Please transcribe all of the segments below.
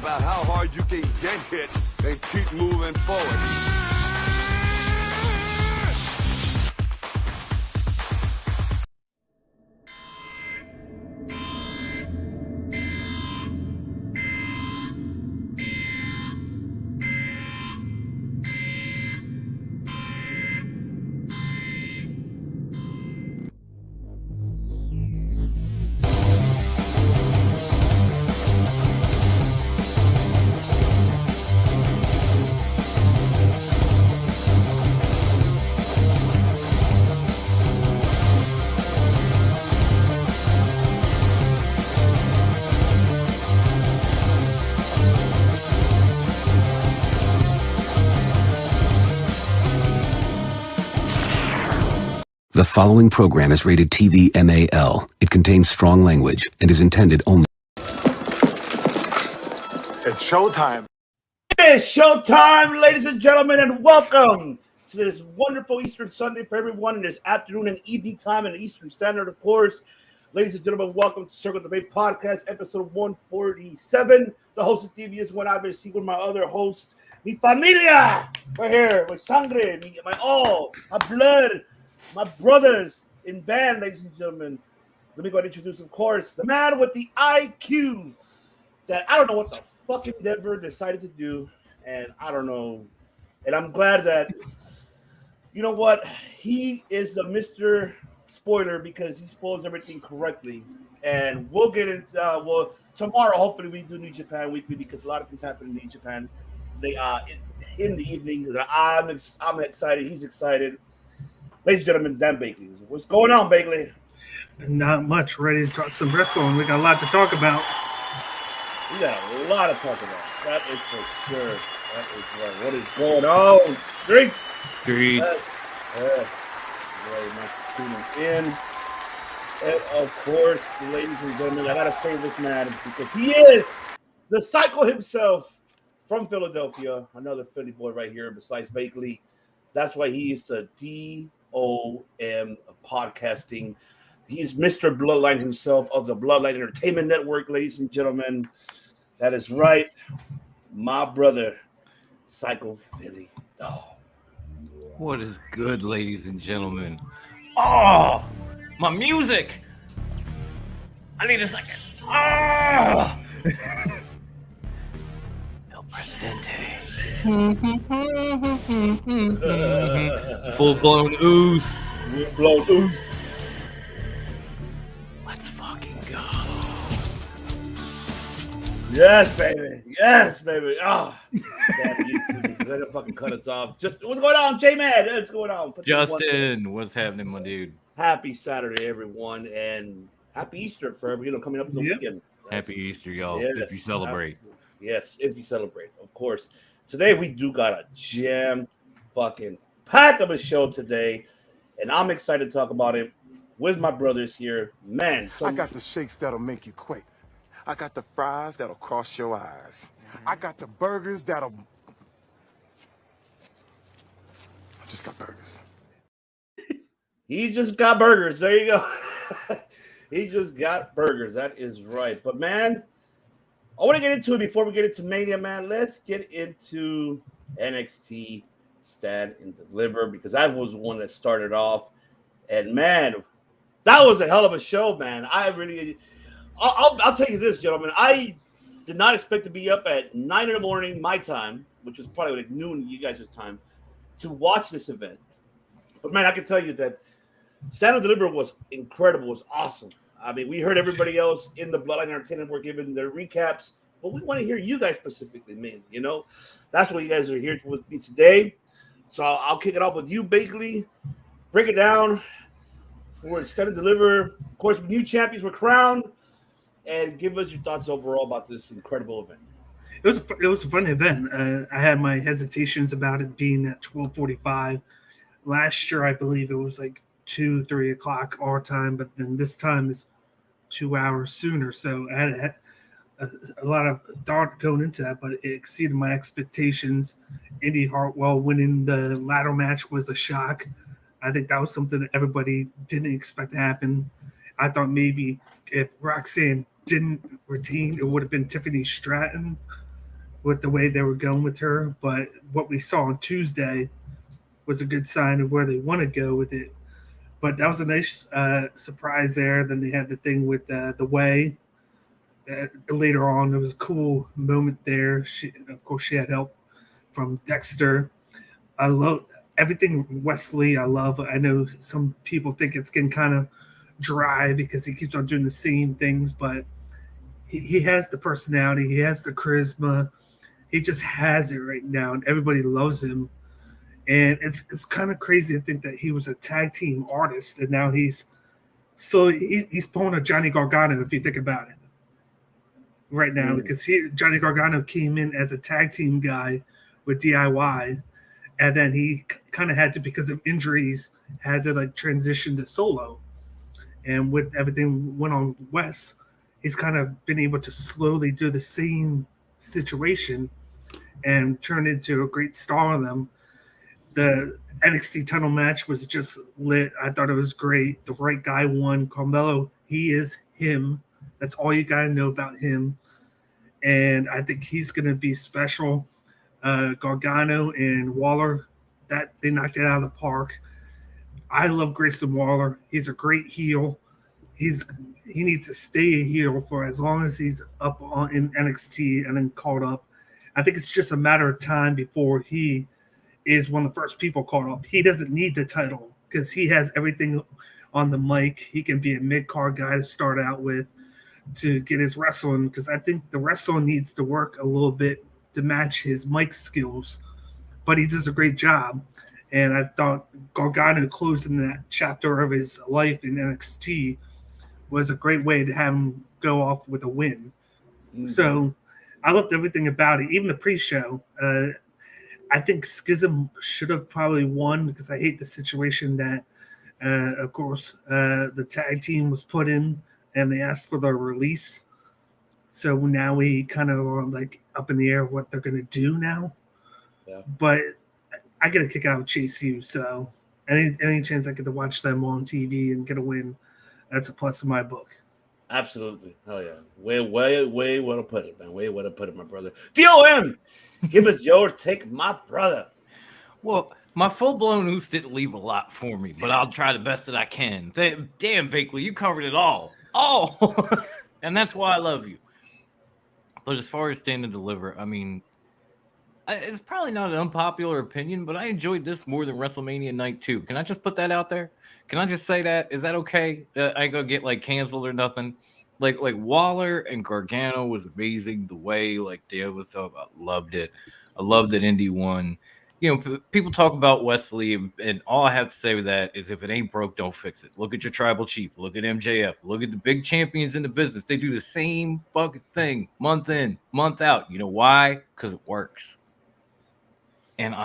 about how hard you can get hit and keep moving forward. The following program is rated TV MAL. It contains strong language and is intended only. It's showtime. It is showtime, ladies and gentlemen, and welcome to this wonderful Eastern Sunday for everyone in this afternoon and evening time in Eastern Standard, of course. Ladies and gentlemen, welcome to Circle Debate Podcast, episode 147. The host of TV is what I've been seeing with my other hosts, mi familia, right here, my sangre, my all, my blood, my brothers in band, ladies and gentlemen. Let me go ahead and introduce, of course, the man with the IQ that I don't know what the fucking Denver decided to do, and I don't know. And I'm glad that, you know what, he is the Mr. Spoiler because he spoils everything correctly. And we'll get into, tomorrow, hopefully, we do New Japan Weekly because a lot of things happen in New Japan. They in the evening. I'm excited. He's excited. Ladies and gentlemen, Dan Bakley. What's going on, Bakley? Not much. Ready to talk some wrestling. We got a lot to talk about. We got a lot to talk about. That is for sure. That is right. What is going on? Streets. Yes. Very much tuning in. And of course, ladies and gentlemen, I gotta say this man because he is the Psycho himself from Philadelphia. Another Philly boy right here besides Bakley. That's why he is a DOM podcasting. He's Mr. Bloodline himself of the Bloodline Entertainment Network, ladies and gentlemen. That is right. My brother, Psycho Philly. Oh. What is good, ladies and gentlemen? Oh, my music. I need a second. Oh. El Presidente. Full-blown oos. Full-blown oos. Let's fucking go. Yes, baby. Yes, baby. Oh, let him fucking cut us off. Just what's going on, J-Man? What's going on? Justin, what's happening, my dude? Happy Saturday, everyone, and happy Easter for everyone coming up in the weekend. Happy Easter, y'all. Yes, if you celebrate. Absolutely. Yes, if you celebrate, of course. Today we do got a jam fucking pack of a show today, and I'm excited to talk about it with my brothers here. Man, I got the shakes that'll make you quake. I got the fries that'll cross your eyes. I got the burgers that'll... I just got burgers. He just got burgers. There you go. He just got burgers. That is right. But, man, I want to get into it before we get into Mania, man. Let's get into NXT Stand and Deliver because that was the one that started off. And, man, that was a hell of a show, man. I'll tell you this, gentlemen. I did not expect to be up at 9 in the morning, my time, which was probably like noon you guys' time, to watch this event. But, man, I can tell you that Stand and Deliver was incredible. It was awesome. I mean, we heard everybody else in the Bloodline Entertainment were giving their recaps, but we want to hear you guys specifically, man. You know, that's what you guys are here with me today. So I'll kick it off with you, Bakley. Break it down for Stand and Deliver. Of course, new champions were crowned, and give us your thoughts overall about this incredible event. It was a fun event. I had my hesitations about it being at 12:45. Last year, I believe it was like 2-3 o'clock our time, but then this time is 2 hours sooner. So I had a lot of thought going into that, but it exceeded my expectations. Indy Hartwell winning the ladder match was a shock. I think that was something that everybody didn't expect to happen. I thought maybe if Roxanne didn't retain, it would have been Tiffany Stratton. with the way they were going with her. But what we saw on Tuesday was a good sign of where they want to go with it. But that was a nice surprise there. Then they had the thing with the way. Later on, there was a cool moment there. Of course, she had help from Dexter. I love everything Wesley. I love. I know some people think it's getting kind of dry because he keeps on doing the same things, but he has the personality. He has the charisma. He just has it right now, and everybody loves him. And it's kind of crazy to think that he was a tag team artist, and now he's pulling a Johnny Gargano if you think about it right now, because Johnny Gargano came in as a tag team guy with DIY, and then he kind of had to, because of injuries, had to like transition to solo. And with everything went on Wes, he's kind of been able to slowly do the same situation and turn into a great star of them. The NXT title match was just lit. I thought it was great. The right guy won. Carmelo, he is him. That's all you got to know about him. And I think he's going to be special. Gargano and Waller, that they knocked it out of the park. I love Grayson Waller. He's a great heel. He needs to stay a heel for as long as he's up in NXT and then called up. I think it's just a matter of time before he is one of the first people called up. He doesn't need the title because he has everything on the mic. He can be a mid-card guy to start out with to get his wrestling, because I think the wrestling needs to work a little bit to match his mic skills. But he does a great job. And I thought Gargano closing that chapter of his life in NXT was a great way to have him go off with a win. Mm-hmm. So I loved everything about it, even the pre-show. I think Schism should have probably won, because I hate the situation that, of course, the tag team was put in and they asked for their release. So now we kind of are like up in the air what they're going to do now. Yeah. But I get a kick out of Chase U, so any chance I get to watch them on TV and get a win, that's a plus in my book. Absolutely. Hell yeah. Way way to put it, man. Way to put it, my brother. DOM! Give us your take, my brother. Well, my full-blown oops didn't leave a lot for me, but I'll try the best that I can. Damn, Bakley, you covered it all. Oh! And that's why I love you. But as far as Stand and Deliver, I mean, it's probably not an unpopular opinion, but I enjoyed this more than WrestleMania Night 2. Can I just put that out there? Can I just say that? Is that okay? I ain't gonna get like canceled or nothing. Like Waller and Gargano was amazing. The way like Dale was talking about, loved it. I loved that Indy won. You know, people talk about Wesley, and all I have to say with that is if it ain't broke, don't fix it. Look at your Tribal Chief. Look at MJF. Look at the big champions in the business. They do the same fucking thing month in, month out. You know why? Because it works. And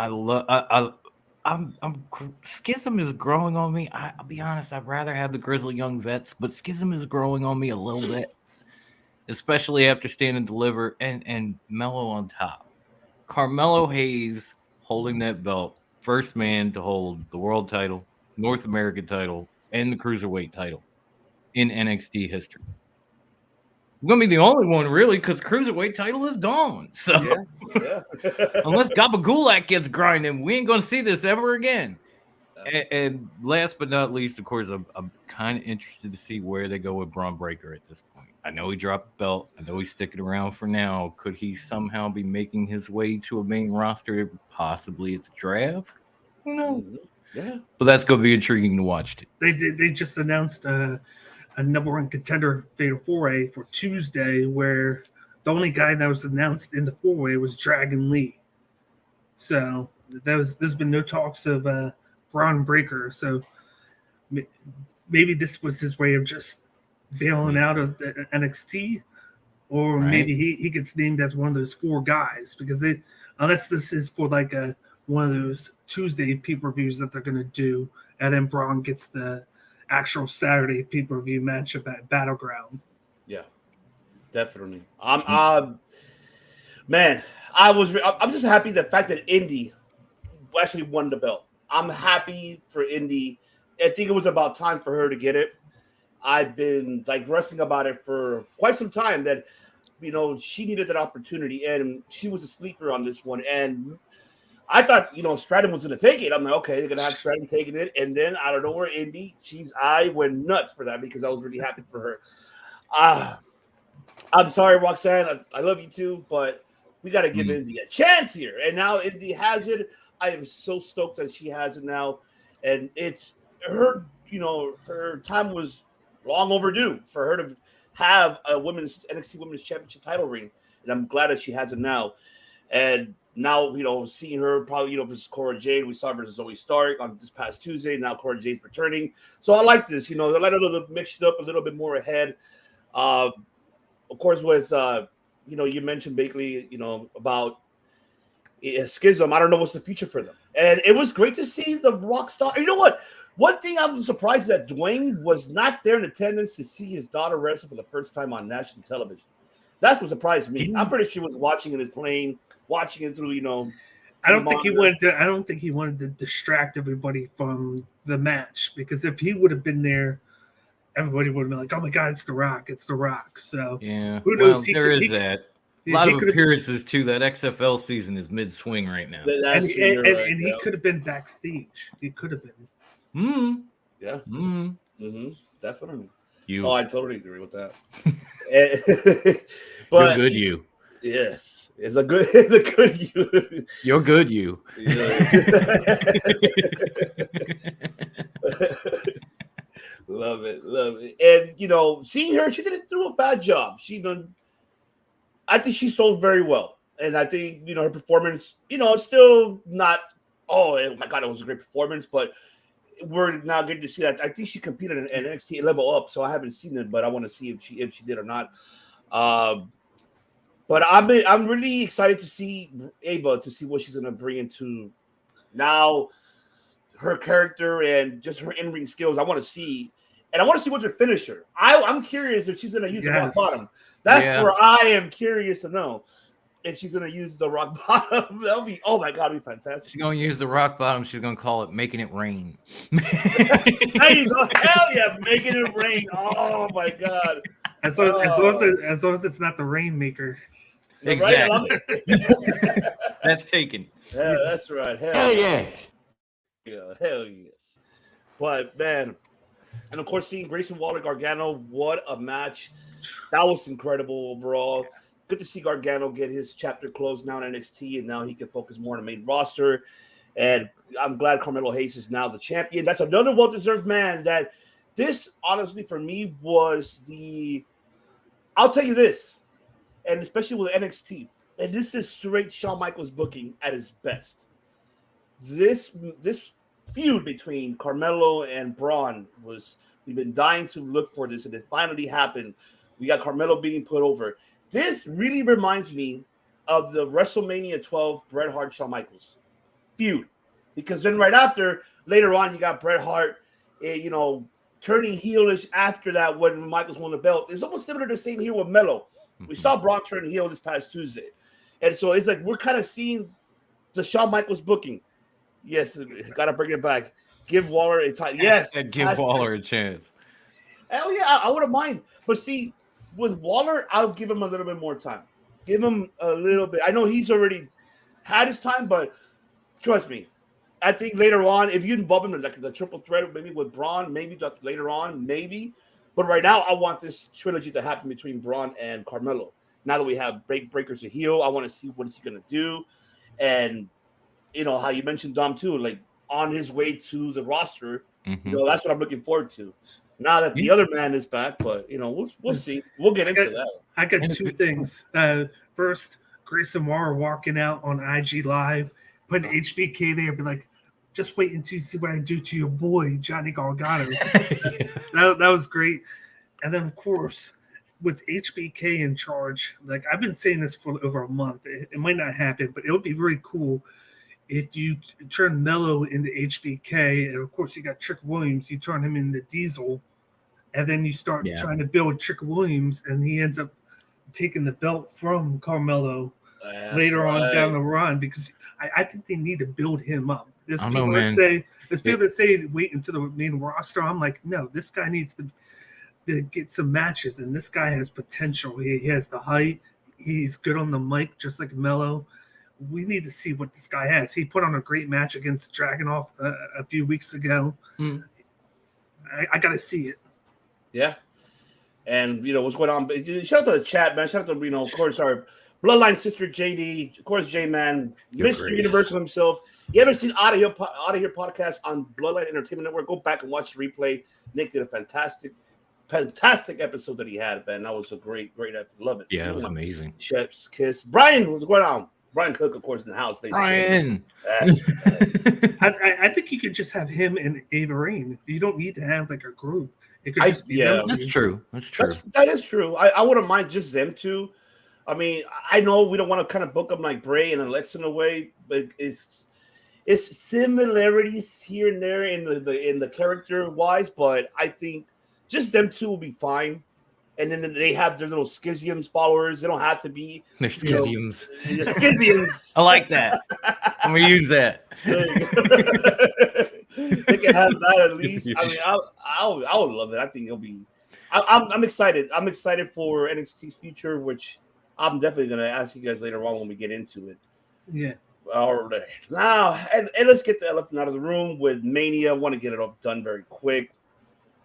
Schism is growing on me. I'll be honest, I'd rather have the Grizzly Young Vets, but Schism is growing on me a little bit, especially after Stand and Deliver and Mello on top. Carmelo Hayes holding that belt, first man to hold the world title, North American title, and the Cruiserweight title in NXT history. I'm going to be the only one, really, because the Cruiserweight title is gone. So, yeah. Unless Gabagulak gets grinding, we ain't going to see this ever again. And last but not least, of course, I'm kind of interested to see where they go with Braun Breaker at this point. I know he dropped the belt. I know he's sticking around for now. Could he somehow be making his way to a main roster, possibly at the draft? No. Yeah. But that's going to be intriguing to watch. They just announced a number one contender fatal four-way for Tuesday, where the only guy that was announced in the four-way was Dragon Lee. So there's been no talks of Braun Breaker. So maybe this was his way of just bailing out of the NXT, or right. Maybe he gets named as one of those four guys, because unless this is for like one of those Tuesday pay-per-views that they're going to do, and then Braun gets the actual Saturday pay-per-view matchup at Battleground. Yeah, definitely. Man, I'm just happy the fact that Indy actually won the belt. I'm happy for Indy. I think it was about time for her to get it. I've been like wrestling about it for quite some time, that she needed that opportunity, and she was a sleeper on this one. And I thought, Stratton was going to take it. I'm like, okay, they're going to have Stratton taking it. And then I don't know where Indy, I went nuts for that because I was really happy for her. I'm sorry, Roxanne. I love you too, but we got to give Indy a chance here. And now Indy has it. I am so stoked that she has it now. And it's her, her time was long overdue for her to have a NXT Women's Championship title ring. And I'm glad that she has it now. And now, seeing her probably, versus Cora Jade, we saw versus Zoe Stark on this past Tuesday. Now Cora Jade's returning. So I like this, they let it a little mixed up a little bit more ahead. Of course, with, you mentioned Bakley, about Schism. I don't know what's the future for them. And it was great to see the Rockstar. You know what? One thing I was surprised that Dwayne was not there in attendance to see his daughter wrestle for the first time on national television. That's what surprised me. I'm pretty sure he was watching in his plane, watching it through, I don't think he wanted to distract everybody from the match, because if he would have been there, everybody would have been like, "Oh my God, it's The Rock! It's The Rock!" So yeah, who knows? There is that. A lot of appearances too. That XFL season is mid-swing right now, and he could have been backstage. He could have been. Yeah. Definitely. I totally agree with that. But you're good, you. Yes, it's a good you. You're good, you. Love it. And seeing her, she didn't do a bad job. I think she sold very well, and I think her performance, it's still not. Oh my God, it was a great performance, but we're now getting to see that. I think she competed in NXT Level Up, so I haven't seen it, but I want to see if she did or not. But I'm really excited to see Ava, to see what she's gonna bring into now her character and just her in-ring skills. I want to see, and I want to see what's her finisher. I'm curious if she's gonna use the rock bottom. That's where I am curious to know if she's gonna use the rock bottom. That'll be, oh my God, it'll be fantastic. She's gonna use the rock bottom. She's gonna call it "Making It Rain." There you go. Hell yeah, making it rain. Oh my God. As long as it's not the Rainmaker. Exactly. That's taken. Yeah, that's right. Hell yes. Yeah, hell yes. But man, and of course, seeing Grayson Waller Gargano, what a match! That was incredible overall. Good to see Gargano get his chapter closed now in NXT, and now he can focus more on the main roster. And I'm glad Carmelo Hayes is now the champion. That's another well-deserved man. That this, honestly, for me, was the. I'll tell you this, and especially with NXT, and this is straight Shawn Michaels booking at his best. This feud between Carmelo and Braun we've been dying to look for this, and it finally happened. We got Carmelo being put over. This really reminds me of the WrestleMania 12 Bret Hart Shawn Michaels feud, because then right after, later on, you got Bret Hart, turning heelish after that when Michaels won the belt. It's almost similar to the same here with Melo. We saw Braun turn heel this past Tuesday, and so it's like we're kind of seeing the Shawn Michaels booking. Yes, gotta bring it back. Give Waller a title. Yes, and give Waller a chance. Hell yeah, I wouldn't mind. But see, with Waller, I'll give him a little bit more time. Give him a little bit. I know he's already had his time, but trust me, I think later on, if you involve him in like the triple threat, maybe with Braun, maybe later on, maybe. But right now, I want this trilogy to happen between Braun and Carmelo. Now that we have Breaker's a heel, I want to see what is he going to do. And, how you mentioned Dom too, like on his way to the roster, that's what I'm looking forward to. Now that the other man is back, but, we'll see. We'll get into that. I got two things. First, Grayson Waller walking out on IG Live, putting HBK there, be like, just wait until you see what I do to your boy, Johnny Gargano. that was great. And then, of course, with HBK in charge, like I've been saying this for over a month. It might not happen, but it would be very cool if you turn Melo into HBK. And, of course, you got Trick Williams. You turn him into Diesel. And then you start trying to build Trick Williams, and he ends up taking the belt from Carmelo later on down the run, because I think they need to build him up. There's people that say wait until the main roster. I'm like, no, this guy needs to. to get some matches, and this guy has potential. He has the height. He's good on the mic, just like Mello. We need to see what this guy has. He put on a great match against Dragunov a few weeks ago. I got to see it. Yeah. And, what's going on? Shout out to the chat, man. Shout out to, of course, our Bloodline sister, JD. Of course, J-Man. Mr. Universal himself. You haven't seen Out of Here podcast on Bloodline Entertainment Network, go back and watch the replay. Nick did a fantastic episode that he had, man. That was a great episode. Love it. Yeah, it was amazing. Chef's kiss. Brian, what's going on? Brian Cook, of course, in the house. Brian. I think you could just have him and Ava Raine. You don't need to have like a group. It could just be them. That's true. That is true. I wouldn't mind just them two. I mean, I know we don't want to kind of book them like Bray and Alexa in a way, but it's similarities here and there in the character wise. But I think just them two will be fine. And then they have their little Schisms followers. They don't have to be. They're Schisms. Schisms. I like that. I'm going to use that. They can have that at least. I mean, I would love it. I think it'll be. I'm excited. I'm excited for NXT's future, which I'm definitely going to ask you guys later on when we get into it. Yeah. All right. Now, and let's get the elephant out of the room with Mania. I want to get it all done very quick.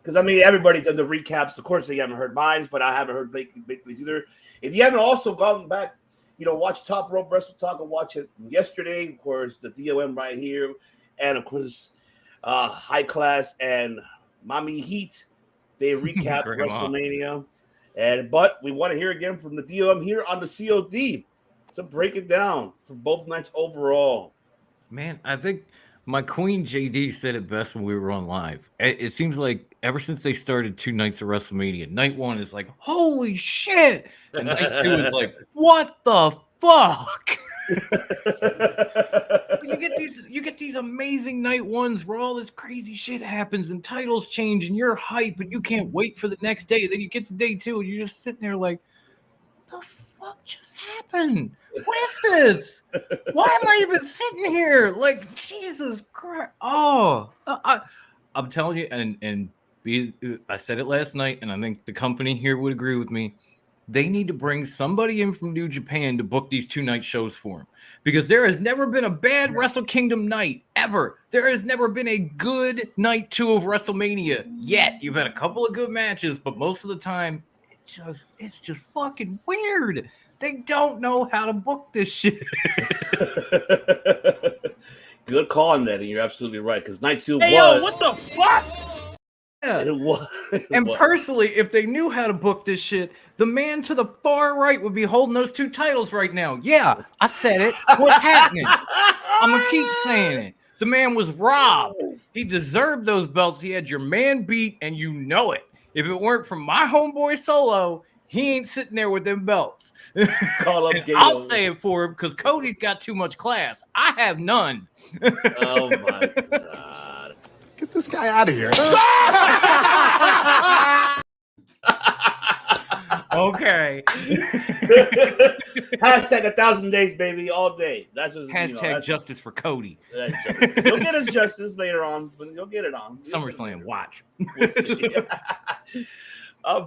Because, I mean, everybody done the recaps. Of course, they haven't heard mine, but I haven't heard Blakely's either. If you haven't also gone back, watch Top Rope Wrestle Talk and watch it yesterday. Of course, the DOM right here. And, of course, High Class and Mommy Heat. They recap WrestleMania. But we want to hear again from the DOM here on the COD. So break it down for both nights overall. Man, I think my queen JD said it best when we were on live. It seems like ever since they started 2 nights of WrestleMania, night 1 is like, holy shit. And night 2 is like, what the fuck? you get these amazing night 1s where all this crazy shit happens and titles change and you're hyped, but you can't wait for the next day. Then you get to day 2 and you're just sitting there like, the fuck just happened? What is this? Why am I even sitting here? Like, Jesus Christ. Oh, I'm telling you, I said it last night, and I think the company here would agree with me. They need to bring somebody in from New Japan to book these 2-night shows for them, because there has never been a bad Wrestle Kingdom night ever. There has never been a good night 2 of WrestleMania yet. You've had a couple of good matches, but most of the time, it's just fucking weird. They don't know how to book this shit. Good call on that, and you're absolutely right, because night 2 Yo, what the fuck? Yeah. It was. And personally, if they knew how to book this shit, the man to the far right would be holding those 2 titles right now. Yeah, I said it. What's happening? I'm going to keep saying it. The man was robbed. He deserved those belts. He had your man beat, and you know it. If it weren't for my homeboy Solo, he ain't sitting there with them belts. Call up I'll say it for him because Cody's got too much class. I have none. Oh, my God. Get this guy out of here. Okay. Hashtag 1,000 days, baby, all day. That's just Hashtag justice for Cody. You'll get his justice later on, but you'll get it on. SummerSlam, watch.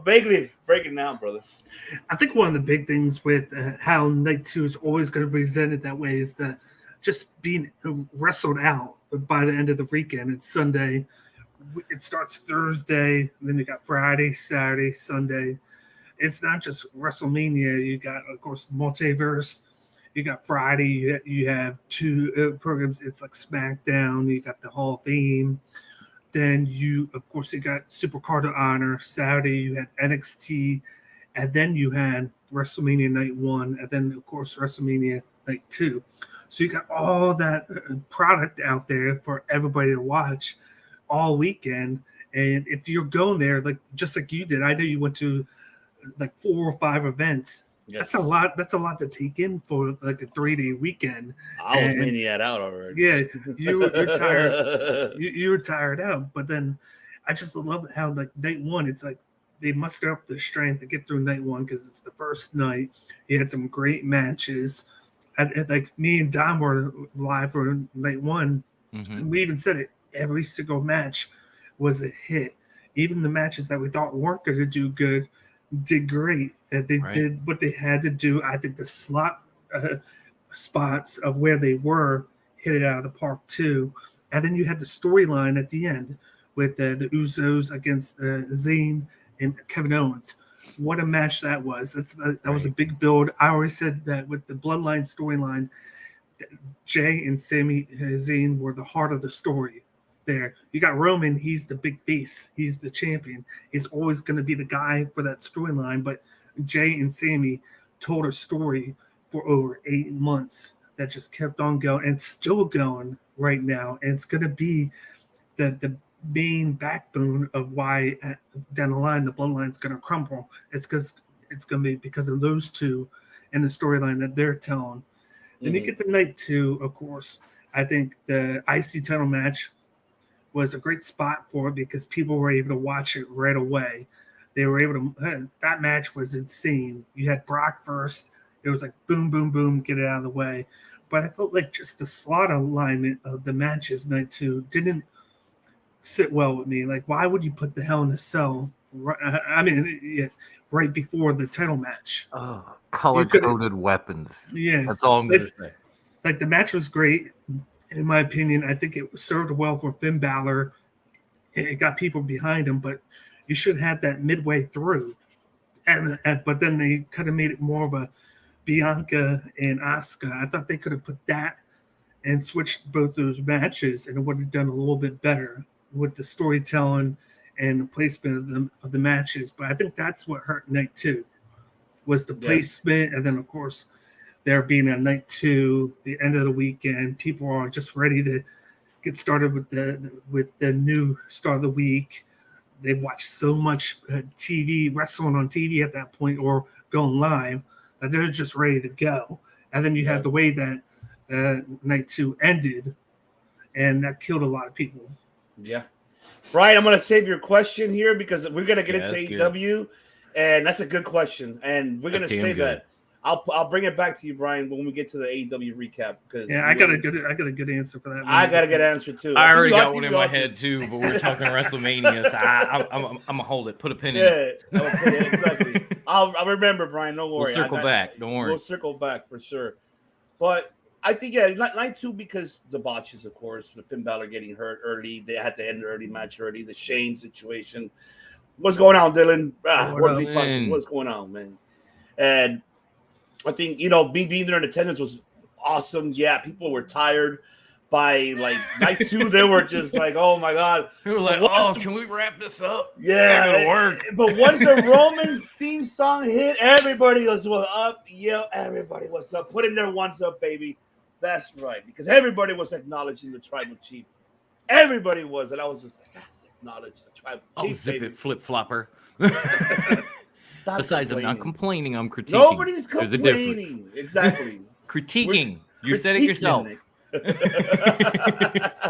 Vaguely breaking down, brother. I think one of the big things with how night 2 is always going to be presented that way is that just being wrestled out by the end of the weekend. It's Sunday. It starts Thursday, and then you got Friday, Saturday, Sunday. It's not just WrestleMania. You got, of course, Multiverse. You got Friday. You have 2 programs. It's like SmackDown. You got the Hall of Fame. Then you got Supercard of Honor. Saturday, you had NXT. And then you had WrestleMania Night 1. And then, of course, WrestleMania Night 2. So you got all that product out there for everybody to watch all weekend. And if you're going there, just like you did, I know you went to like 4 or 5 events. Yes. That's a lot. That's a lot to take in for like a 3-day weekend. I was maniac out already. Yeah, you're tired. You were tired out. But then I just love how like night 1, it's like they muster up the strength to get through night 1 because it's the first night. You had some great matches. And like me and Don were live for night 1. Mm-hmm. And we even said it. Every single match was a hit. even the matches that we thought weren't going to do good did great. And they did what they had to do. I think the slot spots of where they were hit it out of the park too. And then you had the storyline at the end with the Usos against Zayn and Kevin Owens. What a match that was. That was a big build. I always said that with the Bloodline storyline, Jay and Sami Zayn were the heart of the story there. You got Roman, he's the big face. He's the champion. He's always going to be the guy for that storyline. But Jay and Sami told a story for over 8 months that just kept on going and still going right now. And it's going to be the main backbone of why down the line the Bloodline's going to crumble. It's because it's going to be because of those two and the storyline that they're telling. Then you get to night 2, of course. I think the IC title match was a great spot for it because people were able to watch it right away. They were able to. That match was insane. You had Brock first. It was like boom, boom, boom, get it out of the way. But I felt like just the slot alignment of the matches night 2 didn't sit well with me. Like, why would you put the Hell in a Cell? Right before the title match. Oh, color-coded weapons. Yeah, that's all I'm going to say. Like, the match was great, in my opinion. I think it served well for Finn Balor. It got people behind him, but you should have that midway through. But then they could have made it more of a Bianca and Asuka. I thought they could have put that and switched both those matches, and it would have done a little bit better with the storytelling and the placement of the matches. But I think that's what hurt night 2 was the placement. And then, of course, there being a night 2, the end of the weekend, people are just ready to get started with the new start of the week. They've watched so much TV, wrestling on TV at that point or going live that they're just ready to go. And then you have the way that night 2 ended, and that killed a lot of people. Yeah. Brian, I'm going to save your question here because we're going to get into AEW, and that's a good question. And we're going to say that. I'll bring it back to you, Brian, when we get to the AEW recap. Because I got a good answer for that. I got a good answer too. I already got one in my head too, but we're talking WrestleMania. So I'm gonna hold it. Put a pin in it. Exactly. I'll remember, Brian. Don't worry. We'll circle back. Don't worry. We'll circle back for sure. But I think night 2 because the botches, of course, with Finn Balor getting hurt early, they had to end the early match early. The Shane situation. What's going on, Dylan? What's going on, man? And I think being there in attendance was awesome. Yeah, people were tired by like night 2. They were just like, "Oh my god!" They were like, can we wrap this up? Yeah, it work. But once the Roman theme song hit, everybody was up. Yeah, everybody was up. Put in their ones up, baby. That's right, because everybody was acknowledging the tribal chief. Everybody was, and I was just like, "Yes, acknowledge the tribal chief." Oh, zip it, flip flopper. Besides, I'm not complaining. I'm critiquing. Nobody's complaining. There's a difference. Exactly. Critiquing. You said it yourself. Nick.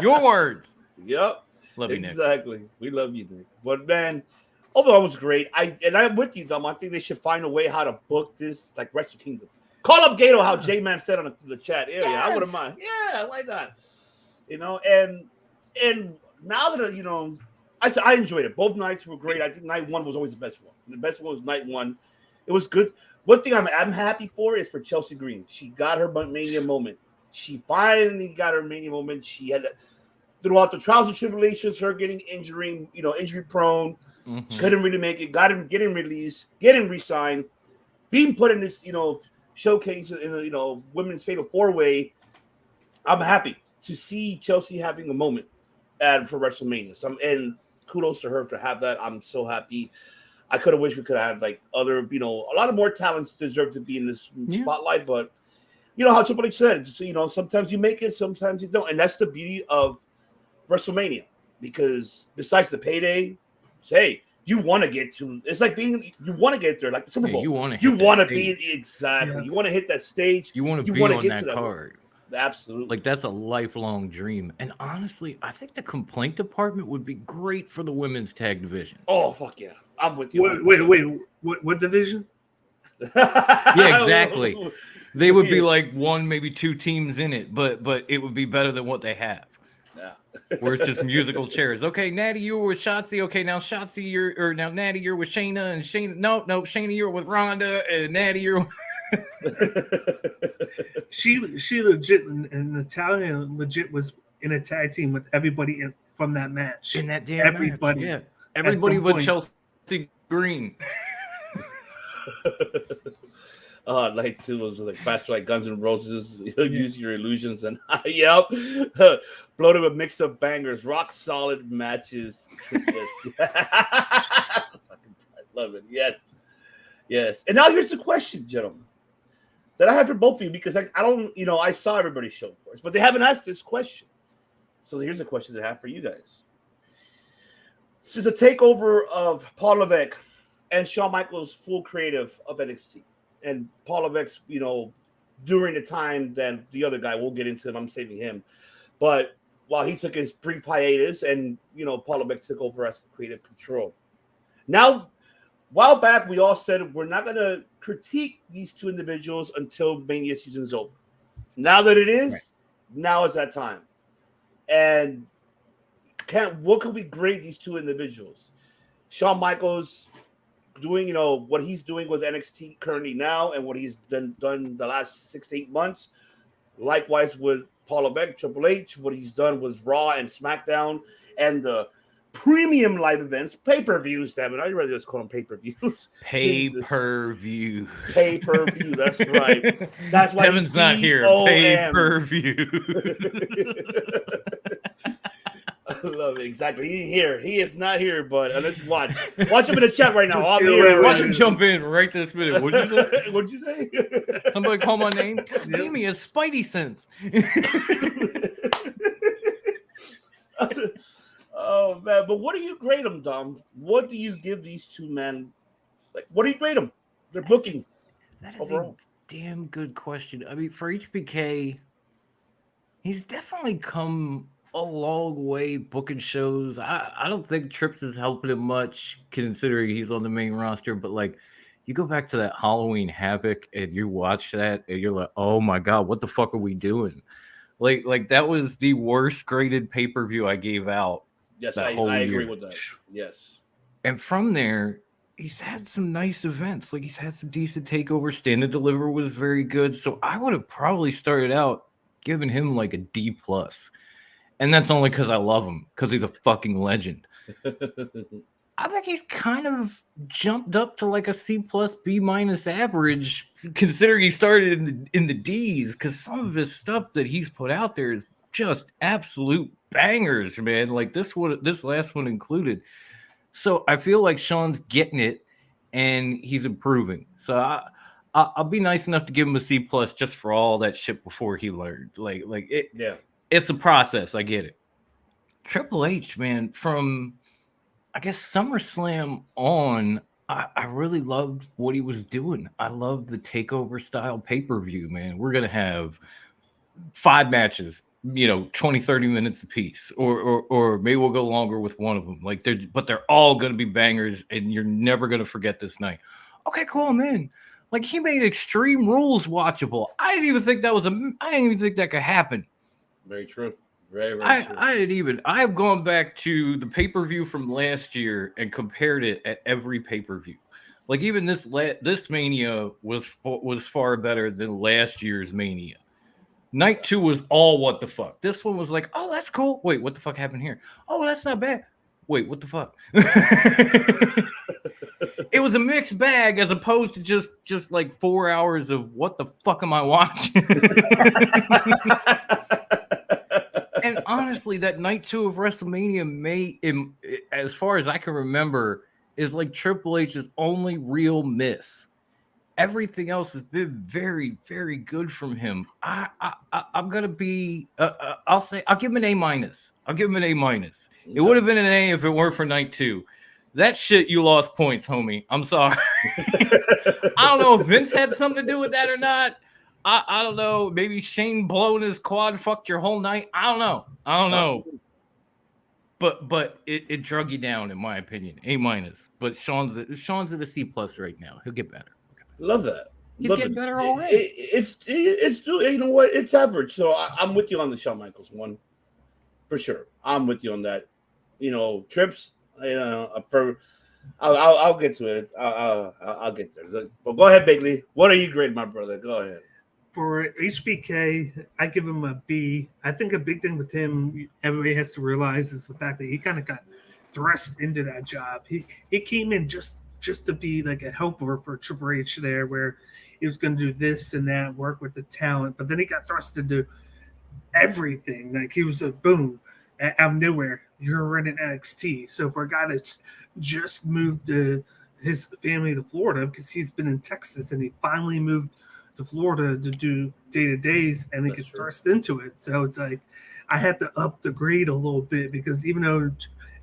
Your words. Yep. Love you, Nick. Exactly. We love you, Nick. But man, overall it was great. I'm with you, Dom. I think they should find a way how to book this like Wrestle Kingdom. Call up Gato, how J-Man said on the chat area. Yes. I wouldn't mind. Yeah, why not? And now that I enjoyed it. Both nights were great. I think night 1 was always the best one. The best one was night 1. It was good. One thing I'm happy for is for Chelsea Green. She got her Mania moment. She finally got her Mania moment. She had throughout the trials and tribulations, her getting injury prone, couldn't really make it, getting released, getting re-signed, being put in this, showcase in a women's fatal 4-way. I'm happy to see Chelsea having a moment for WrestleMania. And kudos to her for have that. I'm so happy. I could have wished we could have had like other, a lot of more talents deserve to be in this spotlight, but how Triple H said, sometimes you make it, sometimes you don't. And that's the beauty of WrestleMania, because besides the payday, you want to get to, it's like you want to get there, like the Super Bowl. You want to be, exactly. Yes. You want to hit that stage. You want to be on that card. Absolutely. Like, that's a lifelong dream. And honestly, I think the complaint department would be great for the women's tag division. Oh, fuck yeah. I'm with you. Wait. What division? Yeah, exactly. They would be like 1, maybe 2 teams in it, but it would be better than what they have. Yeah. Where it's just musical chairs. Okay, Natty, you were with Shotzi. Okay, now Shotzi, now Natty, you're with Shayna, and Shayna, no, Shayna, you're with Rhonda, and Natty, you're. She legit and Natalia legit was in a tag team with everybody from that match. In that damn everybody, match. Yeah, everybody but point. Chelsea Green. Night 2 was like faster, like Guns N' Roses. Use your illusions, and yep, bloated with mixed up bangers, rock solid matches. Yes, I love it. Yes, yes. And now here's the question, gentlemen, that I have for both of you, because I don't, I saw everybody's show, of course, but they haven't asked this question. So here's the question that I have for you guys. Since the takeover of Paul Levesque and Shawn Michaels' full creative of NXT, and Paul Levesque, during the time that the other guy, we'll get into him, I'm saving him, but while he took his brief hiatus and, Paul Levesque took over as creative control. Now, a while back, we all said we're not going to critique these two individuals until Mania season is over. Now that it is, Now is that time. And what can we grade these two individuals? Shawn Michaels doing, what he's doing with NXT currently now, and what he's done the last 6 to 8 months. Likewise with Paul Levesque, Triple H, what he's done with Raw and SmackDown and the premium live events, pay-per-views. Damn it, I rather just call them pay-per-views. Pay-per-view. Pay-per-view. That's right. That's why Kevin's not here. Pay-per-view. I love it. Exactly. He ain't here. He is not here, but let's watch. Watch him in the chat right now. I'll be here. Watch him jump in right this minute. What'd you say? What'd you say? Somebody call my name? God damn, he has spidey sense. Oh, man. But what do you grade them, Dom? What do you give these two men? Like, what do you grade them? Their booking. That is overall a damn good question. I mean, for HBK, he's definitely come a long way booking shows. I don't think Trips is helping him much, considering he's on the main roster. But like, you go back to that Halloween Havoc and you watch that, and you're like, oh my god, what the fuck are we doing? Like that was the worst graded pay-per-view I gave out. Yes, I agree with that. Yes. And from there, he's had some nice events. Like, he's had some decent takeovers. Stand and Deliver was very good. So I would have probably started out giving him like a D+. And that's only because I love him, because he's a fucking legend. I think he's kind of jumped up to like a C+, B- average, considering he started in the Ds, because some of his stuff that he's put out there is just absolute bangers, man. Like this last one included. So I feel like Sean's getting it, and he's improving. So I'll be nice enough to give him a C+ just for all that shit before he learned. Like it. Yeah. It's a process. I get it. Triple H, man, from I guess SummerSlam on, I really loved what he was doing. I loved the takeover style pay-per-view, man. We're going to have 5 matches, 20, 30 minutes apiece, or maybe we'll go longer with one of them. Like they're all going to be bangers, and you're never going to forget this night. Okay, cool, I'm in. Like, he made Extreme Rules watchable. I didn't even think that could happen. Very true. Very true. I have gone back to the pay-per-view from last year and compared it at every pay-per-view. Like, even this Mania was far better than last year's Mania. Night 2 was all what the fuck. This one was like, oh, that's cool. Wait, what the fuck happened here? Oh, that's not bad. Wait, what the fuck? It was a mixed bag, as opposed to just like 4 hours of what the fuck am I watching? And honestly, that Night 2 of WrestleMania as far as I can remember, is like Triple H's only real miss. Everything else has been very, very good from him. I'm gonna be. I'll give him an A-. I'll give him an A-. Okay. It would have been an A if it weren't for Night 2. That shit, you lost points, homie. I'm sorry. I don't know if Vince had something to do with that or not. I don't know. Maybe Shane blowing his quad fucked your whole night. I don't know. But it drug you down, in my opinion. A-. But Sean's at a C+ right now. He'll get better. Love that. He's getting better already. It's you know what? It's average. So I'm with you on the Shawn Michaels one. for sure. I'm with you on that. Trips. I'll get to it. I'll get there. But go ahead, Bigley. What are you grading, my brother? Go ahead. For HBK, I give him a B. I think a big thing with him, everybody has to realize, is the fact that he kind of got thrust into that job. He came in just to be like a helper for Triple H there, where he was going to do this and that, work with the talent. But then he got thrust into everything. Like he was a boom out of nowhere. You're running NXT. So for a guy that's just moved his family to Florida, because he's been in Texas and he finally moved to Florida to do day-to-days, and he gets thrust into it. So it's like I had to up the grade a little bit, because even though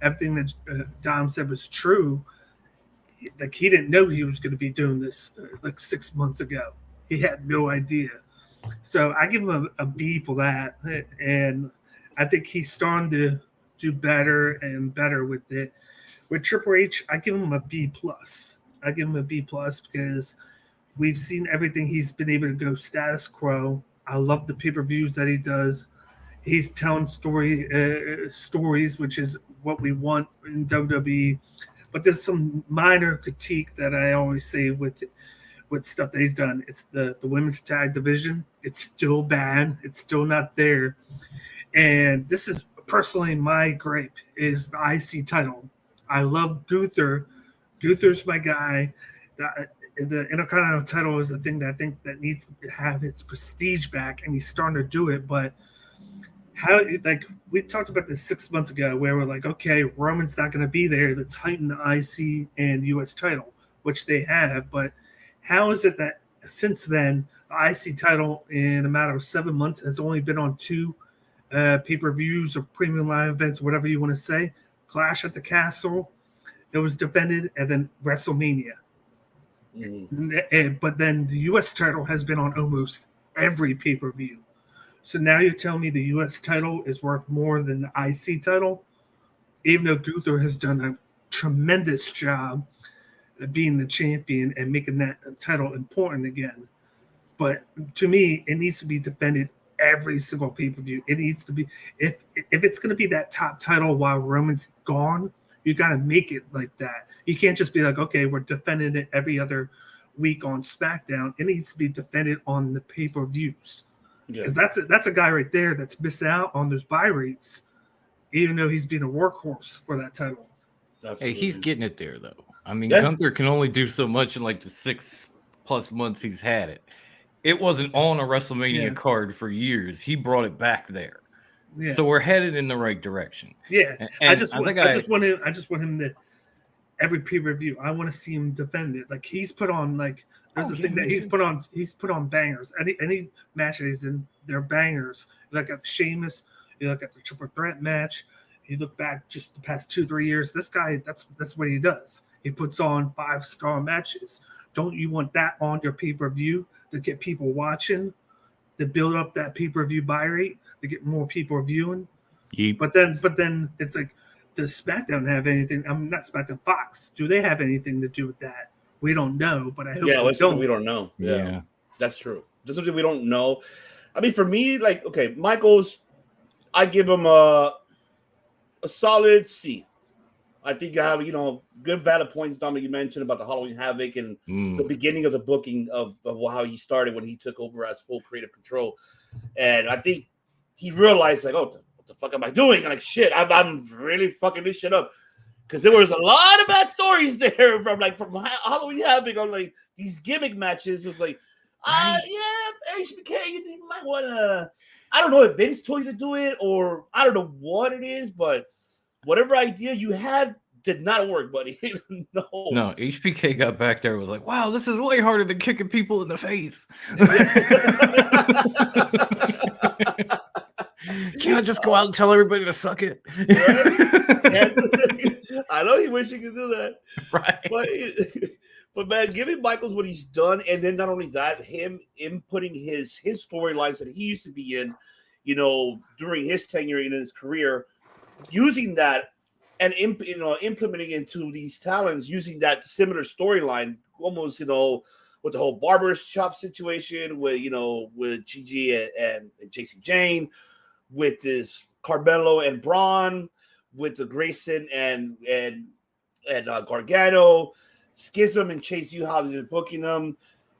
everything that Dom said was true, like he didn't know he was going to be doing this like 6 months ago. He had no idea. So I give him a B for that, and I think he's starting to do better and better with it. With Triple H, I give him a B+. I give him a B+ because we've seen everything he's been able to go status quo. I love the pay-per-views that he does. He's telling stories, which is what we want in WWE. But there's some minor critique that I always say with stuff that he's done. It's the women's tag division. It's still bad. It's still not there. And this is personally my gripe, is the IC title. I love Gunther. Gunther's my guy. The Intercontinental title is the thing that I think that needs to have its prestige back, and he's starting to do it. But how, like we talked about this 6 months ago, where we're like, okay, Roman's not going to be there. Let's heighten the IC and US title, which they have. But how is it that since then, the IC title in a matter of 7 months has only been on 2 pay-per-views or premium live events, whatever you want to say? Clash at the Castle, it was defended, and then WrestleMania. But then the U.S. title has been on almost every pay-per-view. So now you're telling me the U.S. title is worth more than the IC title, even though Gunther has done a tremendous job of being the champion and making that title important again. But to me, it needs to be defended every single pay-per-view. It needs to be, if it's going to be that top title while Roman's gone, you got to make it like that. You can't just be like, okay, we're defending it every other week on SmackDown. It needs to be defended on the pay-per-views. Because that's a guy right there that's missed out on those buy rates, even though he's been a workhorse for that title. Hey, he's getting it there, though. I mean, Gunther can only do so much in like the 6+ months he's had it. It wasn't on a WrestleMania card for years. He brought it back there. Yeah. So we're headed in the right direction. Yeah. And I just want him to every pay-per-view. I want to see him defend it. Like he's put on there's a thing that he's put on bangers. Any match that he's in, they're bangers. You look at Sheamus, you look at the Triple Threat match, you look back just the past 2-3 years, this guy, that's what he does. He puts on 5-star matches. Don't you want that on your pay-per-view to get people watching, to build up that pay-per-view buy rate, to get more people viewing? Yep. But then it's like, does SmackDown have anything? I'm not SmackDown, Fox. Do they have anything to do with that? We don't know, but I hope we don't know. Yeah, that's true. Just something we don't know. I mean, for me, Michaels, I give him a solid C. I think I have, good valid points, Dominic, you mentioned about the Halloween Havoc and the beginning of the booking of how he started when he took over as full creative control. And I think he realized, what the fuck am I doing? I'm like, shit, I'm really fucking this shit up. Because there was a lot of bad stories there from Halloween Havoc on these gimmick matches. It's like, HBK, you might want to. I don't know if Vince told you to do it or I don't know what it is, but whatever idea you had did not work, buddy. No, HBK got back there and was like, wow, this is way harder than kicking people in the face. Can't I just go out and tell everybody to suck it? Right? I know he wish he could do that. Right. But man, giving Michaels what he's done, and then not only that, him inputting his storylines that he used to be in, during his tenure in his career, using that and implementing into these talents, using that similar storyline, almost with the whole barber shop situation with with Gigi and JC Jane, with this Carmelo and Braun, with the Grayson and Gargano, Schism and Chase U, how they're booking them.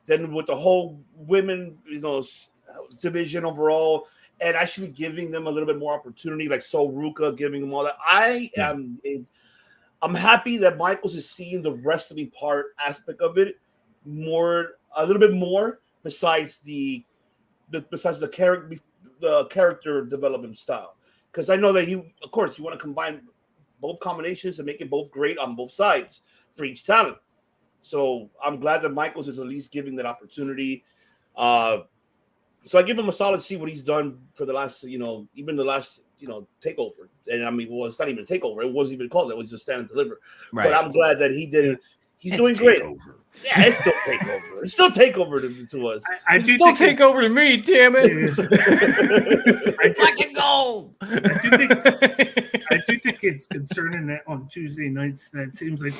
Then with the whole women, division overall, and actually giving them a little bit more opportunity, like Sol Ruka, giving them all that. I'm happy that Michaels is seeing the wrestling part aspect of it a little bit more, besides the character development style. Because I know that you want to combine both combinations and make it both great on both sides for each talent. So I'm glad that Michaels is at least giving that opportunity. So I give him a solid C what he's done for the last, even the last, takeover. And I mean, well, it's not even a takeover. It wasn't even called. It was just stand and deliver. Right. But I'm glad that he did. He's doing great. Over. Yeah, it's still takeover. It's still takeover to us. I do still take over to me, damn it. Black and gold. I do think it's concerning that on Tuesday nights that it seems like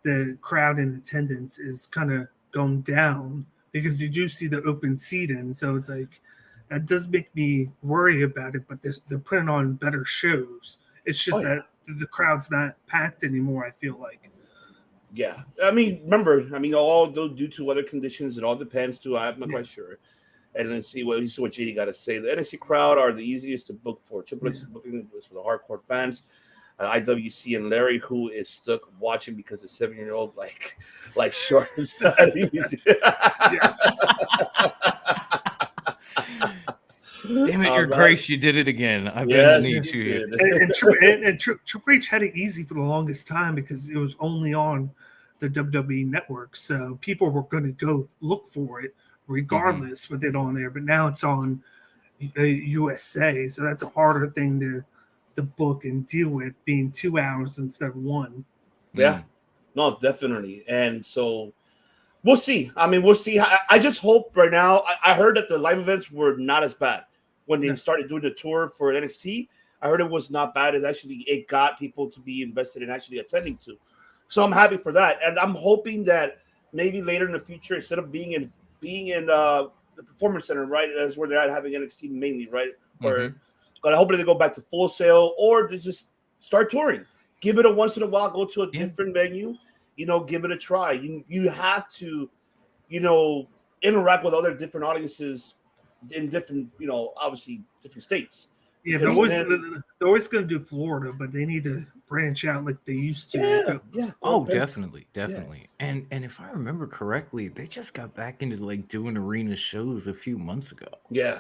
the crowd in attendance is kind of going down, because you do see the open seating. So it's like, that does make me worry about it, but they're putting on better shows. It's just that the crowd's not packed anymore, I feel like. Yeah. I mean, remember, all due to weather conditions, it all depends too. I'm not quite sure. And let's see what JD got to say. The NXT crowd are the easiest to book for. Triple H is booking this for the hardcore fans. IWC and Larry, who is stuck watching because the 7-year-old like short is not easy. Yes. Damn it, Your Grace, you did it again. I've been need you. And Triple H had it easy for the longest time because it was only on the WWE network. So people were going to go look for it regardless with it on there. But now it's on USA. So that's a harder thing to book and deal with, being 2 hours instead of 1. Yeah. No, definitely. And so we'll see. We'll see. I just hope right now. I heard that the live events were not as bad when they started doing the tour for NXT. I heard it was not bad. It got people to be invested in actually attending to. So I'm happy for that. And I'm hoping that maybe later in the future, instead of being in the Performance Center, right, that's where they're at having NXT mainly, right? But I hope that they go back to Full Sail, or to just start touring. Give it a once in a while, go to a different venue, give it a try. You have to, interact with other different audiences in different, obviously different states. Yeah, they're always going to do Florida, but they need to branch out like they used to. Yeah. Oh, definitely. Yeah. And if I remember correctly, they just got back into doing arena shows a few months ago. Yeah.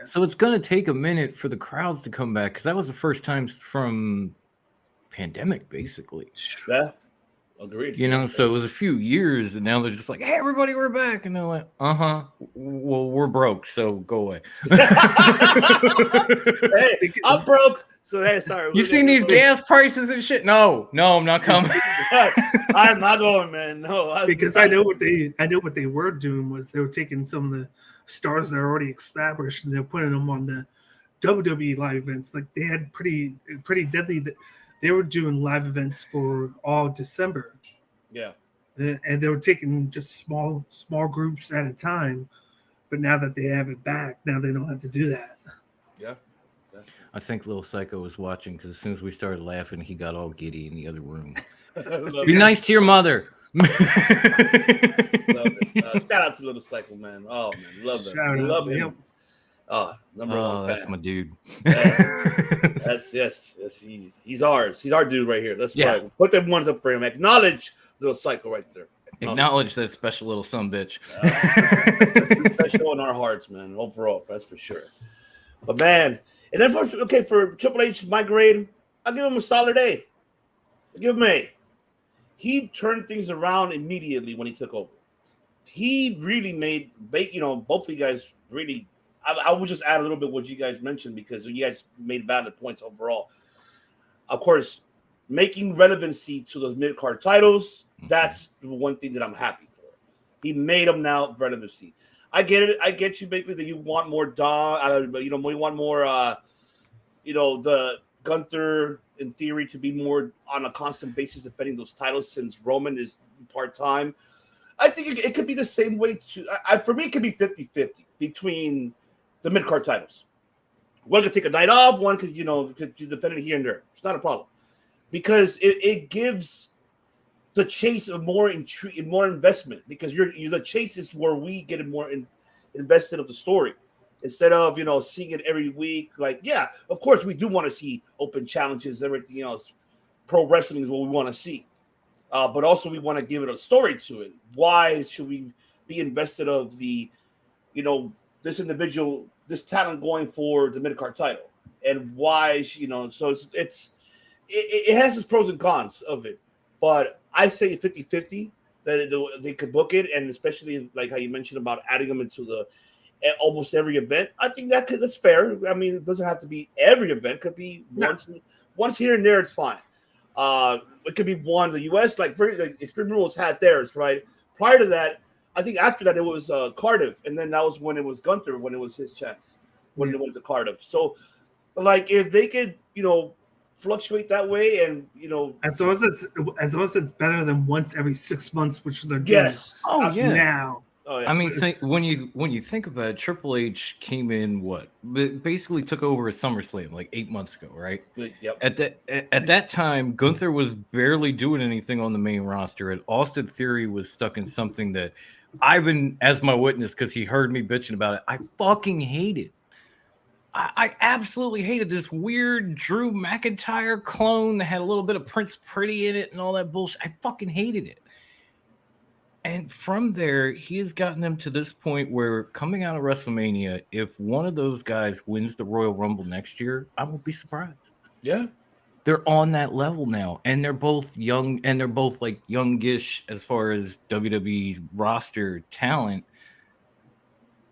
So it's going to take a minute for the crowds to come back, because that was the first time from pandemic, basically. Yeah. Agreed. So it was a few years, and now they're just like, hey, everybody, we're back. And they're like, well, we're broke, so go away. Hey, I'm broke. So, hey, sorry. You seen these gas prices and shit? No, I'm not coming. I'm not going, man. No. Because I know what they were doing was they were taking some of the stars that are already established and they're putting them on the WWE live events. Like, they had pretty deadly that they were doing live events for all December. Yeah. And they were taking just small groups at a time. But now that they have it back, now they don't have to do that. Yeah. I think Little Psycho was watching, because as soon as we started laughing, he got all giddy in the other room. Be nice to your mother. Love it. Shout out to Little Psycho, man. Oh, man. Love him. Oh, number one fan. That's my dude. Yes. He's ours. He's our dude right here. That's right. Put them ones up for him. Acknowledge Little Psycho right there. Acknowledge that special little sumbitch. Special in our hearts, man. Overall, that's for sure. But man, and then for Triple H, my grade, I'll give him a solid A. I'll give him A. He turned things around immediately when he took over. He really made, both of you guys really. I would just add a little bit what you guys mentioned, because you guys made valid points overall. Of course, making relevancy to those mid-card titles, that's the one thing that I'm happy for. He made them now relevancy. I get it. I get you basically that you want more we want more, the Gunther in theory to be more on a constant basis defending those titles, since Roman is part-time. I think it could be the same way for me, it could be 50-50 between the mid-card titles. One could take a night off. One could, could defend it here and there. It's not a problem because it gives the chase of more investment because the chase is where we get more invested of the story instead of seeing it every week. Like, yeah, of course we do want to see open challenges, everything else. Pro wrestling is what we want to see, but also we want to give it a story to it. Why should we be invested of the, this individual, this talent going for the mid-card title, and why so it has its pros and cons of it, but I say 50-50 that they could book it, and especially like how you mentioned about adding them into the almost every event. I think that's fair. I mean, it doesn't have to be every event. It could be once here and there. It's fine. It could be one. The U.S. like Extreme Rules had theirs, right? Prior to that, I think after that it was Cardiff, and then that was when it was Gunther, when it was his chance when it went to Cardiff. So, like, if they could, fluctuate that way, and as long as it's better than once every 6 months, which they're doing. Yes. Oh yeah. Now. Oh, yeah. I mean, when you think about it, Triple H came in basically took over at SummerSlam like 8 months ago, right? Yep. At that time, Gunther was barely doing anything on the main roster, and Austin Theory was stuck in something that Ivan, as my witness, because he heard me bitching about it, I fucking hated. I absolutely hated this weird Drew McIntyre clone that had a little bit of Prince Pretty in it and all that bullshit. I fucking hated it. And from there, he has gotten them to this point where coming out of WrestleMania, if one of those guys wins the Royal Rumble next year, I won't be surprised. Yeah. They're on that level now. And they're both young, and they're both like youngish as far as WWE roster talent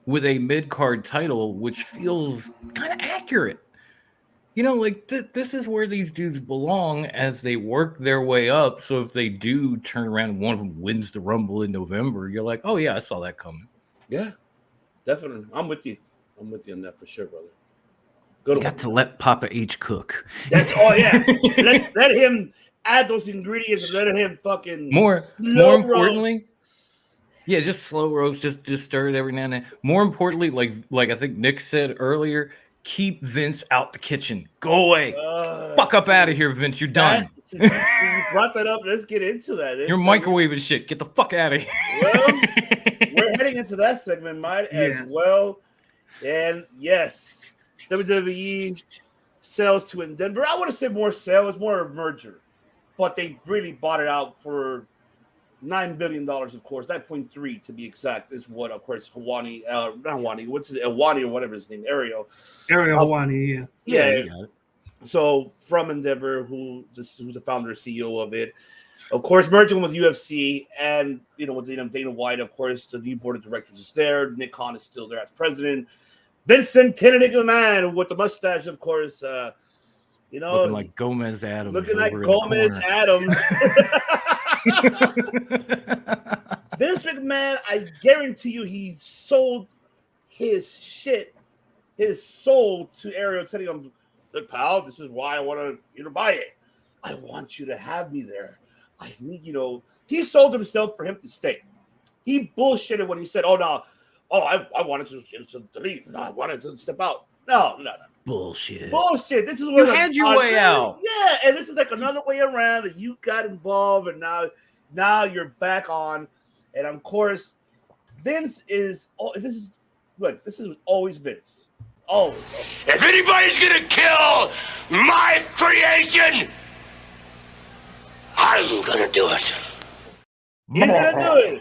with a mid-card title, which feels kind of accurate. Like this is where these dudes belong as they work their way up. So if they do turn around and one of them wins the Rumble in November, you're like, oh yeah, I saw that coming. Yeah, definitely. I'm with you on that for sure, brother. You got to let Papa H cook. Yeah. let him add those ingredients and let him fucking more importantly. Yeah, just slow roast, just stir it every now and then. More importantly, like I think Nick said earlier, keep Vince out the kitchen. Go away. Fuck up out of here, Vince. You're done. You brought that up. Let's get into that. You're microwaving shit. Get the fuck out of here. Well, we're heading into that segment, Mike, as well. And yes, WWE sells to Denver. I want to say more sales, more a merger. But they really bought it out for $9 billion, of course. 9.3 to be exact is what, of course, Helwani, not Helwani, what's it, Helwani or whatever his name, Ariel Helwani, yeah. So from Endeavor, who's the founder and CEO of it, of course, merging with UFC and with Dana White, of course, the new board of directors is there. Nick Khan is still there as president. Vincent Kennedy McMahon with the mustache, of course. Looking like Gomez Adams. Looking like Gomez Adams. Vince McMahon, I guarantee you, he sold his soul to Ariel, telling him, "Look, pal, this is why I want you to buy it. I want you to have me there. I need, He sold himself for him to stay. He bullshitted when he said, "Oh no, I wanted to leave. No, I wanted to step out." No. Bullshit. This is where you had your way out. Yeah, and this is like another way around, and you got involved, and now you're back on, and of course, Vince is. This is always Vince. Always. If anybody's gonna kill my creation, I'm gonna do it. He's gonna do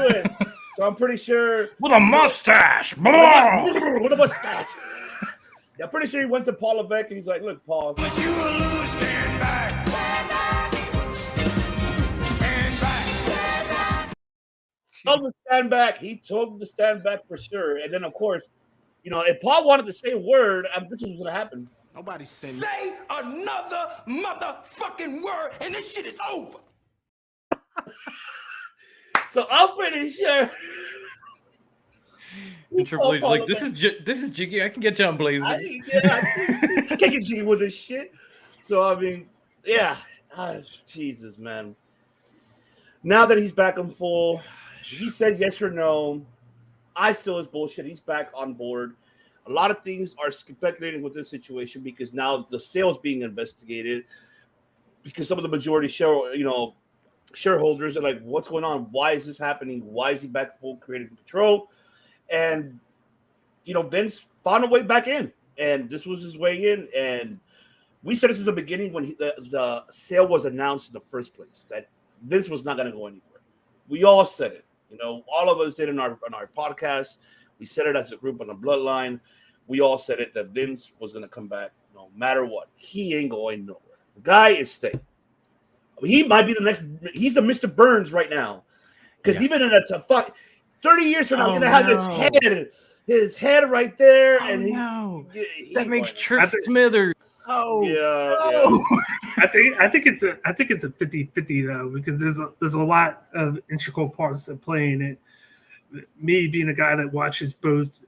it. So I'm pretty sure with a mustache. With a mustache. Yeah, I'm pretty sure he went to Paul Levesque and he's like, "Look, Paul, You will lose, stand back. Stand back. Told him to stand back." He told him to stand back for sure. And then, of course, if Paul wanted to say a word, this was going to happen. Nobody said Say another motherfucking word, and this shit is over. So I'm pretty sure. And Triple H like, this is Jiggy. I can get you on Blazing. I can't get jiggy with this shit. So I mean, yeah. Jesus, man. Now that he's back in full, he said yes or no. I still is bullshit. He's back on board. A lot of things are speculating with this situation because now the sale is being investigated because some of the majority shareholders are like, what's going on? Why is this happening? Why is he back full creative control? And Vince found a way back in, and this was his way in. And we said this is the beginning when the sale was announced in the first place that Vince was not going to go anywhere. We all said it. All of us did on our podcast. We said it as a group on the Bloodline. We all said it that Vince was going to come back no matter what. He ain't going nowhere. The guy is staying. He might be the next. He's the Mr. Burns right now, because even in 30 years from now, he's gonna have his head right there, and that makes Trick Smithers. I think it's a 50-50 though, because there's a lot of integral parts that play in it. Me being a guy that watches both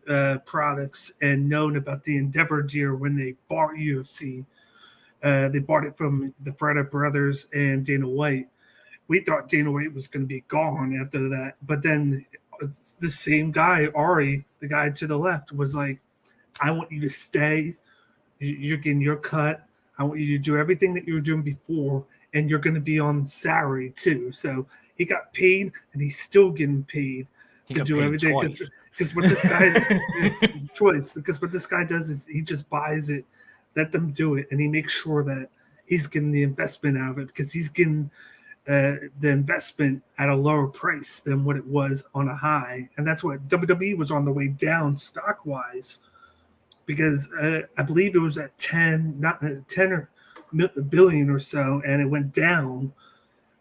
products and known about the Endeavor deal when they bought UFC. They bought it from the Ferreira brothers and Dana White. We thought Dana White was going to be gone after that. But then the same guy, Ari, the guy to the left, was like, I want you to stay. You're getting your cut. I want you to do everything that you were doing before, and you're going to be on salary too. So he got paid, and he's still getting paid to do everything. Because what this guy because what this guy does is he just buys it. Let them do it, and he makes sure that he's getting the investment out of it, because he's getting the investment at a lower price than what it was on a high. And that's what WWE was on the way down stock-wise, because I believe it was at 10 billion or so, and it went down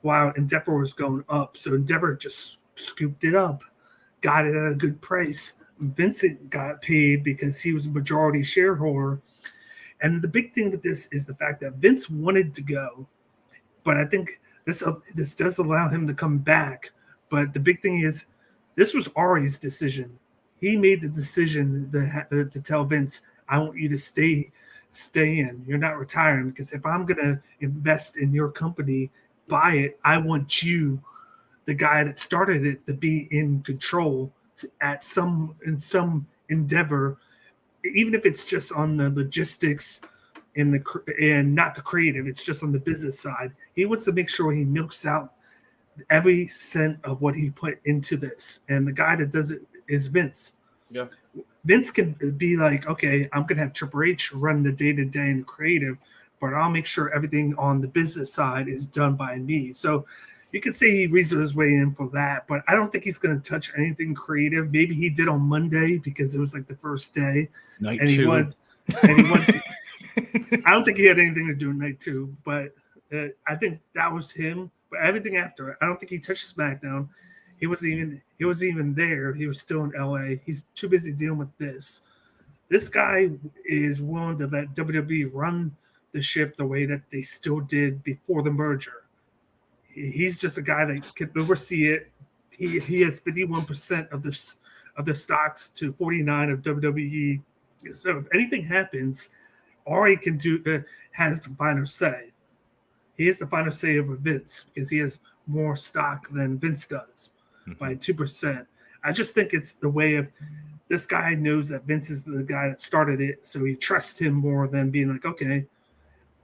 while Endeavor was going up. So Endeavor just scooped it up, got it at a good price. Vincent got paid because he was a majority shareholder. And the big thing with this is the fact that Vince wanted to go, but I think this does allow him to come back. But the big thing is, this was Ari's decision. He made the decision to tell Vince, I want you to stay in. You're not retiring, because if I'm going to invest in your company, buy it, I want you, the guy that started it, to be in control in some endeavor, even if it's just on the logistics and not the creative, it's just on the business side. He wants to make sure he milks out every cent of what he put into this. And the guy that does it is Vince. Yeah. Vince can be like, okay, I'm going to have Triple H run the day-to-day and creative, but I'll make sure everything on the business side is done by me. So you could say he reasoned his way in for that, but I don't think he's going to touch anything creative. Maybe he did on Monday because it was like the first day. He won. I don't think he had anything to do with night two, but I think that was him. But everything after it, I don't think he touched SmackDown. He wasn't even there. He was still in LA. He's too busy dealing with this. This guy is willing to let WWE run the ship the way that they still did before the merger. He's just a guy that can oversee it. He has 51% of the stocks to 49 of WWE. So if anything happens, Ari has the final say. He has the final say over Vince because he has more stock than Vince does by 2%. I just think it's the way of this guy knows that Vince is the guy that started it, so he trusts him more than being like, okay,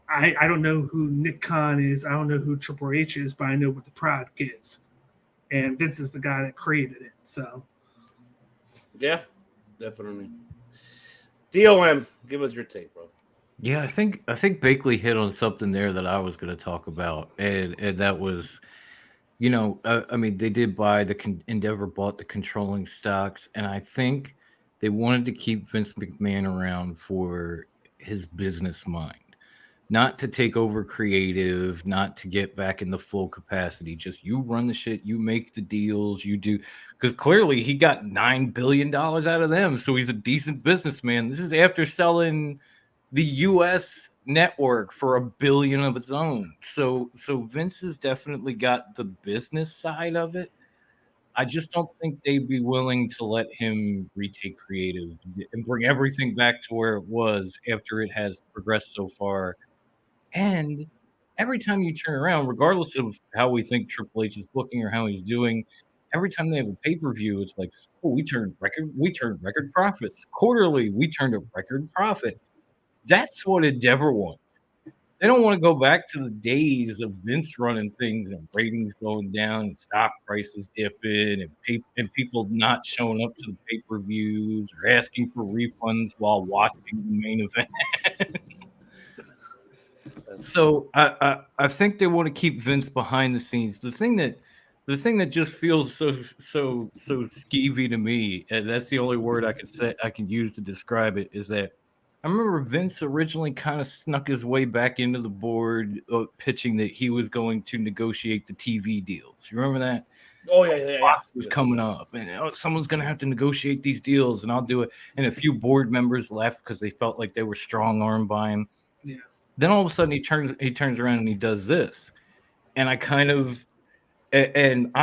I don't know who Nick Khan is. I don't know who Triple H is, but I know what the product is. And Vince is the guy that created it. So, yeah, definitely. DOM, give us your take, bro. Yeah, I think Bakley hit on something there that I was going to talk about, and that was, I mean, they did buy Endeavor bought the controlling stocks, and I think they wanted to keep Vince McMahon around for his business mind. Not to take over creative, not to get back in the full capacity. Just you run the shit, you make the deals, you do. Because clearly he got $9 billion out of them, so he's a decent businessman. This is after selling the U.S. network for $1 billion of its own. So Vince has definitely got the business side of it. I just don't think they'd be willing to let him retake creative and bring everything back to where it was after it has progressed so far. And every time you turn around, regardless of how we think Triple H is booking or how he's doing, every time they have a pay-per-view, it's like, oh, we turned record profits. Quarterly, we turned a record profit. That's what Endeavor wants. They don't want to go back to the days of Vince running things and ratings going down and stock prices dipping and people not showing up to the pay-per-views or asking for refunds while watching the main event. So I think they want to keep Vince behind the scenes. The thing that just feels so skeevy to me, and that's the only word I can use to describe it, is that I remember Vince originally kind of snuck his way back into the board, pitching that he was going to negotiate the TV deals. You remember that? Oh yeah. Fox was coming up, and someone's going to have to negotiate these deals, and I'll do it. And a few board members left because they felt like they were strong-armed by him. Yeah. Then all of a sudden he turns around and he does this, and I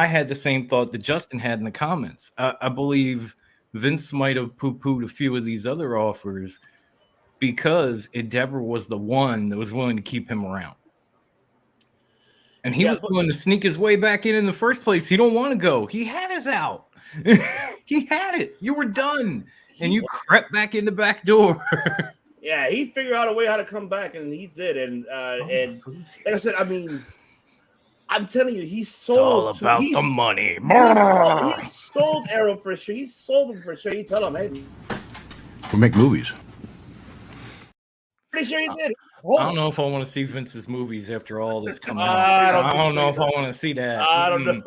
had the same thought that Justin had in the comments. I believe Vince might have poo-pooed a few of these other offers because Endeavor was the one that was willing to keep him around. And he was willing to sneak his way back in the first place. He don't want to go. He had his out. He had it. You were done. And you crept back in the back door. Yeah, he figured out a way how to come back, and he did. And like I said, I mean, I'm telling you, he sold. It's all about the money. He sold Arrow for sure. He sold him for sure. He told him, hey, We'll make movies. pretty sure he did. I don't know if I want to see Vince's movies after all this coming out. I I don't know if I want to see that. I don't know.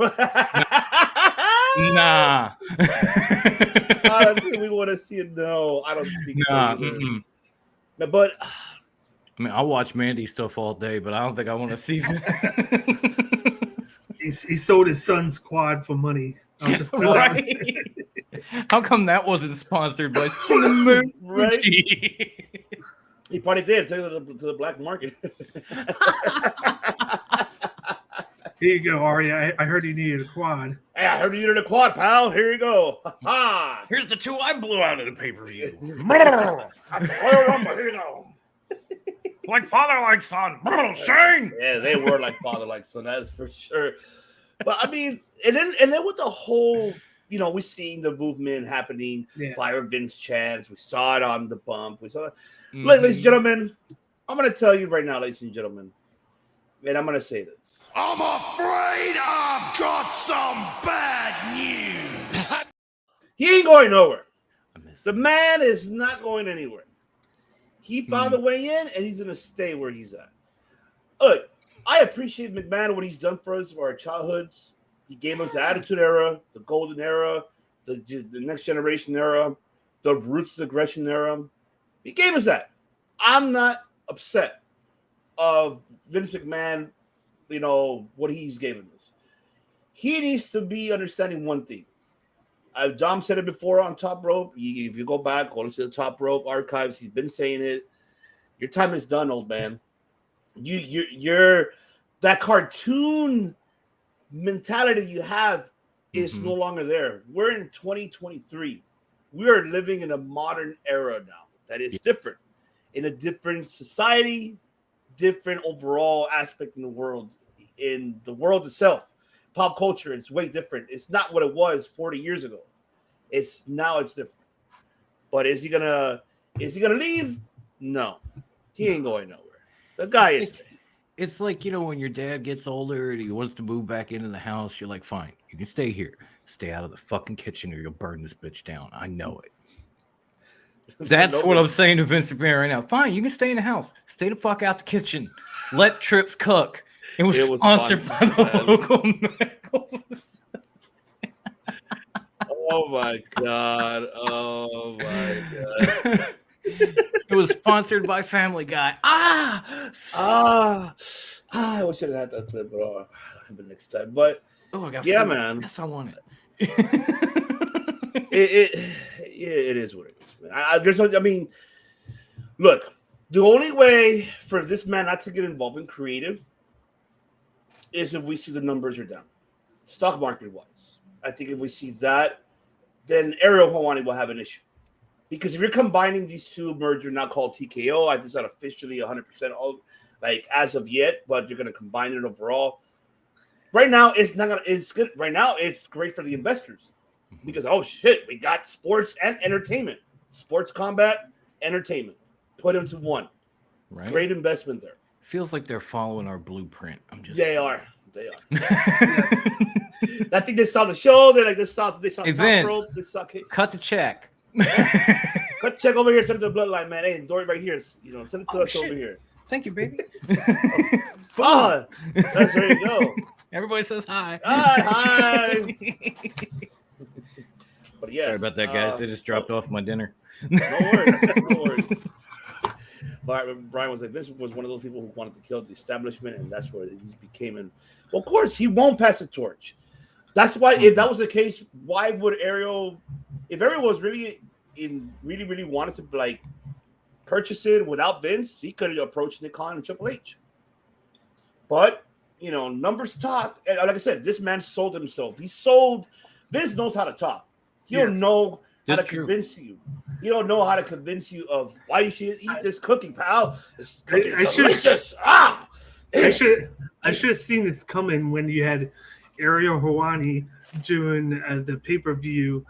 Nah. I don't think we want to see it. No, I don't think Nah. so. No, but I mean, I'll watch Mandy stuff all day, but I don't think I want to see. He sold his son's quad for money. I'll just put it out. Right? How come that wasn't sponsored by Cinnamon? Right? He probably did take it to the black market. Here you go, Ari. I heard you needed a quad. Hey, I heard you needed a quad, pal. Here you go. Ha! Here's the two I blew out of the pay-per-view. Here you go. Like father, like son. Shane. Yeah, they were like father, like son. That is for sure. But I mean, and then with the whole, we seen the movement happening. Yeah. Fire Vince chants. We saw it on the bump. We saw it. Ladies and gentlemen, I'm going to tell you right now, ladies and gentlemen, and I'm going to say this. I'm afraid I've got some bad news. He ain't going nowhere. The man is not going anywhere. He found a way in, and he's going to stay where he's at. Look, I appreciate McMahon, what he's done for us for our childhoods. He gave us the Attitude Era, the Golden Era, the Next Generation Era, the Ruthless Aggression Era. He gave us that. I'm not upset of Vince McMahon, what he's given us. He needs to be understanding one thing. Dom said it before on Top Rope. If you go back, go to the Top Rope archives. He's been saying it. Your time is done, old man. You're that cartoon mentality you have is no longer there. We're in 2023. We are living in a modern era now that is different, in a different society, different overall aspect in the world itself. Pop culture is way different. It's not what it was 40 years ago. It's different. But is he gonna leave? No, he ain't going nowhere. The guy is. It's like, when your dad gets older and he wants to move back into the house, you're like, fine, you can stay here. Stay out of the fucking kitchen or you'll burn this bitch down. I know it. That's what I'm saying to Vince McMahon right now. Fine, you can stay in the house. Stay the fuck out the kitchen. Let Trips cook. It was sponsored by the local medical. Oh my god! Oh my god! It was sponsored by Family Guy. I wish I had that clip, but I'll have it next time. But man. Yes, I want it. It is what it is, man. Look, the only way for this man not to get involved in creative is if we see the numbers are down, stock market wise. I think if we see that, then Ariel Helwani will have an issue. Because if you're combining these two mergers, not called TKO, it's not officially 100% as of yet, but you're going to combine it overall. right now it's not gonna. It's good. Right now it's great for the investors because oh shit, we got sports and entertainment, sports combat, entertainment, put into one. Right. Great investment there. Feels like they're following our blueprint. I'm just. They are. I think they saw the show. They're like, they saw Hey, Top Vince, Rope. They saw cut the check. cut check over here. Send it to the bloodline, man. Hey, Dory right here. You know, send it to us shit. over here. Thank you, baby. Oh, that's where you go. Everybody says hi. Hi. But yes, Sorry about that, guys. They just dropped off my dinner. No worries. But Brian was like, this was one of those people who wanted to kill the establishment, and that's where he's became. And well, of course, he won't pass the torch. That's why, if that was the case, why would Ariel, if Ariel was really wanted to like purchase it without Vince, he could have approached Nick Khan and Triple H. But you know, numbers talk. And like I said, this man sold himself. Vince knows how to talk. He'll know how to convince you. You don't know how to convince you of why you should eat this cookie, pal. This cookie is delicious. I should have seen this coming when you had Ariel Helwani doing the pay-per-view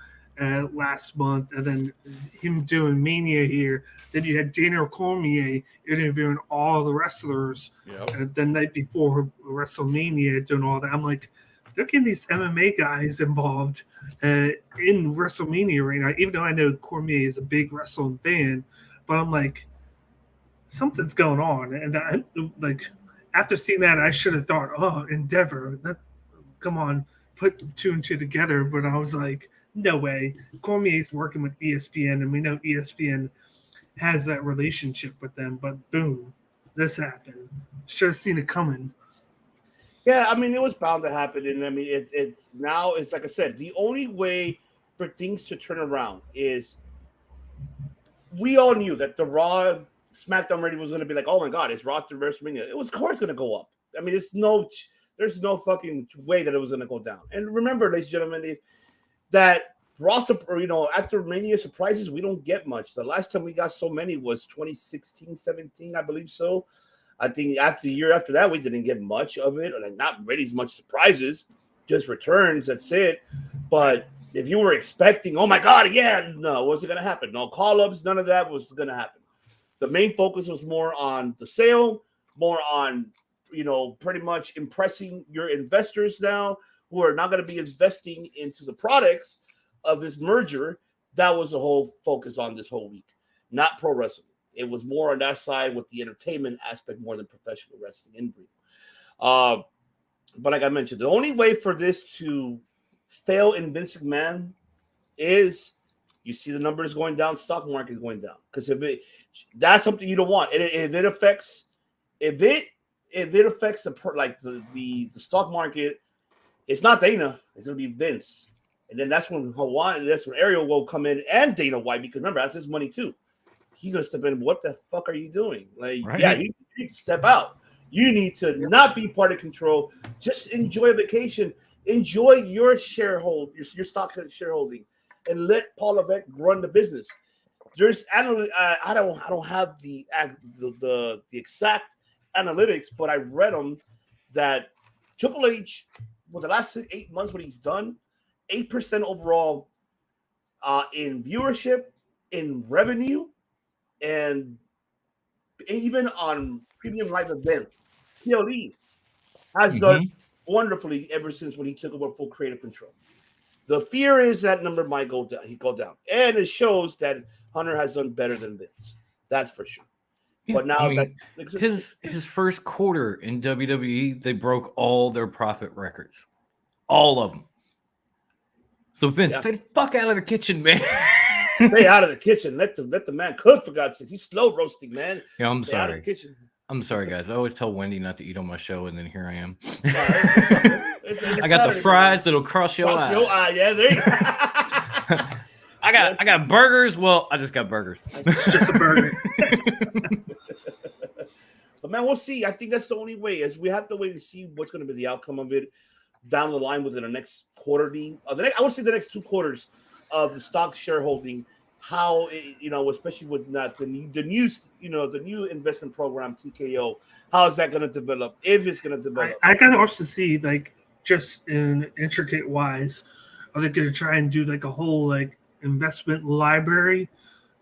last month, and then him doing Mania here. Then you had Daniel Cormier interviewing all the wrestlers the night before WrestleMania, doing all that. I'm like, they're getting these MMA guys involved in WrestleMania right now, even though I know Cormier is a big wrestling fan, but I'm like, something's going on. And like, after seeing that, I should have thought, oh, Endeavor, come on, put two and two together. But I was like, no way. Cormier's working with ESPN, and we know ESPN has that relationship with them. But boom, this happened. Should have seen it coming. Yeah, I mean, it was bound to happen. And I mean, it's now, it's like I said, the only way for things to turn around is we all knew that the Raw SmackDown rating was going to be like, oh my God, it's Raw to WrestleMania. It was, of course, going to go up. I mean, there's no fucking way that it was going to go down. And remember, ladies and gentlemen, that Raw, you know, after Mania surprises, we don't get much. The last time we got so many was 2016, 17, I believe so. I think after the year after that, we didn't get much of it, and not really as much surprises, just returns. That's it. But if you were expecting, oh my God, yeah, no, wasn't going to happen. No call-ups, none of that was going to happen. The main focus was more on the sale, more on, you know, pretty much impressing your investors now who are not going to be investing into the products of this merger. That was the whole focus on this whole week, not pro wrestling. It was more on that side with the entertainment aspect more than professional wrestling in brief. But like I mentioned, the only way for this to fail in Vince McMahon is you see the numbers going down, stock market going down. Because that's something you don't want. And if it affects the stock market, it's not Dana, it's gonna be Vince. And then that's when Ariel will come in, and Dana White, because remember, that's his money too. He's gonna step in. What the fuck are you doing? Like, right. Yeah, you need to step out. You need to not be part of control. Just enjoy a vacation. Enjoy your your stock shareholding, and let Paul Levesque run the business. There's I don't have the exact analytics, but I read them that Triple H, with the last 8 months, what he's done, 8% overall in viewership, in revenue, and even on premium live event, PLE has done wonderfully ever since when he took over full creative control. The fear is that number might go down, and it shows that Hunter has done better than Vince. That's for sure. Yeah, but now his first quarter in WWE, they broke all their profit records, all of them. So Vince, stay the fuck out of the kitchen, man. Stay out of the kitchen. Let the man cook, for God's sake. He's slow roasting, man. Yeah, I'm stay sorry. Out of the kitchen. I'm sorry, guys. I always tell Wendy not to eat on my show, and then here I am. I got the fries that'll cross your eye. Yeah, there you go. I got burgers. Well, I just got burgers. It's just a burger. But man, we'll see. I think that's the only way. Is we have to wait to see what's going to be the outcome of it down the line within the next quarterly. I would say the next 2 quarters of the stock shareholding. How especially with the new investment program TKO. How is that going to develop? If it's going to develop, I can also see like just in intricate wise, are they going to try and do like a whole like investment library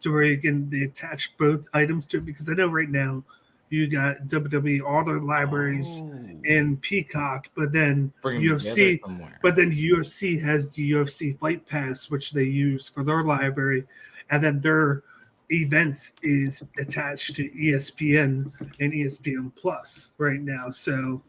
to where you can they attach both items to it? Because I know right now you got WWE all their libraries in Peacock, but then Bring 'em UFC, together somewhere. but then UFC has the UFC Fight Pass, which they use for their library, and then their events is attached to ESPN and ESPN Plus right now. So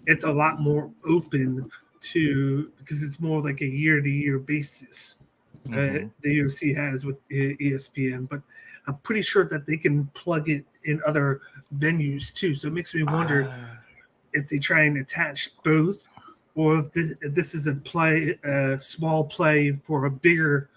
it's a lot more open to because it's more like a year-to-year basis. The UFC has with ESPN, but I'm pretty sure that they can plug it in other venues too. So it makes me wonder if they try and attach both, or if this is a small play for a bigger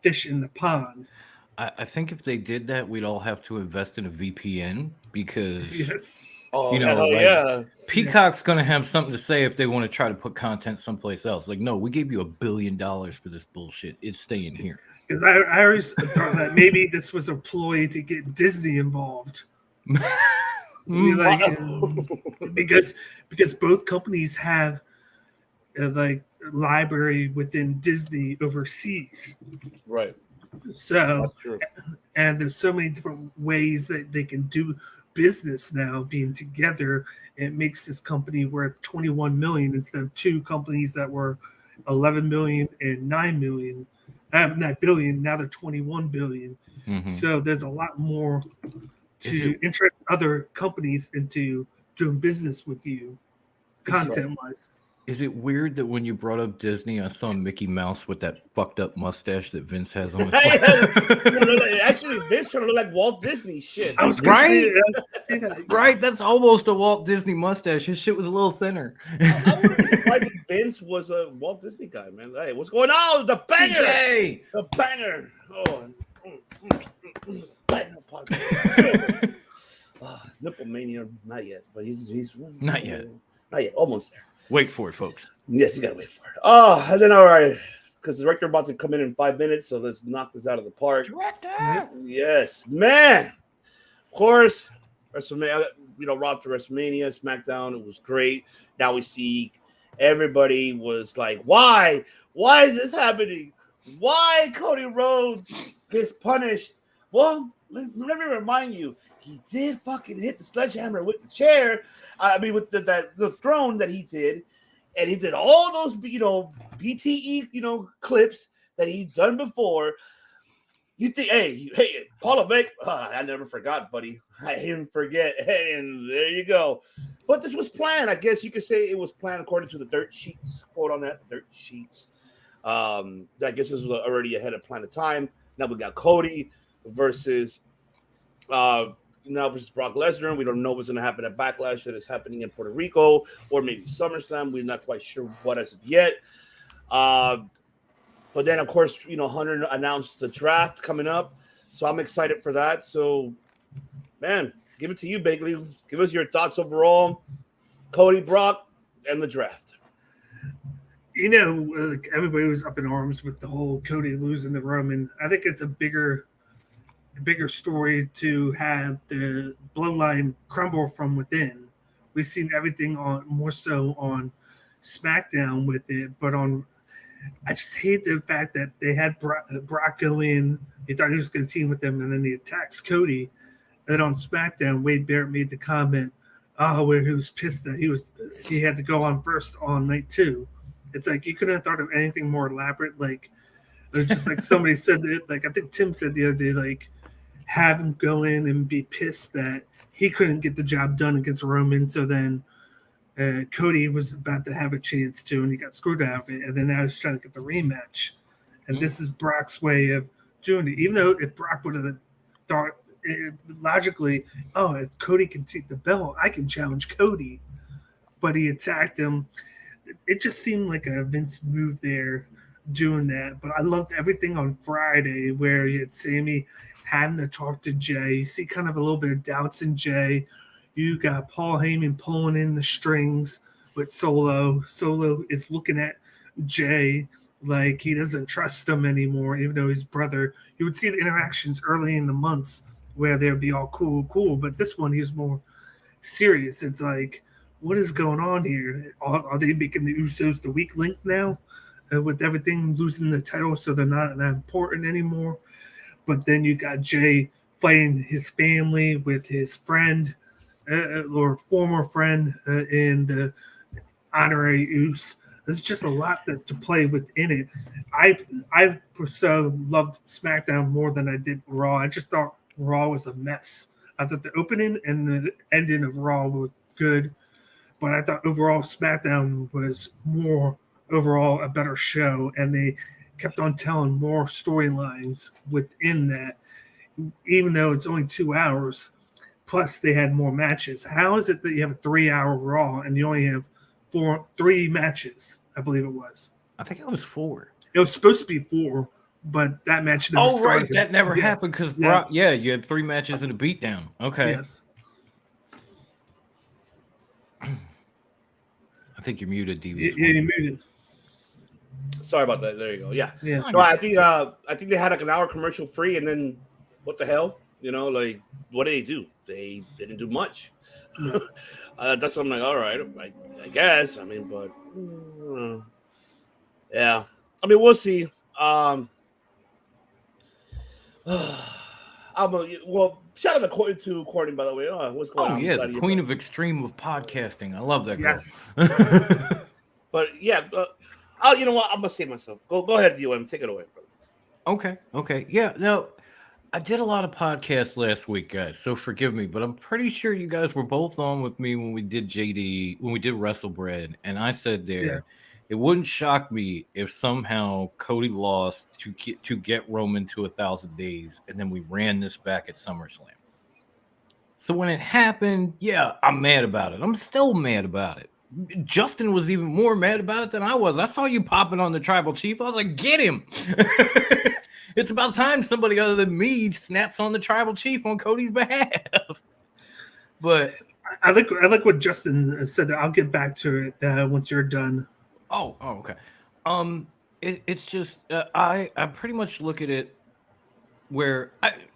fish in the pond. I think if they did that, we'd all have to invest in a VPN because Yes. Oh, You know, hell like- yeah. Peacock's going to have something to say if they want to try to put content someplace else. Like, no, we gave you $1 billion for this bullshit. It's staying here. Because I always thought that maybe this was a ploy to get Disney involved. Because both companies have like a library within Disney overseas. Right. So That's true. and there's so many different ways that they can do business now being together. It makes this company worth 21 million instead of two companies that were 11 million and 9 million. Not billion, now they're 21 billion. Mhm. So there's a lot more Is to it- interest other companies into doing business with you, content wise. Is it weird that when you brought up Disney, I saw Mickey Mouse with that fucked up mustache that Vince has on his Actually, Vince trying to look like Walt Disney shit. I was gonna Right? say that. Right, that's almost a Walt Disney mustache. His shit was a little thinner. I wouldn't be surprised if Vince was a Walt Disney guy, man. Hey, what's going on? The banger! Yay! The banger! Oh, banger podcast. Nipple mania, not yet, but he's Not yet. Not yet, almost there. Wait for it, folks. Yes, you gotta wait for it. Oh, and then all right, because the director about to come in 5 minutes, so let's knock this out of the park. Director! Yes, man. Of course, WrestleMania. Raw to WrestleMania, SmackDown. It was great. Now we see everybody was like, "Why? Why is this happening? Why Cody Rhodes gets punished?" Well, let me remind you, he did fucking hit the sledgehammer with the chair. With the throne that he did, and he did all those BTE clips that he'd done before. You think, hey, Paul Levesque, I never forgot, buddy. I didn't forget, and there you go. But this was planned. I guess you could say it was planned according to the dirt sheets. Quote on that, dirt sheets. I guess this was already ahead of plan of time. Now we got Cody versus Brock Lesnar. We don't know what's going to happen at Backlash that is happening in Puerto Rico or maybe SummerSlam. We're not quite sure what as of yet. But then, of course, Hunter announced the draft coming up. So I'm excited for that. So, man, give it to you, Bagley. Give us your thoughts overall. Cody, Brock, and the draft. Everybody was up in arms with the whole Cody losing to Roman. I think it's a bigger story to have the bloodline crumble from within. We've seen everything more so on SmackDown with it, but I just hate the fact that they had Brock go in. He thought he was going to team with them, and then he attacks Cody. And then on SmackDown, Wade Barrett made the comment, where he was pissed that he had to go on first on night 2. It's like you couldn't have thought of anything more elaborate. Like it's just like somebody said that. Like I think Tim said the other day, like have him go in and be pissed that he couldn't get the job done against Roman. So then Cody was about to have a chance to, and he got screwed out of it. And then now he's trying to get the rematch. And this is Brock's way of doing it. Even though if Brock would have thought logically, if Cody can take the belt, I can challenge Cody. But he attacked him. It just seemed like a Vince move there doing that. But I loved everything on Friday where you had Sammy having to talk to Jay. You see kind of a little bit of doubts in Jay. You got Paul Heyman pulling in the strings with Solo. Solo is looking at Jay like he doesn't trust him anymore, even though he's brother. You would see the interactions early in the months where they'd be all cool. But this one, he's more serious. It's like, what is going on here? Are they making the Usos the weak link now, with everything losing the title, so they're not that important anymore? But then you got Jay fighting his family with his friend, or former friend, in the honorary Us. There's just a lot to play within it. I so loved SmackDown more than I did Raw. I just thought Raw was a mess. I thought the opening and the ending of Raw were good, but I thought overall SmackDown was more overall a better show, and they kept on telling more storylines within that, even though it's only 2 hours. Plus, they had more matches. How is it that you have a 3-hour Raw and you only have 3 matches? I believe it was. I think it was 4. It was supposed to be 4, but that match never started. Right, that never happened because Brock. Yeah, you had 3 matches and a beatdown. Okay. Yes. I think you're muted, DB. Yeah, you're muted. Sorry about that. There you go. Yeah. Yeah. No, I think they had like an hour commercial free, and then what the hell? Like what did they do? They didn't do much. That's something like, all right, I guess. I mean, but yeah. I mean, we'll see. Well, shout out to Courtney, by the way. What's going on? Yeah, the queen of extreme of podcasting. I love that girl. Yes. But yeah, you know what? I'm gonna save myself. Go ahead, DOM. Take it away, brother. Okay. Yeah, no, I did a lot of podcasts last week, guys, so forgive me, but I'm pretty sure you guys were both on with me when we did WrestleBread, and I said there, it wouldn't shock me if somehow Cody lost to get Roman to 1,000 days, and then we ran this back at SummerSlam. So when it happened, yeah, I'm mad about it. I'm still mad about it. Justin was even more mad about it than I was. I saw you popping on the Tribal Chief. I was like, get him. It's about time somebody other than me snaps on the Tribal Chief on Cody's behalf. But I like what Justin said. I'll get back to it once you're done. Oh, okay. It's just I pretty much look at it where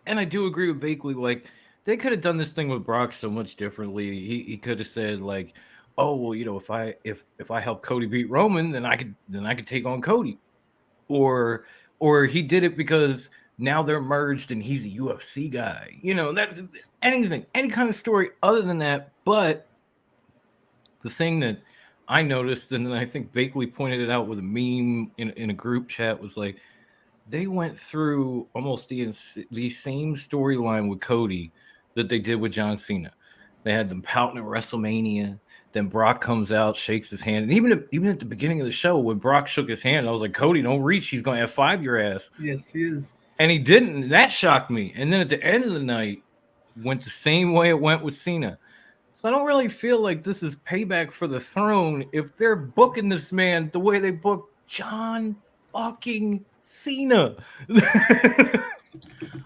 I do agree with Bakley. Like, they could have done this thing with Brock so much differently. He could have said like, oh well, if I help Cody beat Roman, then I could take on Cody, or he did it because now they're merged and he's a UFC guy. That's anything, any kind of story other than that. But the thing that I noticed, and I think Bakley pointed it out with a meme in a group chat, was like they went through almost the same storyline with Cody that they did with John Cena. They had them pouting at WrestleMania. Then Brock comes out, shakes his hand. And even at the beginning of the show, when Brock shook his hand, I was like, Cody, don't reach. He's going to F5 your ass. Yes, he is. And he didn't. And that shocked me. And then at the end of the night, went the same way it went with Cena. So I don't really feel like this is payback for the throne if they're booking this man the way they booked John fucking Cena.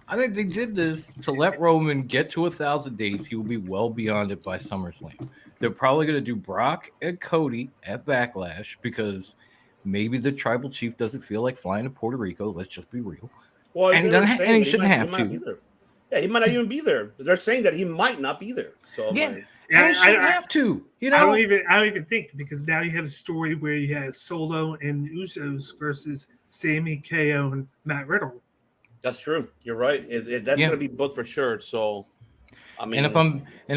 I think they did this to let Roman get to 1,000 days. He will be well beyond it by SummerSlam. They're probably going to do Brock and Cody at Backlash because maybe the Tribal Chief doesn't feel like flying to Puerto Rico. Let's just be real. Well, and he shouldn't have to. Yeah, he might not even be there. They're saying that he might not be there. So yeah, he shouldn't have to. I don't even think, because now you have a story where you have Solo and Usos versus Sami, KO, and Matt Riddle. That's true. You're right. That's going to be booked for sure. So, I mean, and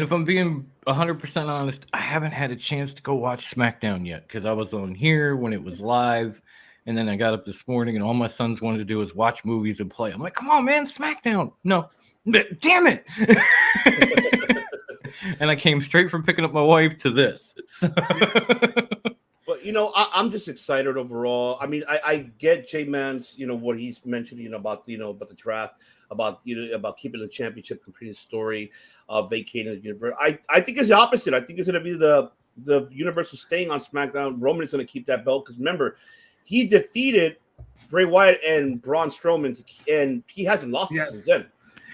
if I'm being 100% honest, I haven't had a chance to go watch SmackDown yet because I was on here when it was live, and then I got up this morning and all my sons wanted to do was watch movies and play. I'm like, come on, man, SmackDown. No, damn it. And I came straight from picking up my wife to this. But I'm just excited overall. I mean, I get J-Man's, what he's mentioned, about the draft, about keeping the championship, completing the story, vacating the universe. I think it's the opposite. I think it's going to be the universe is staying on SmackDown. Roman is going to keep that belt because remember, he defeated Bray Wyatt and Braun Strowman, and he hasn't lost it since then.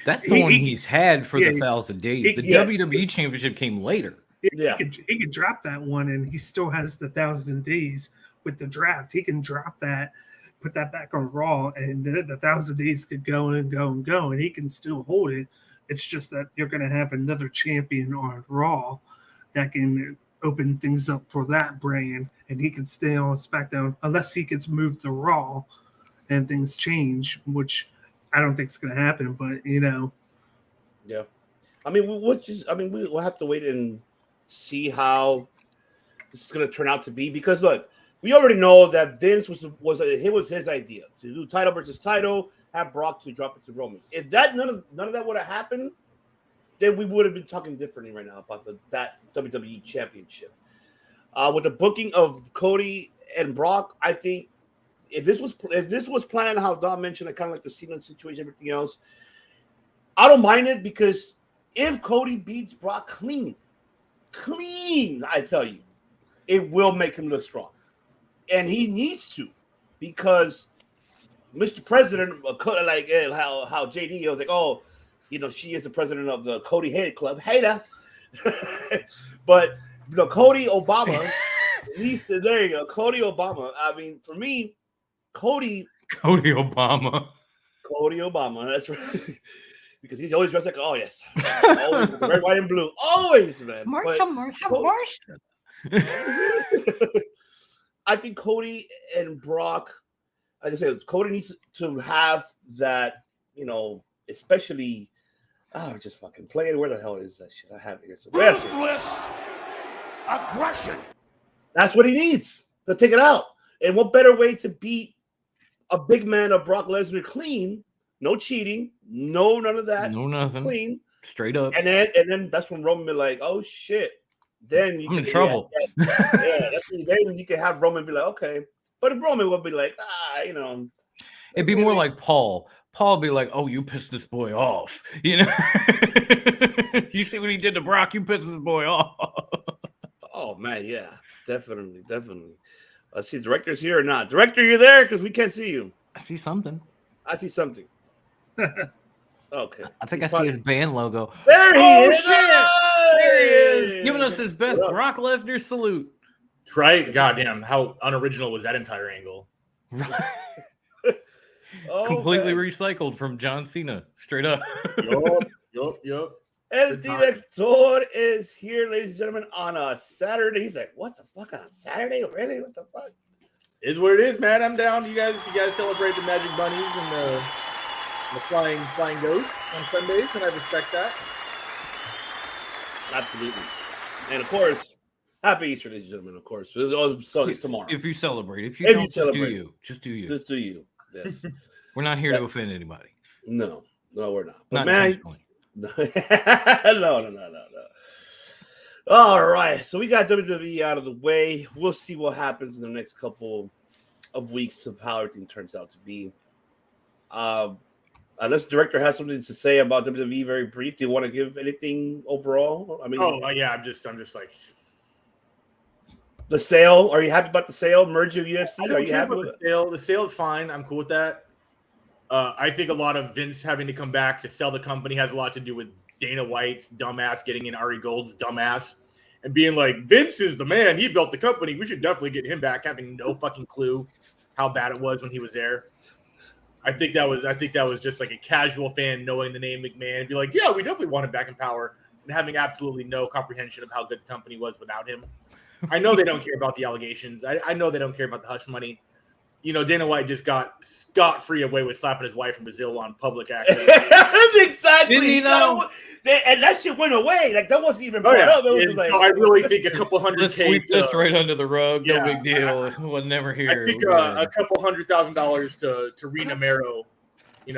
That's the one he's had for the 1,000 days. The WWE Championship came later. He could drop that one, and he still has the 1,000 days with the draft. He can drop that, put that back on Raw, and the 1,000 days could go and go and go, and he can still hold it. It's just that you're going to have another champion on Raw that can open things up for that brand, and he can stay on SmackDown unless he gets moved to Raw and things change, which I don't think is going to happen. But Yeah, I mean, we'll have to wait and see how this is going to turn out to be, because look, we already know that Vince was his idea to do title versus title, have Brock to drop it to Roman. If that none of that would have happened, then we would have been talking differently right now about that WWE Championship. With the booking of Cody and Brock, I think if this was planned, how Don mentioned, I kind of like the Cena situation, everything else, I don't mind it, because if Cody beats Brock clean, I tell you, it will make him look strong, and he needs to, because Mr. President, like how JD was like, oh, she is the president of the Cody Hate Club. Hate us. But Cody Obama needs to, there you go. Cody Obama. I mean, for me, Cody Obama. That's right. Because he's always dressed like, oh yes. Always with the red, white, and blue. Always, man. Marshall. I think Cody and Brock, like I said, Cody needs to have that, especially just fucking play it. Where the hell is that shit? I have it here. So Ruthless aggression. That's what he needs to take it out. And what better way to beat a big man of Brock Lesnar clean? No cheating, none of that. No nothing. Clean. Straight up. And then that's when Roman be like, oh shit. Then I'm in trouble. Then you can have Roman be like, okay. But if Roman would be like, it'd be more like Paul. Paul would be like, oh, you pissed this boy off. You see what he did to Brock? You pissed this boy off. Oh, man, yeah. Definitely. Let's see, director's here or not. Director, you're there? Because we can't see you. I see something. Okay. I think I see his band logo. There he is. Shit. There he is. Giving us his best Brock Lesnar salute. Right? Goddamn. How unoriginal was that entire angle? Completely recycled from John Cena. Straight up. Yup. El Director is here, ladies and gentlemen, on a Saturday. He's like, what the fuck, on a Saturday? Really? What the fuck? Is what it is, man. I'm down. You guys celebrate the Magic Bunnies and the flying ghost on Sundays, and I respect that. Absolutely. And of course, happy Easter, ladies and gentlemen, of course. It's tomorrow. If you celebrate. If you don't, just do you. Just do you. Just do you. Yes. We're not here to offend anybody. No, we're not. But Not man, no. All right, so we got WWE out of the way. We'll see what happens in the next couple of weeks of how everything turns out to be. Unless the director has something to say about WWE, very brief. Do you want to give anything overall? I mean, yeah, I'm just like the sale. Are you happy about the sale? Merge of UFC. Are you happy with the sale? The sale is fine. I'm cool with that. I think a lot of Vince having to come back to sell the company has a lot to do with Dana White's dumbass getting in Ari Gold's dumbass and being like, Vince is the man. He built the company. We should definitely get him back, having no fucking clue how bad it was when he was there. I think that was just like a casual fan knowing the name McMahon and be like, yeah, we definitely want him back in power, and having absolutely no comprehension of how good the company was without him. I know they don't care about the allegations. I know they don't care about the hush money. Dana White just got scot-free away with slapping his wife in Brazil on public access. Exactly. Didn't he though? And that shit went away. Like, that wasn't even brought up. It was just like, so I really think a couple hundred Let's sweep this right under the rug. No big deal. We'll never hear. I think a couple $100,000 to Rena Mero, ain't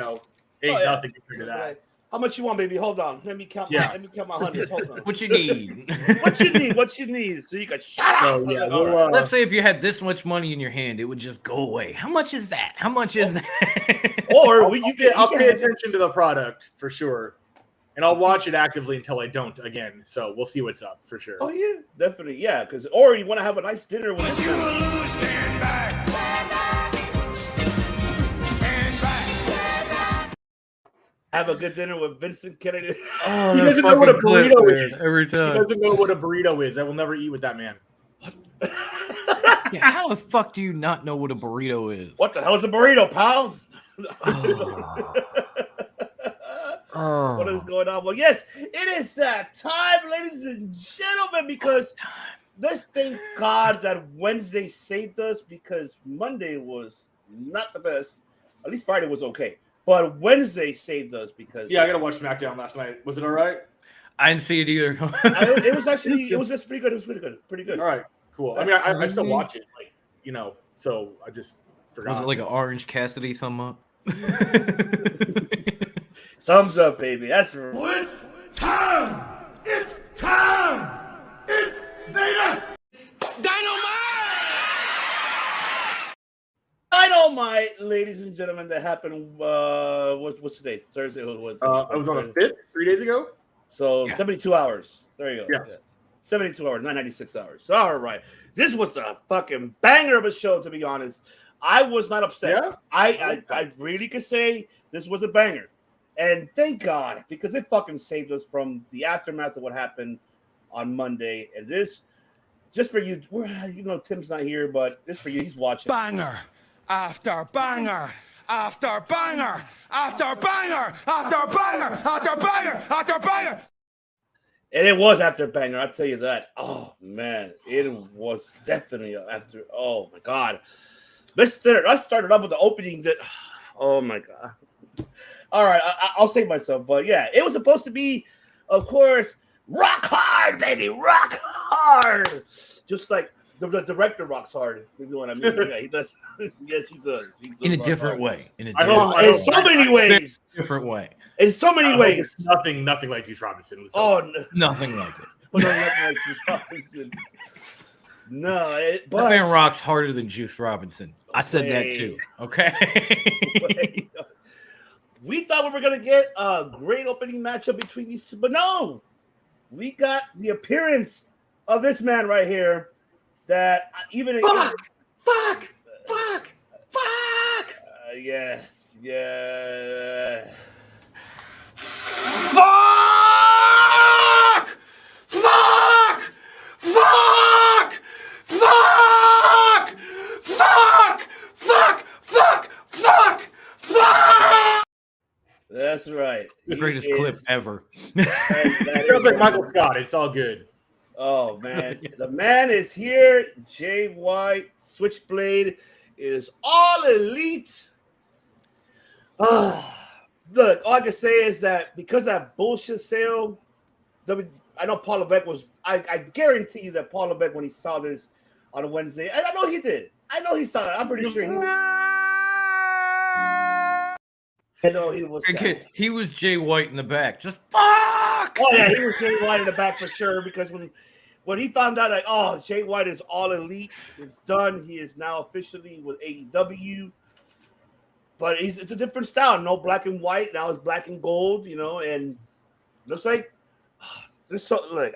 nothing compared to that. How much you want, baby? Hold on. Let me count my hundreds. Hold on. What you need? What you need? So you can shut up. So, yeah, Let's say if you had this much money in your hand, it would just go away. How much is that? How much is that? Or I'll pay attention to the product for sure. And I'll watch it actively until I don't again. So we'll see what's up for sure. Oh, yeah. Definitely. Yeah. Or you want to have a nice dinner with You will lose, stand back. Stand back. have a good dinner with Vincent Kennedy. Oh, He doesn't know what a burrito is. Every He time. doesn't know what a burrito is. I will never eat with that man. Yeah, how the fuck do you not know what a burrito is? What the hell is a burrito, pal? What is going on? Well, yes, it is that time, ladies and gentlemen, because let's thank God that Wednesday saved us because Monday was not the best. At least Friday was okay, but Wednesday saved us because Yeah, I gotta watch SmackDown last night. Was it all right? I didn't see it either. it was actually it was just pretty good. It was pretty good. All right, cool. I mean, I still watch it, like so I just forgot. Was it like an Orange Cassidy thumb up? Thumbs up, baby. That's right. It's time! It's time! It's Vader! Dynamite, ladies and gentlemen, that happened. What's the date? Thursday. I was on the 5th, 3 days ago. So Yeah. 72 hours. There you go. Yeah. 72 hours, not 96 hours. So, all right. This was a fucking banger of a show, to be honest. I was not upset. Yeah? I really could say this was a banger. And thank God, because it fucking saved us from the aftermath of what happened on Monday. And this, just for you, Tim's not here, but this for you. He's watching. Banger after banger after banger after banger after banger after banger after banger. And it was after banger, I'll tell you that. Oh man, it was definitely after. Oh my God, let's start it off with the opening. That, oh my God. All right, I'll save myself, but yeah, it was supposed to be, of course, rock hard, baby, rock hard, just like the director rocks hard. You know what I mean? Yeah, he does. Yes, he does. In a different way. In I hope- so many ways. different way. In so many ways. Nothing like Juice Robinson. Oh, no. Nothing like it. But no, nothing like Juice Robinson. No, That man rocks harder than Juice Robinson. I said that too. Okay. We thought we were gonna get a great opening matchup between these two, but no, we got the appearance of this man right here. That even Fuck! yes. Fuck! That's right. The greatest He clip is- ever. that Feels is- like Michael Scott. It's all good. Oh man, the man is here. Jay White, Switchblade is all elite. Look, all I can say is that because of that bullshit sale, I know Paul Levesque was. I guarantee you that Paul Levesque, when he saw this on Wednesday, and I know he did. I know he saw it. I'm pretty sure he. I know he was. sad. He was Jay White in the back. Just fuck. Oh yeah, he was Jay White in the back for sure. Because when he found out, like, oh, Jay White is all elite, it's done. He is now officially with AEW. But it's a different style. No black and white. Now it's black and gold. And looks like there's so. Look,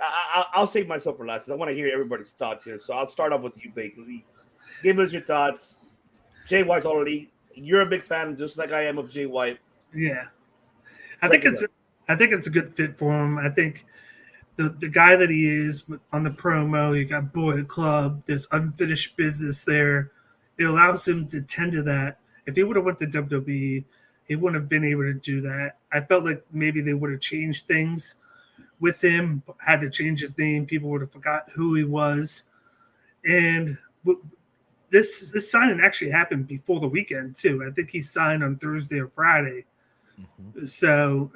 I'll save myself for last. 'Cause I want to hear everybody's thoughts here. So I'll start off with you, Bakley. Give us your thoughts. Jay White's all elite. You're a big fan, just like I am, of Jay White. Yeah, I think it's a good fit for him. I think the guy that he is on the promo, you got Bullet Club, there's unfinished business there. It allows him to tend to that. If he would have went to WWE, he wouldn't have been able to do that. I felt like maybe they would have changed things with him, had to change his name. People would have forgot who he was. And this signing actually happened before the weekend too. I think he signed on Thursday or Friday. Mm-hmm. So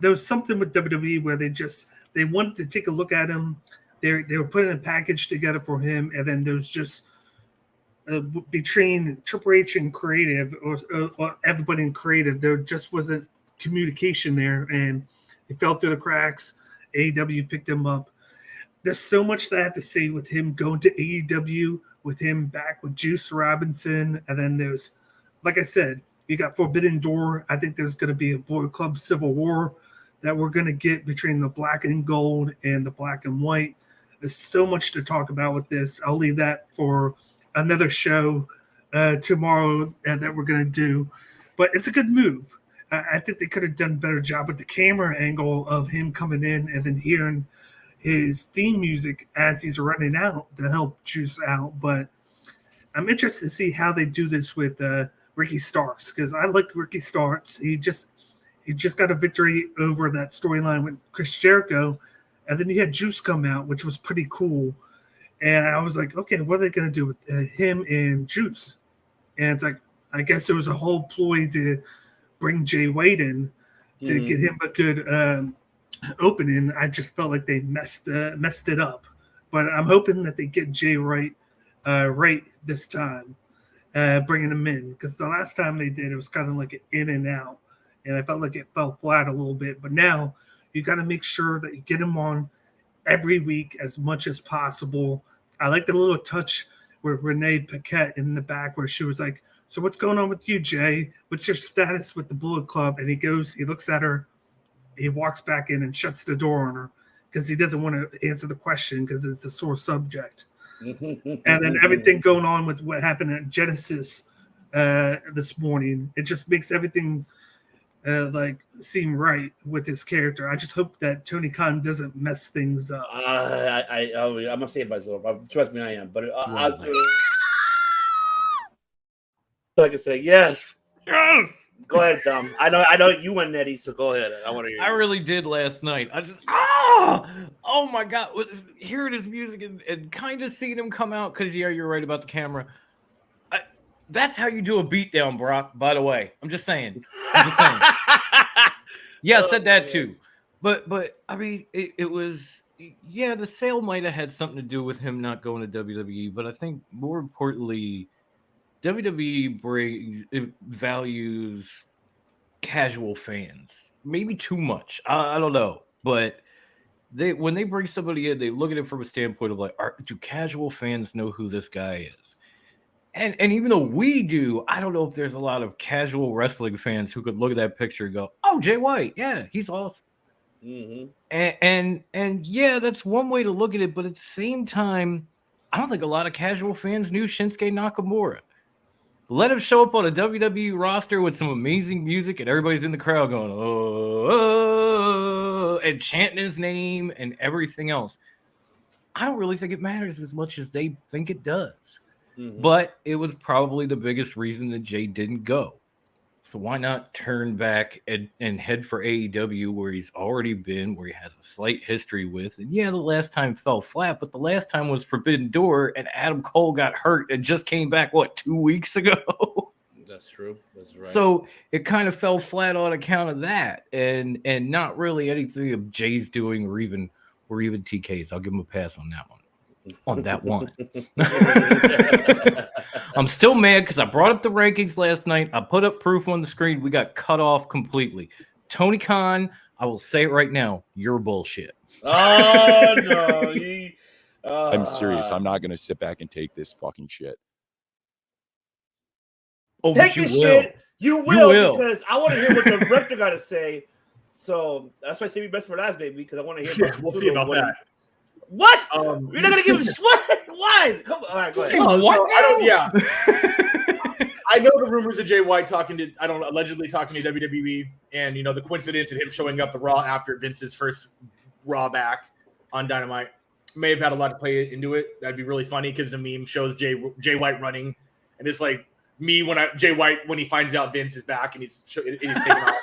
there was something with WWE where they wanted to take a look at him. They were putting a package together for him, and then there was just between Triple H and creative or everybody in creative, there just wasn't communication there, and it fell through the cracks. AEW picked him up. There's so much that I have to say with him going to AEW, with him back with Juice Robinson, and then there's, like I said, you got Forbidden Door. I think there's going to be a Bullet Club Civil War that we're going to get between the black and gold and the black and white. There's so much to talk about with this. I'll leave that for another show tomorrow that we're going to do. But it's a good move. I think they could have done a better job with the camera angle of him coming in and then hearing his theme music as he's running out to help Juice out. But I'm interested to see how they do this with Ricky Starks, because I like Ricky Starks. He just got a victory over that storyline with Chris Jericho, and then you had Juice come out, which was pretty cool. And I was like, okay, what are they going to do with him and Juice? And it's like, I guess it was a whole ploy to bring Jay White in to get him a good opening. I just felt like they messed it up. But I'm hoping that they get Jay White right this time, bringing him in. Because the last time they did, it was kind of like an in and out. And I felt like it fell flat a little bit. But now you got to make sure that you get him on every week as much as possible. I like the little touch with Renee Paquette in the back where she was like, so what's going on with you, Jay? What's your status with the Bullet Club? And he looks at her, he walks back in and shuts the door on her because he doesn't want to answer the question because it's a sore subject. And then everything going on with what happened at Genesis this morning, it just makes everything seem right with his character. I just hope that Tony Khan doesn't mess things up. I'm gonna say it myself. Trust me, I am. But I can say yes. Go ahead, Tom. I know you went Nettie, so go ahead. I want to hear. I really did last night. I just oh my god, hearing his music and kind of seeing him come out because you're right about the camera. That's how you do a beatdown, Brock. By the way, I'm just saying. Yeah, I said that too. But I mean, it was the sale might have had something to do with him not going to WWE, but I think more importantly, WWE values casual fans maybe too much. I don't know, but when they bring somebody in, they look at it from a standpoint of like, do casual fans know who this guy is? And even though we do, I don't know if there's a lot of casual wrestling fans who could look at that picture and go, "Oh, Jay White, yeah, he's awesome." Mm-hmm. And yeah, that's one way to look at it. But at the same time, I don't think a lot of casual fans knew Shinsuke Nakamura. Let him show up on a WWE roster with some amazing music, and everybody's in the crowd going, "Oh," and chanting his name and everything else. I don't really think it matters as much as they think it does. Mm-hmm. But it was probably the biggest reason that Jay didn't go. So why not turn back and head for AEW where he's already been, where he has a slight history with? And yeah, the last time fell flat, but the last time was Forbidden Door, and Adam Cole got hurt and just came back, 2 weeks ago? That's true. That's right. So it kind of fell flat on account of that, and not really anything of Jay's doing or even TK's. I'll give him a pass on that one. I'm still mad because I brought up the rankings last night. I put up proof on the screen. We got cut off completely. Tony Khan, I will say it right now, you're bullshit. Oh no. I'm serious. I'm not going to sit back and take this fucking shit. Oh, take this shit. You will because I want to hear what the director got to say. So that's why I say we best for last, baby, because I want to hear. We'll see about that. What? You're not gonna give him what? Why? Come on. All right, go ahead. What? I know the rumors of Jay White allegedly talking to WWE, and the coincidence of him showing up the Raw after Vince's first Raw back on Dynamite may have had a lot to play into it. That'd be really funny because the meme shows Jay White running, and it's like me Jay White when he finds out Vince is back and he's taking off.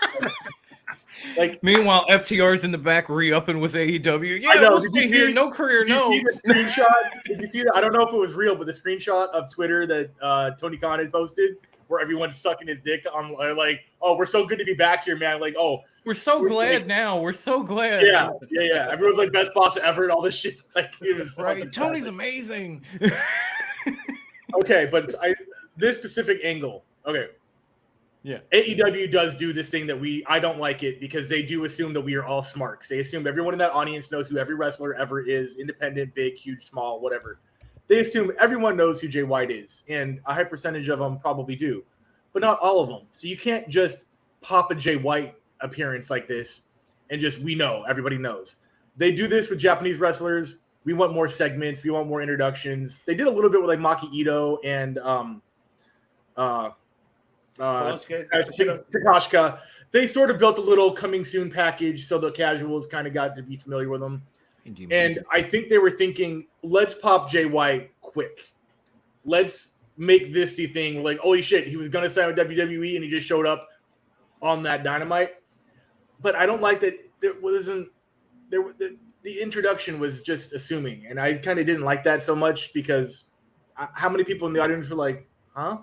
Meanwhile, FTR's in the back re-upping with AEW. Yeah, we'll stay here. No career, no. Did you see the screenshot? Did you see that? I don't know if it was real, but the screenshot of Twitter that Tony Khan had posted where everyone's sucking his dick on oh, we're so good to be back here, man. We're so glad now. We're so glad. Yeah. Everyone's like best boss ever and all this shit. It was right. Tony's amazing. Okay, but this specific angle. Okay. Yeah. AEW does do this thing that I don't like it because they do assume that we are all smarks. They assume everyone in that audience knows who every wrestler ever is, independent, big, huge, small, whatever. They assume everyone knows who Jay White is, and a high percentage of them probably do, but not all of them. So you can't just pop a Jay White appearance like this and just everybody knows. They do this with Japanese wrestlers. We want more segments. We want more introductions. They did a little bit with Maki Ito and Takashka. They sort of built a little coming soon package so the casuals kind of got to be familiar with them. And I think they were thinking, let's pop Jay White quick. Let's make this the thing. Holy shit, he was going to sign with WWE and he just showed up on that Dynamite. But I don't like that the introduction was just assuming, and I kind of didn't like that so much because how many people in the audience were like, huh?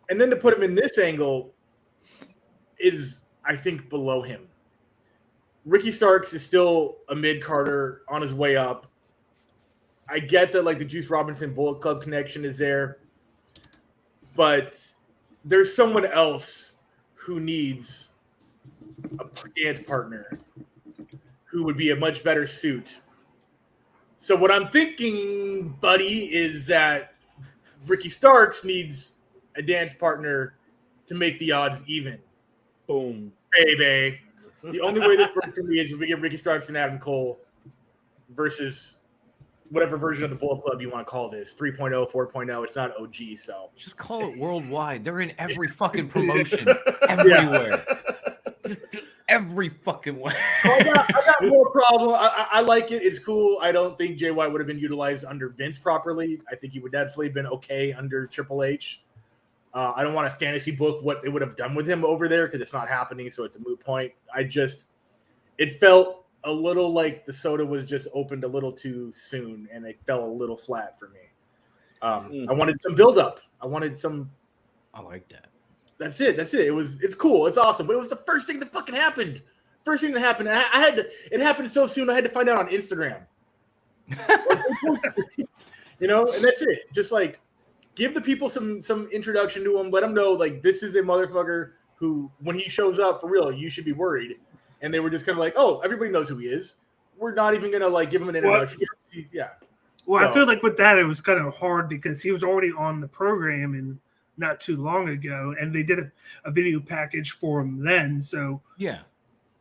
And then to put him in this angle is, I think, below him. Ricky Starks is still a mid-carder on his way up. I get that, like, the Juice Robinson Bullet Club connection is there, but there's someone else who needs a dance partner who would be a much better suit. So what I'm thinking, buddy, is that Ricky Starks needs a dance partner to make the odds even. Boom. Baby. The only way this works for me is if we get Ricky Starks and Adam Cole versus whatever version of the Bullet Club you want to call this, 3.0, 4.0. It's not OG, so. Just call it worldwide. They're in every fucking promotion. Everywhere. Just every fucking way. So I got more problem. I like it. It's cool. I don't think Jay White would have been utilized under Vince properly. I think he would definitely have been okay under Triple H. I don't want to fantasy book what they would have done with him over there because it's not happening, so it's a moot point. It felt a little like the soda was just opened a little too soon, and it fell a little flat for me. I wanted some build-up. I like that. That's it. It's cool. It's awesome. But it was the first thing that fucking happened. First thing that happened. And it happened so soon I had to find out on Instagram. And that's it. Just like give the people some introduction to him. Let them know like this is a motherfucker who, when he shows up for real, you should be worried. And they were just kind of like, oh, everybody knows who he is. We're not even gonna like give him an introduction. Yeah. Well, I feel like with that it was kind of hard because he was already on the program and not too long ago, and they did a video package for him then. So yeah,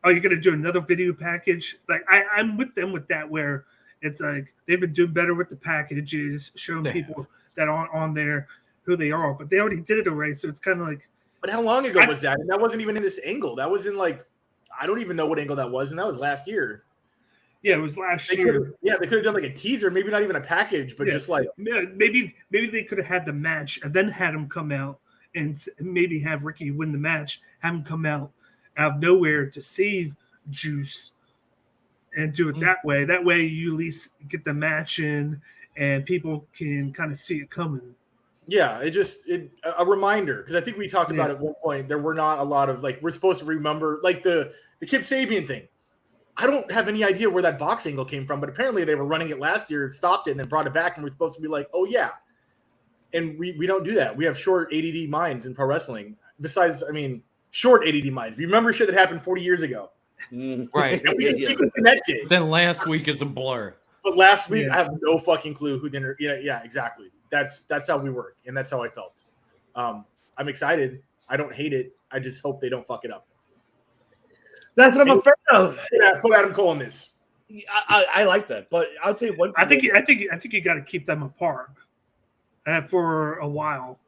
are you going to do another video package? Like I'm with them with that, where it's like they've been doing better with the packages, showing people that aren't on there who they are, but they already did it already. So it's kind of like. But how long ago was that? And that wasn't even in this angle. That was in like I don't even know what angle that was, and that was last year. Yeah, it was last year. They could have done like a teaser, maybe not even a package, but just like maybe they could have had the match and then had him come out and maybe have Ricky win the match, have him come out of nowhere to save Juice and do it that way. That way you at least get the match in and people can kind of see it coming. Yeah, a reminder, because I think we talked about at one point, there were not a lot of like, we're supposed to remember like the Kip Sabian thing. I don't have any idea where that box angle came from, but apparently they were running it last year, stopped it, and then brought it back, and we're supposed to be like, oh, yeah. And we don't do that. We have short ADD minds in pro wrestling. Besides, short ADD minds. We remember shit that happened 40 years ago. Right. We can connect it. Then last week is a blur. But last week, I have no fucking clue who the yeah, exactly. That's how we work, and that's how I felt. I'm excited. I don't hate it. I just hope they don't fuck it up. That's what I'm afraid of. Yeah, put Adam Cole in this. I like that, but I'll tell you one. I think you got to keep them apart for a while,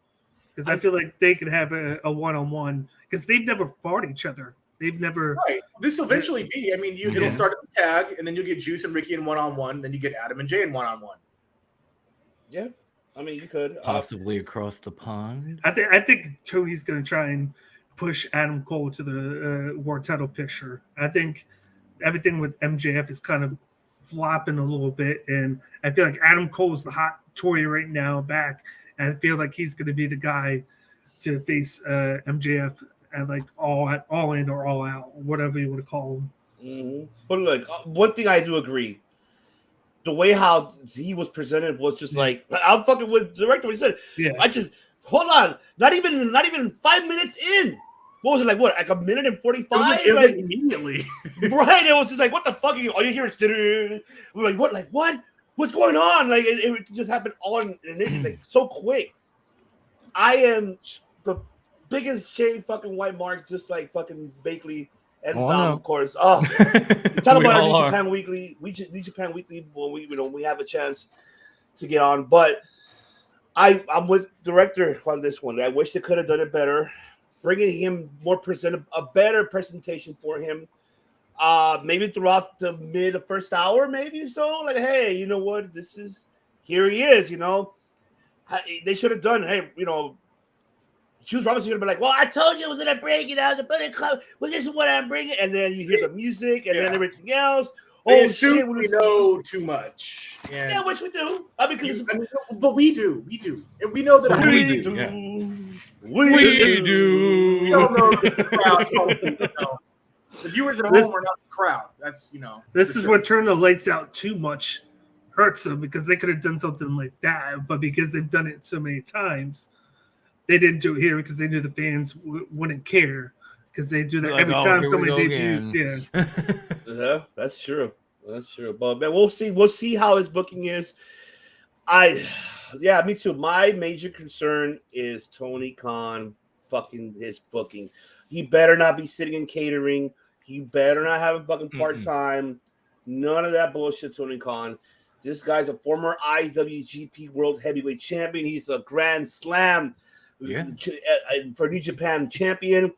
because I feel like they could have a one-on-one because they've never fought each other. They've never. Right. This will eventually be. It'll start at the tag, and then you get Juice and Ricky in one-on-one. Then you get Adam and Jay in one-on-one. Yeah, you could possibly across the pond. I think Tony's going to try and push Adam Cole to the world title picture. I think everything with MJF is kind of flopping a little bit, and I feel like Adam Cole is the hot toy right now back, and I feel like he's going to be the guy to face MJF at like all in or all out, whatever you want to call him. Mm-hmm. But look, one thing I do agree. The way how he was presented was just like I'm fucking with the director. What he said. Yeah. I just hold on. Not even 5 minutes in. What was it like? What, like a minute and 45? It was like immediately. Right. It was just like, what the fuck are you? All you hear is we're like, what? Like what? What's going on? Like it just happened all in like so quick. I am the biggest Shane fucking White Mark, just like fucking Bakley and Dom, of course. Oh, talk about our New Japan Weekly. New Japan Weekly when we have a chance to get on. But I'm with director on this one. I wish they could have done it better, bringing him a better presentation for him. Maybe throughout the first hour, maybe so. Like, hey, you know what? Here he is. They should have done. Hey, Juice Robinson gonna be like, well, I told you it was in a break, the Bullet Club. Well, this is what I'm bringing, and then you hear the music and then everything else, They Oh assume shit, we know too much. And yeah, which we do. I mean, because but we do, and we know that We do, yeah. We do. We don't know the crowd. The viewers at home are not the crowd. That's This is what turning the lights out too much hurts them, because they could have done something like that, but because they've done it so many times, they didn't do it here because they knew the fans wouldn't care, because they do that Like, every oh, time here we somebody go debuts. again. Yeah. Yeah, that's true. That's true. But man, we'll see how his booking is. Me too. My major concern is Tony Khan fucking his booking. He better not be sitting in catering. He better not have a fucking part-time. None of that bullshit, Tony Khan. This guy's a former IWGP World Heavyweight Champion. He's a Grand Slam for New Japan champion.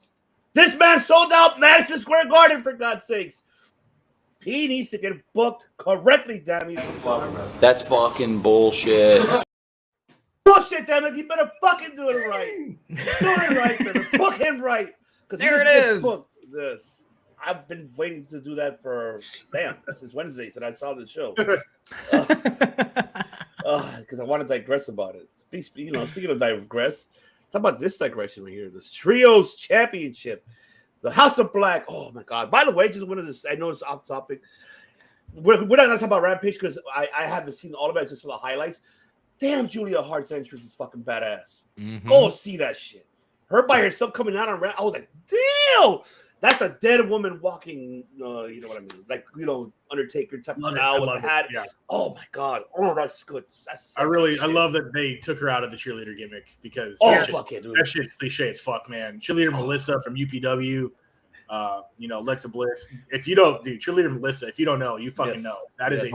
This man sold out Madison Square Garden, for God's sakes. He needs to get booked correctly, damn it. That's fucking bullshit. Bullshit, damn it. You better fucking do it right. Do it right, better. Book him right. There it is. This. I've been waiting to do that since Wednesday, since I saw this show. Because I want to digress about it. Speaking of digress, talk about this digression right here. This Trios Championship. The House of Black. Oh, my God. By the way, just one of this. I know it's off topic. We're not going to talk about Rampage because I haven't seen all of it. I just saw the highlights. Damn, Julia Hart's entrance is fucking badass. Go see that shit. Her by herself coming out on Rampage. I was like, damn. That's a dead woman walking, you know what I mean? Like, Undertaker type of style with a hat. Yeah. Oh, my God. Oh, that's good. I love that they took her out of the cheerleader gimmick because that shit's cliche as fuck, man. Cheerleader Melissa from UPW, Alexa Bliss. If you don't, dude, cheerleader Melissa, if you don't know, you fucking know. That is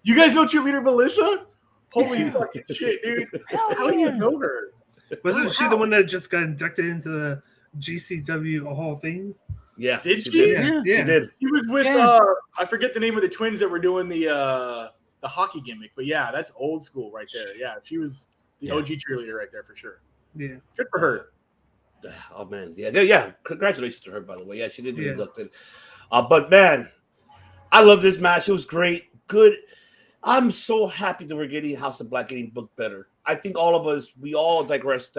You guys know cheerleader Melissa? Holy fucking shit, dude. How do you know her? Wasn't she the one that just got inducted into the GCW Hall of Fame? Yeah. Did she? Yeah. She did. She was with I forget the name of the twins that were doing the hockey gimmick, but yeah, that's old school right there. Yeah, she was the OG cheerleader right there for sure. Yeah. Good for her. Oh man. Yeah. Congratulations to her, by the way. Yeah, she did get inducted. But man, I love this match. It was great. Good. I'm so happy that we're getting House of Black getting booked better. I think all of us, we all digressed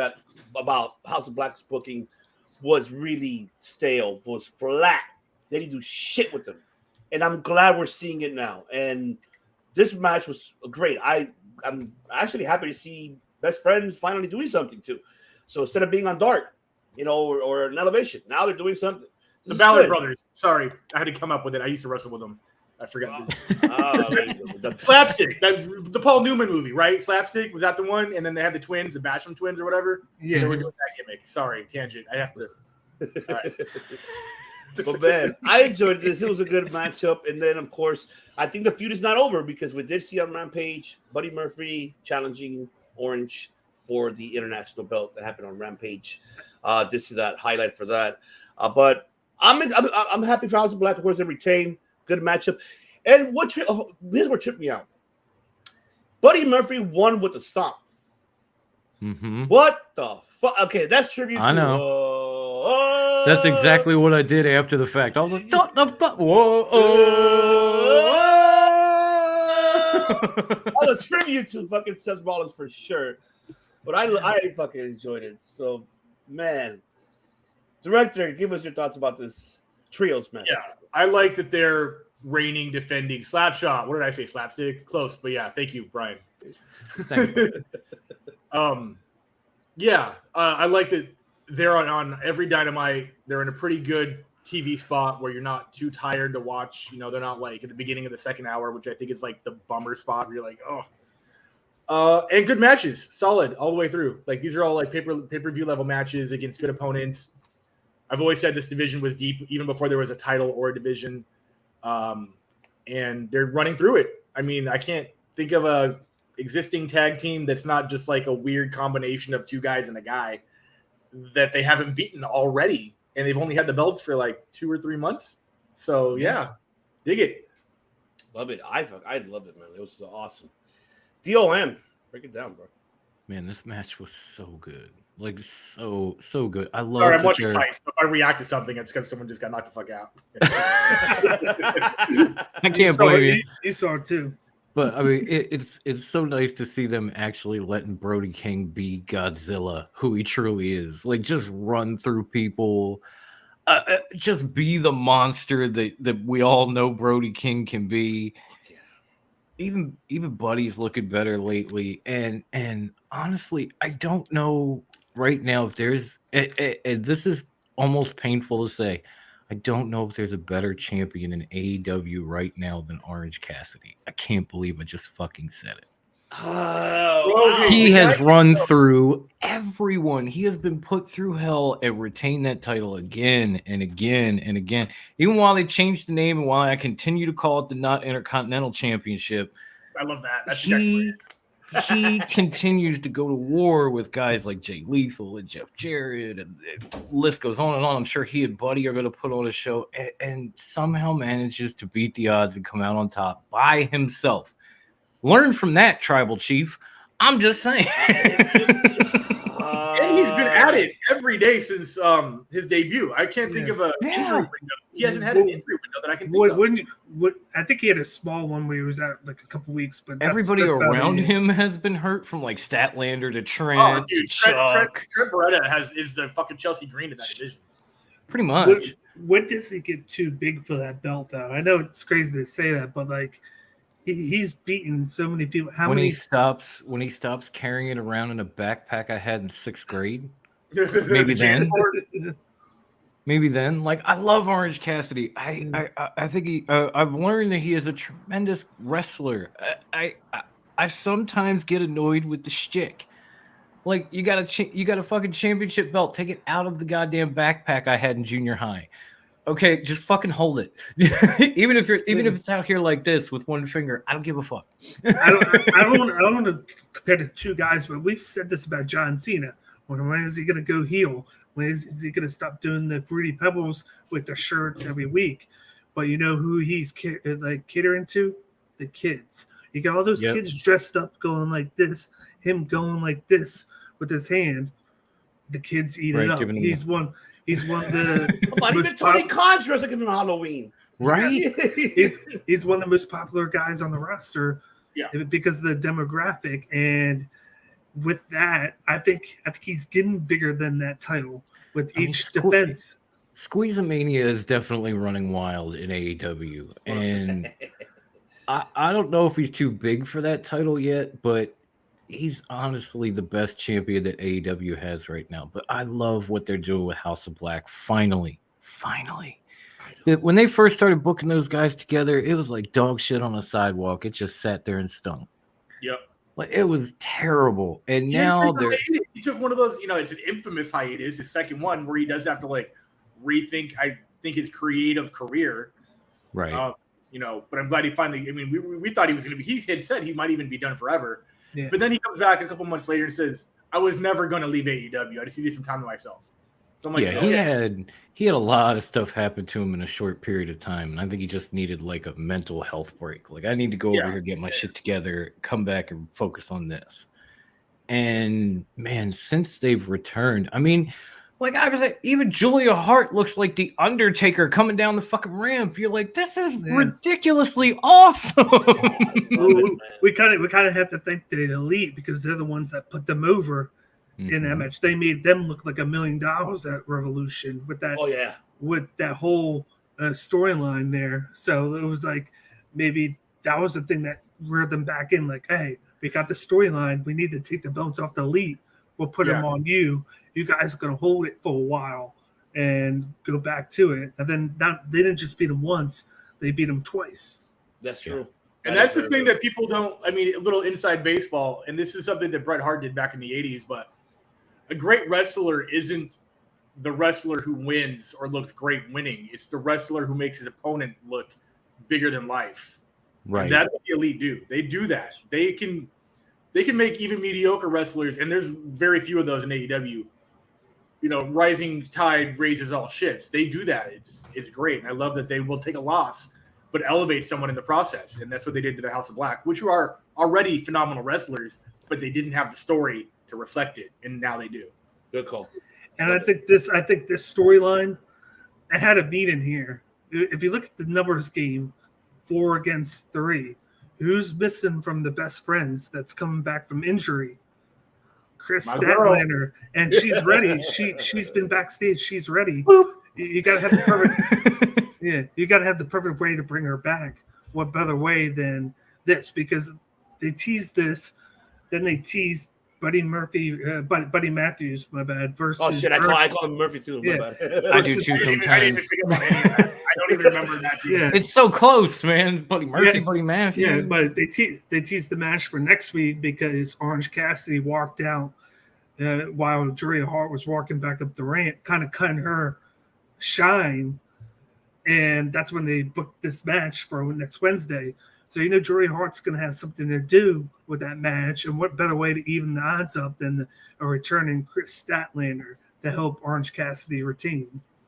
about House of Black's booking was really stale, was flat. They didn't do shit with them. And I'm glad we're seeing it now. And this match was great. I'm actually happy to see Best Friends finally doing something too. So instead of being on Dark, or an Elevation, now they're doing something. The Ballard Brothers. Sorry, I had to come up with it. I used to wrestle with them. I forgot this. Slapstick, the Paul Newman movie, right? Slapstick, was that the one? And then they had the twins, the Basham twins or whatever. Yeah, they were doing that gimmick. Sorry, tangent. I have to. All right. But man, I enjoyed this. It was a good matchup. And then, of course, I think the feud is not over because we did see on Rampage Buddy Murphy challenging Orange for the international belt that happened on Rampage. This is that highlight for that. But I'm happy for House of Black. Of course, they retain. Good matchup. And here's what tripped me out. Buddy Murphy won with a stomp. What the fuck? Okay, that's tribute I know. That's exactly what I did after the fact. I was like, what the fuck? Whoa. That was a tribute to fucking Seth Rollins for sure. But I fucking enjoyed it. So, man. Director, give us your thoughts about this trios match. Yeah, I like that they're reigning, defending Slapshot. What did I say? Slapstick? Close, but yeah, thank you, Brian. I like that they're on every Dynamite. They're in a pretty good TV spot where you're not too tired to watch. They're not like at the beginning of the second hour, which I think is like the bummer spot where you're like, oh. And good matches, solid all the way through. Like these are all like pay-per-view level matches against good opponents. I've always said this division was deep, even before there was a title or a division. And they're running through it. I mean, I can't think of a existing tag team that's not just like a weird combination of two guys and a guy that they haven't beaten already. And they've only had the belts for like 2 or 3 months. So yeah, dig it. Love it. I love it, man. It was awesome. DOM, break it down, bro. Man, this match was so good. Like so good. I love. Sorry, I'm watching fights. So if I react to something, it's because someone just got knocked the fuck out. I can't blame you. You saw it too. But I mean, it's so nice to see them actually letting Brody King be Godzilla, who he truly is. Like, just run through people, just be the monster that we all know Brody King can be. Even Buddy's looking better lately, and honestly, I don't know right now if there's. And this is almost painful to say. I don't know if there's a better champion in AEW right now than Orange Cassidy. I can't believe I just fucking said it. He has run through everyone. He has been put through hell and retained that title again and again and again. Even while they changed the name and while I continue to call it the Not Intercontinental Championship. I love that. That's he continues to go to war with guys like Jay Lethal and Jeff Jarrett, and the list goes on and on. I'm sure he and Buddy are going to put on a show, and somehow manages to beat the odds and come out on top by himself. Learn from that, Tribal Chief. I'm just saying. And he's been at it every day since his debut. I can't think of an injury window. He hasn't had an injury window that I can think of. I think he had a small one where he was at like a couple weeks, but everybody around him has been hurt, from like Statlander to Trent. Oh, dude, Trent Beretta is the fucking Chelsea Green in that division. Pretty much. When does he get too big for that belt, though? I know it's crazy to say that, but like he's beaten so many people. When he stops carrying it around in a backpack I had in 6th grade, maybe then. Maybe then. Like, I love Orange Cassidy. I think I've learned that he is a tremendous wrestler. I sometimes get annoyed with the shtick. Like, you got a fucking championship belt. Take it out of the goddamn backpack I had in junior high. Okay, just fucking hold it. even if it's out here like this with one finger, I don't give a fuck. I don't want to compare the two guys, but we've said this about John Cena. When is he going to go heel? When is he going to stop doing the Fruity Pebbles with the shirts every week? But you know who he's catering to? The kids. You got all those kids dressed up going like this, him going like this with his hand. The kids eat it up. He's one of the even Tony Khan dressed like him on Halloween. Right? he's one of the most popular guys on the roster. Yeah. Because of the demographic. And with that, I think he's getting bigger than that title with each defense. Squeezemania is definitely running wild in AEW. And I don't know if he's too big for that title yet, but he's honestly the best champion that AEW has right now. But I love what they're doing with House of Black. Finally. When they first started booking those guys together, it was like dog shit on a sidewalk. It just sat there and stunk. Yep. Like, it was terrible. And now he took one of those, it's an infamous hiatus, his second one, where he does have to rethink, I think, his creative career. Right. But I'm glad he finally, we thought he was going to be, he had said he might even be done forever. Yeah. But then he comes back a couple months later and says, I was never going to leave AEW. I just needed some time to myself. So I'm like, he had a lot of stuff happen to him in a short period of time. And I think he just needed like a mental health break. Like, I need to go over here, get my shit together, come back and focus on this. And man, since they've returned, like I was like, even Julia Hart looks like the Undertaker coming down the fucking ramp. You're like, this is ridiculously awesome. we kind of have to thank the Elite because they're the ones that put them over in that match. They made them look like $1 million at Revolution with that. With that whole storyline there. So it was like maybe that was the thing that reared them back in. Like, hey, we got the storyline. We need to take the belts off the Elite. We'll put them on you. You guys are going to hold it for a while and go back to it. And then they didn't just beat them once. They beat them twice. That's true. And that's the thing that people don't, a little inside baseball, and this is something that Bret Hart did back in the 80s, but a great wrestler isn't the wrestler who wins or looks great winning. It's the wrestler who makes his opponent look bigger than life. Right. And that's what the Elite do. They do that. They can make even mediocre wrestlers, and there's very few of those in AEW. Rising tide raises all ships. They do that. It's great. And I love that they will take a loss, but elevate someone in the process. And that's what they did to the House of Black, which are already phenomenal wrestlers, but they didn't have the story to reflect it, and now they do. Good call. And I think this storyline, I had a beat in here. If you look at the numbers game, 4 against 3, who's missing from the best friends that's coming back from injury? Chris Statlander, and she's ready. She's been backstage. She's ready. You gotta have the perfect. Yeah, you gotta have the perfect way to bring her back. What better way than this? Because they teased this, then they teased Buddy Matthews. My bad. Versus. Oh shit! I call him Murphy too. My bad. I do too sometimes. I don't even remember that. Yeah, it's so close, man. Buddy Murphy, Buddy Matthews. Yeah, but they teased the match for next week because Orange Cassidy walked out while Julia Hart was walking back up the ramp, kind of cutting her shine, and that's when they booked this match for next Wednesday. So Julia Hart's going to have something to do with that match, and what better way to even the odds up than a returning Chris Statlander to help Orange Cassidy retain?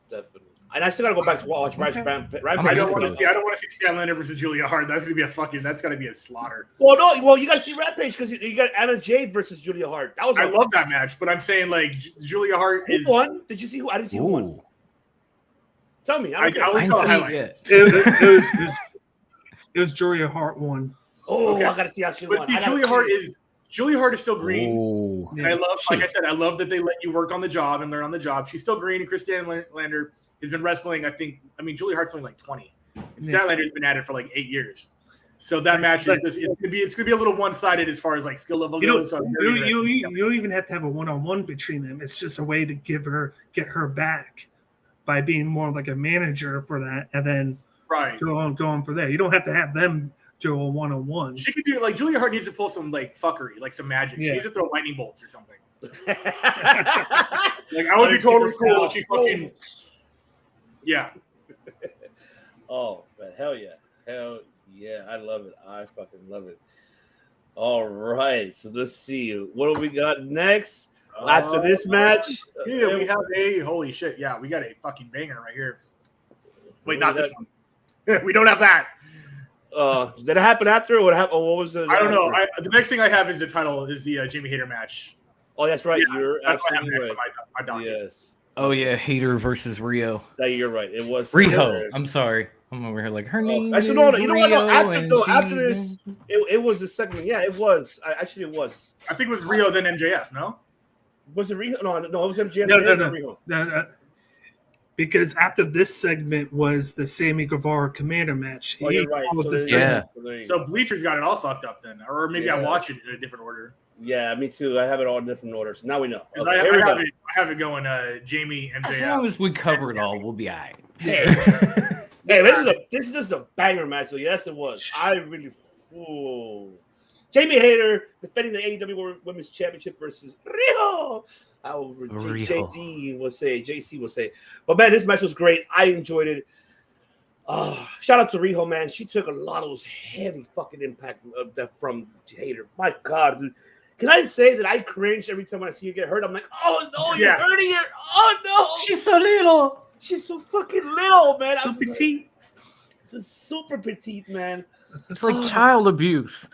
Definitely. And I still got to go back to watch Rampage. I don't want to see Statlander versus Julia Hart. That's going to be that's going to be a slaughter. Well, you got to see Rampage because you got Anna Jay versus Julia Hart. I love that match, but I'm saying like Julia Hart who won? Did you see who? I didn't see who won. Tell me. I will tell highlights. It was Julia Hart won. Oh, okay. I gotta see how she won. Julia Hart is still green. And I love, like I said, I love that they let you work on the job and learn on the job. She's still green, and Chris Statlander has been wrestling. Julia Hart's only like 20, and Statlander's been at it for like 8 years. So that match it's gonna be a little one-sided as far as like skill level goes. You don't even have to have a one-on-one between them. It's just a way to get her back by being more like a manager for that, and then go on for that. You don't have to have them do a one-on-one. She could do like Julia Hart needs to pull some like fuckery, like some magic. She needs to throw lightning bolts or something. Like I would be totally cool if she fucking Oh man, hell yeah, I love it. I fucking love it. All right, so let's see what do we got next after this match. Yeah, we have holy shit. Yeah, we got a fucking banger right here. Wait, not this one. We don't have that. Did it happen after? Or what happened? What was it? I don't know. The next thing I have is the title is the Jamie Hayter match. Oh, that's right. Yeah, you're absolutely right. My docket. Yes. Oh yeah, Hayter versus Rio. You're right. It was Rio. I'm sorry. I'm over here like her name. Actually, no. You know what? After this, it was the segment. Yeah, it was. Actually, it was. I think it was Rio then MJF. No. Was it Rio? No, it was MJF. No. Because after this segment was the Sammy Guevara Commander match. Oh, you're right. So Bleacher's got it all fucked up then, or maybe I watch it in a different order. Yeah, me too. I have it all in different orders. Now we know. Okay, I have it going. Jamie and as long as we cover it all, we'll be all right. Hey, this is just a banger match. So yes, it was. I really. Ooh. Jamie Hayter defending the AEW Women's Championship versus Rio. JC will say. But man, this match was great. I enjoyed it. Shout out to Riho, man. She took a lot of those heavy fucking impact of that from Hayter. My God, dude. Can I say that I cringe every time I see her get hurt? I'm like, oh no, you're hurting her. Oh no, she's so little. She's so fucking little, man. So petite. It's super petite, man. It's like child abuse.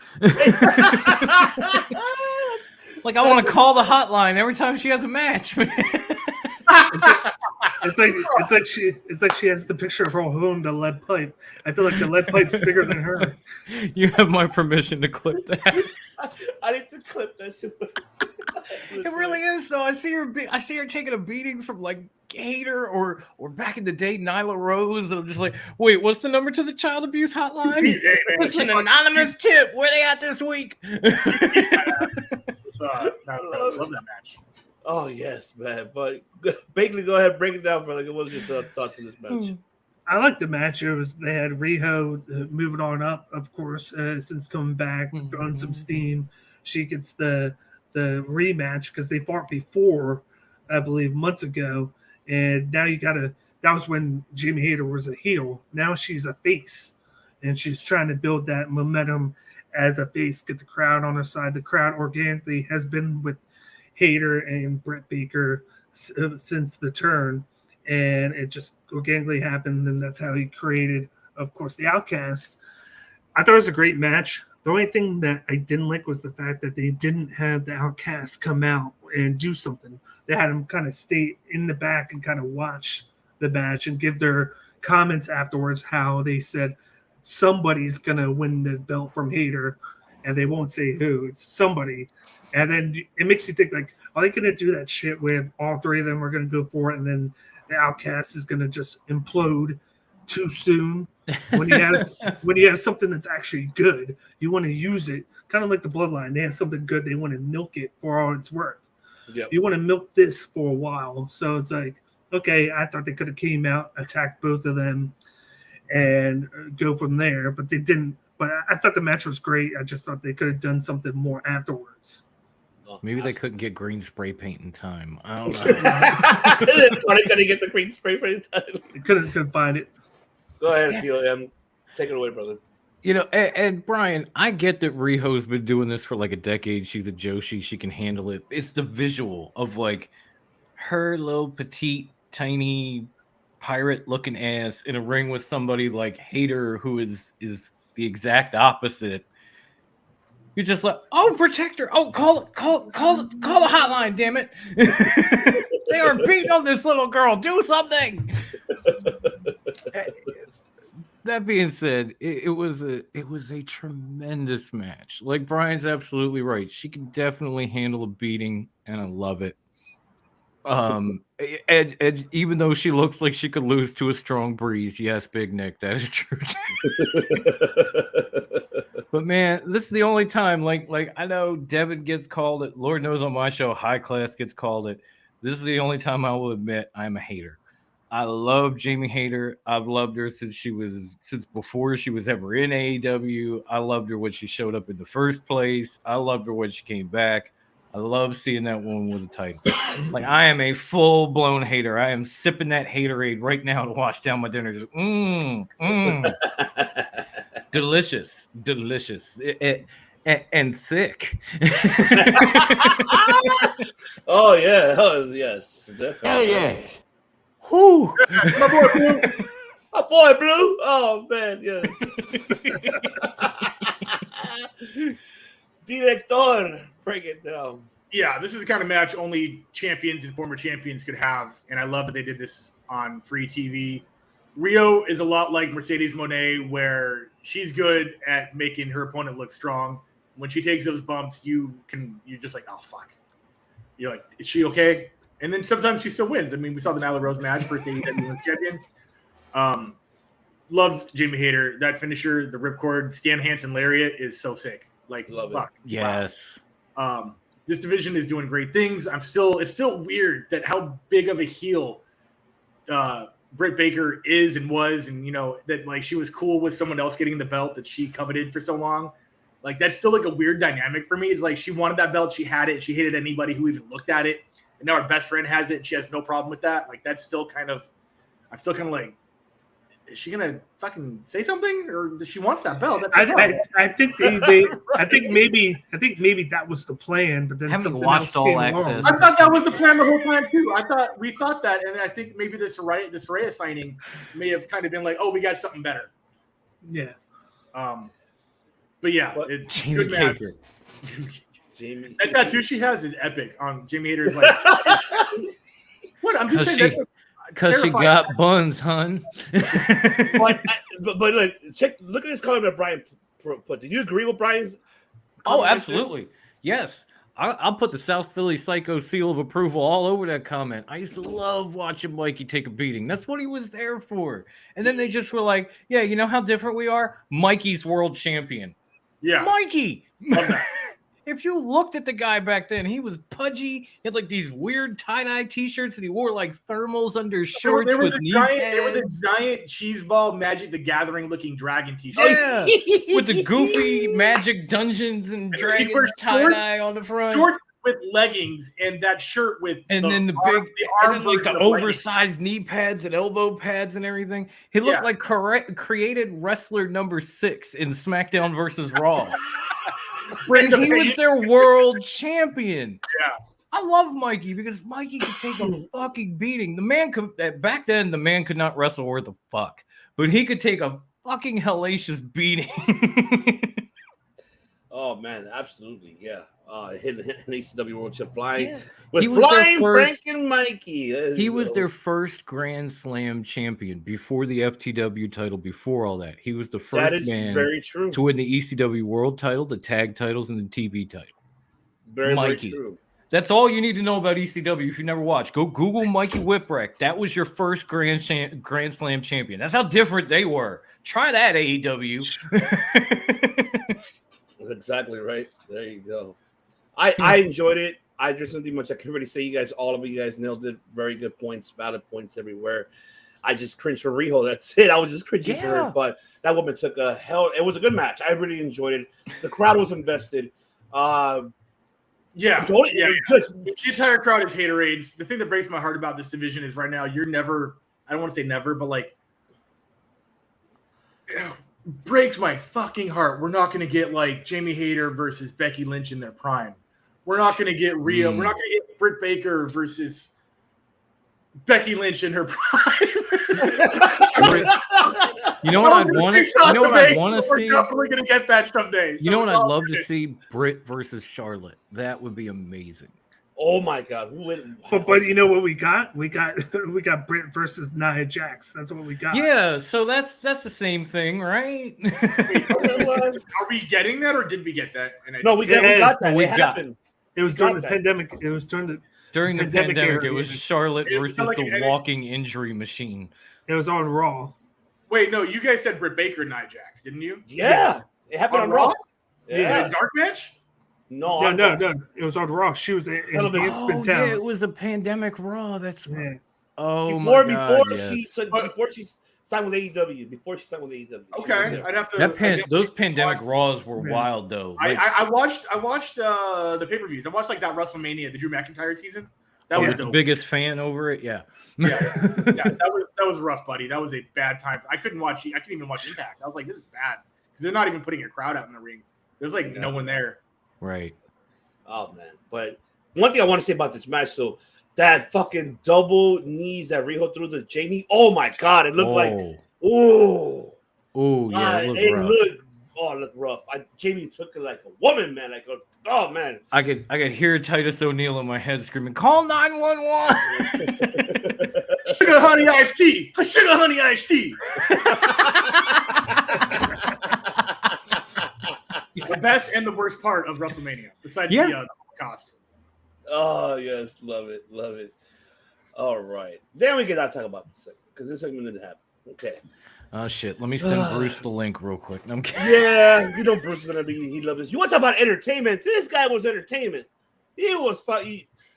Like I want to call the hotline every time she has a match. It's like she has the picture of her holding the lead pipe. I feel like the lead pipe's bigger than her. You have my permission to clip that. I need to clip that shit. It really is though. I see her taking a beating from like Hayter or back in the day Nyla Rose, and I'm just like, wait, what's the number to the child abuse hotline? It's an anonymous tip. Where they at this week? I love that match. Oh yes, man. But Bakley, go ahead, break it down, brother. What was your thoughts on this match? I like the match. They had Riho moving on up, of course, since coming back on some steam. She gets the rematch because they fought before, I believe, months ago. And now that was when Jamie Hayter was a heel. Now she's a face, and she's trying to build that momentum as a face, get the crowd on her side. The crowd organically has been with Hayter and Britt Baker since the turn, and it just organically happened, and that's how he created, of course, the Outcast. I thought it was a great match. The only thing that I didn't like was the fact that they didn't have the Outcasts come out and do something. They had them kind of stay in the back and kind of watch the match and give their comments afterwards how they said somebody's going to win the belt from Hayter, and they won't say who. It's somebody. And then it makes you think, like, are they going to do that shit where all three of them are going to go for it and then the Outcast is going to just implode too soon? When you have something that's actually good, you want to use it, kind of like the Bloodline. They have something good, they want to milk it for all it's worth. Yep. You want to milk this for a while. So it's like, okay, I thought they could have came out, attacked both of them, and go from there, but they didn't. But I thought the match was great. I just thought they could have done something more afterwards. Maybe they couldn't get green spray paint in time. I don't know. Are they gonna get the green spray paint in time? They couldn't find it. Go ahead, PLM. Take it away, brother. You know, and Brian, I get that Riho's been doing this for like a decade. She's a Joshi. She can handle it. It's the visual of like her little petite, tiny, pirate-looking ass in a ring with somebody like Hayter, who is the exact opposite. You're just like, oh, protect her. Oh, call the hotline, damn it. They are beating on this little girl. Do something. That being said, it was a tremendous match. Like Brian's absolutely right. She can definitely handle a beating, and I love it. And even though she looks like she could lose to a strong breeze, yes, Big Nick, that is true. But man, this is the only time. Like I know Devin gets called it. Lord knows on my show, High Class gets called it. This is the only time I will admit I'm a hater. I love Jamie Hayter. I've loved her since before she was ever in AEW. I loved her when she showed up in the first place. I loved her when she came back. I love seeing that woman with a title. Like, I am a full-blown hater. I am sipping that Haterade right now to wash down my dinner. Just, delicious. And thick. Oh, yeah. Oh, yes. Definitely. Hell yes. Whew. My boy Blue. My boy Blue. Oh, man, yes. Director, break it down. Yeah, this is the kind of match only champions and former champions could have, and I love that they did this on free TV. Rio is a lot like Mercedes Moné, where she's good at making her opponent look strong. When she takes those bumps, you're just like, oh fuck. You're like, is she okay? And then sometimes she still wins. I mean, we saw the Nyla Rose match first AEW champion. Loved Jamie Hayter. That finisher, the ripcord, Stan Hansen lariat is so sick. Like, love fuck. it. Yes. Wow. This division is doing great things. It's still weird that how big of a heel Britt Baker is and was, and that like she was cool with someone else getting the belt that she coveted for so long. Like, that's still like a weird dynamic for me. It's like she wanted that belt, she had it, she hated anybody who even looked at it, and now her best friend has it and she has no problem with that. Like, that's still kind of, I'm still kind of like, is she gonna fucking say something, or does she wants that belt? That's I think they I think maybe that was the plan, but then Having something watched else came All along. Access. I thought that was the plan, the whole plan too. We thought that, and I think maybe this Saraya signing may have kind of been like, oh, we got something better. Yeah. But yeah, Jamie good match. Hayter. Jamie. That tattoo she has is epic. On Jamie Hayter's like, what? I'm just saying Because she got buns, hun. but like, look at this comment that Brian put. Do you agree with Brian's? Oh, absolutely. Yes. I'll put the South Philly Psycho seal of approval all over that comment. I used to love watching Mikey take a beating. That's what he was there for. And then they just were like, yeah, you know how different we are? Mikey's world champion. Yeah. Mikey! If you looked at the guy back then, he was pudgy. He had like these weird tie-dye t-shirts and he wore like thermals under shorts They were with the knee giant cheeseball Magic the Gathering looking dragon t-shirt. Yeah, with the goofy Magic Dungeons and Dragons tie-dye on the front. Shorts with leggings and that shirt with the oversized knee pads and elbow pads and everything. He looked like created wrestler number 6 in SmackDown versus Raw. And he was their world champion. Yeah. I love Mikey because Mikey could take a fucking beating. The man could, back then, the man could not wrestle worth a fuck, but he could take a fucking hellacious beating. Oh man, absolutely, yeah. Hitting an ECW World Chip flying Yeah. with He was their Flying first- Frank and Mikey. There He you was go. their first Grand Slam champion before the FTW title, before all that. He was the That first is man very true. to win the ECW World title, the tag titles, and the TV title. Very, Mikey. very true. That's all you need to know about ECW if you never watched. Go Google Mikey Whipwreck. That was your first Grand Slam champion. That's how different they were. Try that, AEW. That's exactly right. There you go. I enjoyed it. I just didn't do much. I can really say all of you guys nailed it. Very good points, valid points everywhere. I just cringed for Riho. That's it. I was just cringing for her. But that woman took a hell. It was a good match. I really enjoyed it. The crowd was invested. The entire crowd is haterades. The thing that breaks my heart about this division is right now you're never. I don't want to say never, but like breaks my fucking heart. We're not going to get like Jamie Hayter versus Becky Lynch in their prime. We're not going to get Rhea. We're not going to get Britt Baker versus Becky Lynch in her prime. You know what I'd want to? You know what I'd want to see? We're definitely going to get that someday. You know what I'd love to see? Britt versus Charlotte. That would be amazing. Oh my God! But you know what we got? We got Britt versus Nia Jax. That's what we got. Yeah, so that's the same thing, right? Are we getting that, or did we get that? No, we got that. We It got happened. It was during the pandemic. It was during the pandemic. era. It was Charlotte It was versus like the walking injury machine. It was on Raw. Wait, no, you guys said Britt Baker and Nia Jax, didn't you? Yeah, it happened on Raw. Yeah, dark match. No. It was on Raw. She was in Enhancement Town. Yeah, it was a pandemic Raw. That's right. Oh before my God, before she signed with AEW. Before she signed with AEW. Okay, I'd have to. Those pandemic Raws were wild though. Like, I watched the pay-per-views. I watched like that WrestleMania, the Drew McIntyre season. That was the dope. biggest fan over it. Yeah. That was rough, buddy. That was a bad time. I couldn't even watch Impact. I was like, this is bad because they're not even putting a crowd out in the ring. There's like no one there. Right. Oh man! But one thing I want to say about this match, though, that fucking double knees that Riho threw to Jamie. Oh my God! It looked like oh yeah, it looked rough. Jamie took it like a woman, man. Like oh man. I could hear Titus O'Neil in my head screaming, "Call 911!" Sugar honey iced tea. Sugar honey iced tea. The best and the worst part of WrestleMania, besides the cost. Oh yes, love it. All right, then we can talk about this segment because this segment didn't happen. Okay. Oh shit! Let me send Bruce the link real quick. No, I'm kidding. Yeah, you know Bruce is gonna be. He loves this. You want to talk about entertainment? This guy was entertainment. He was fun.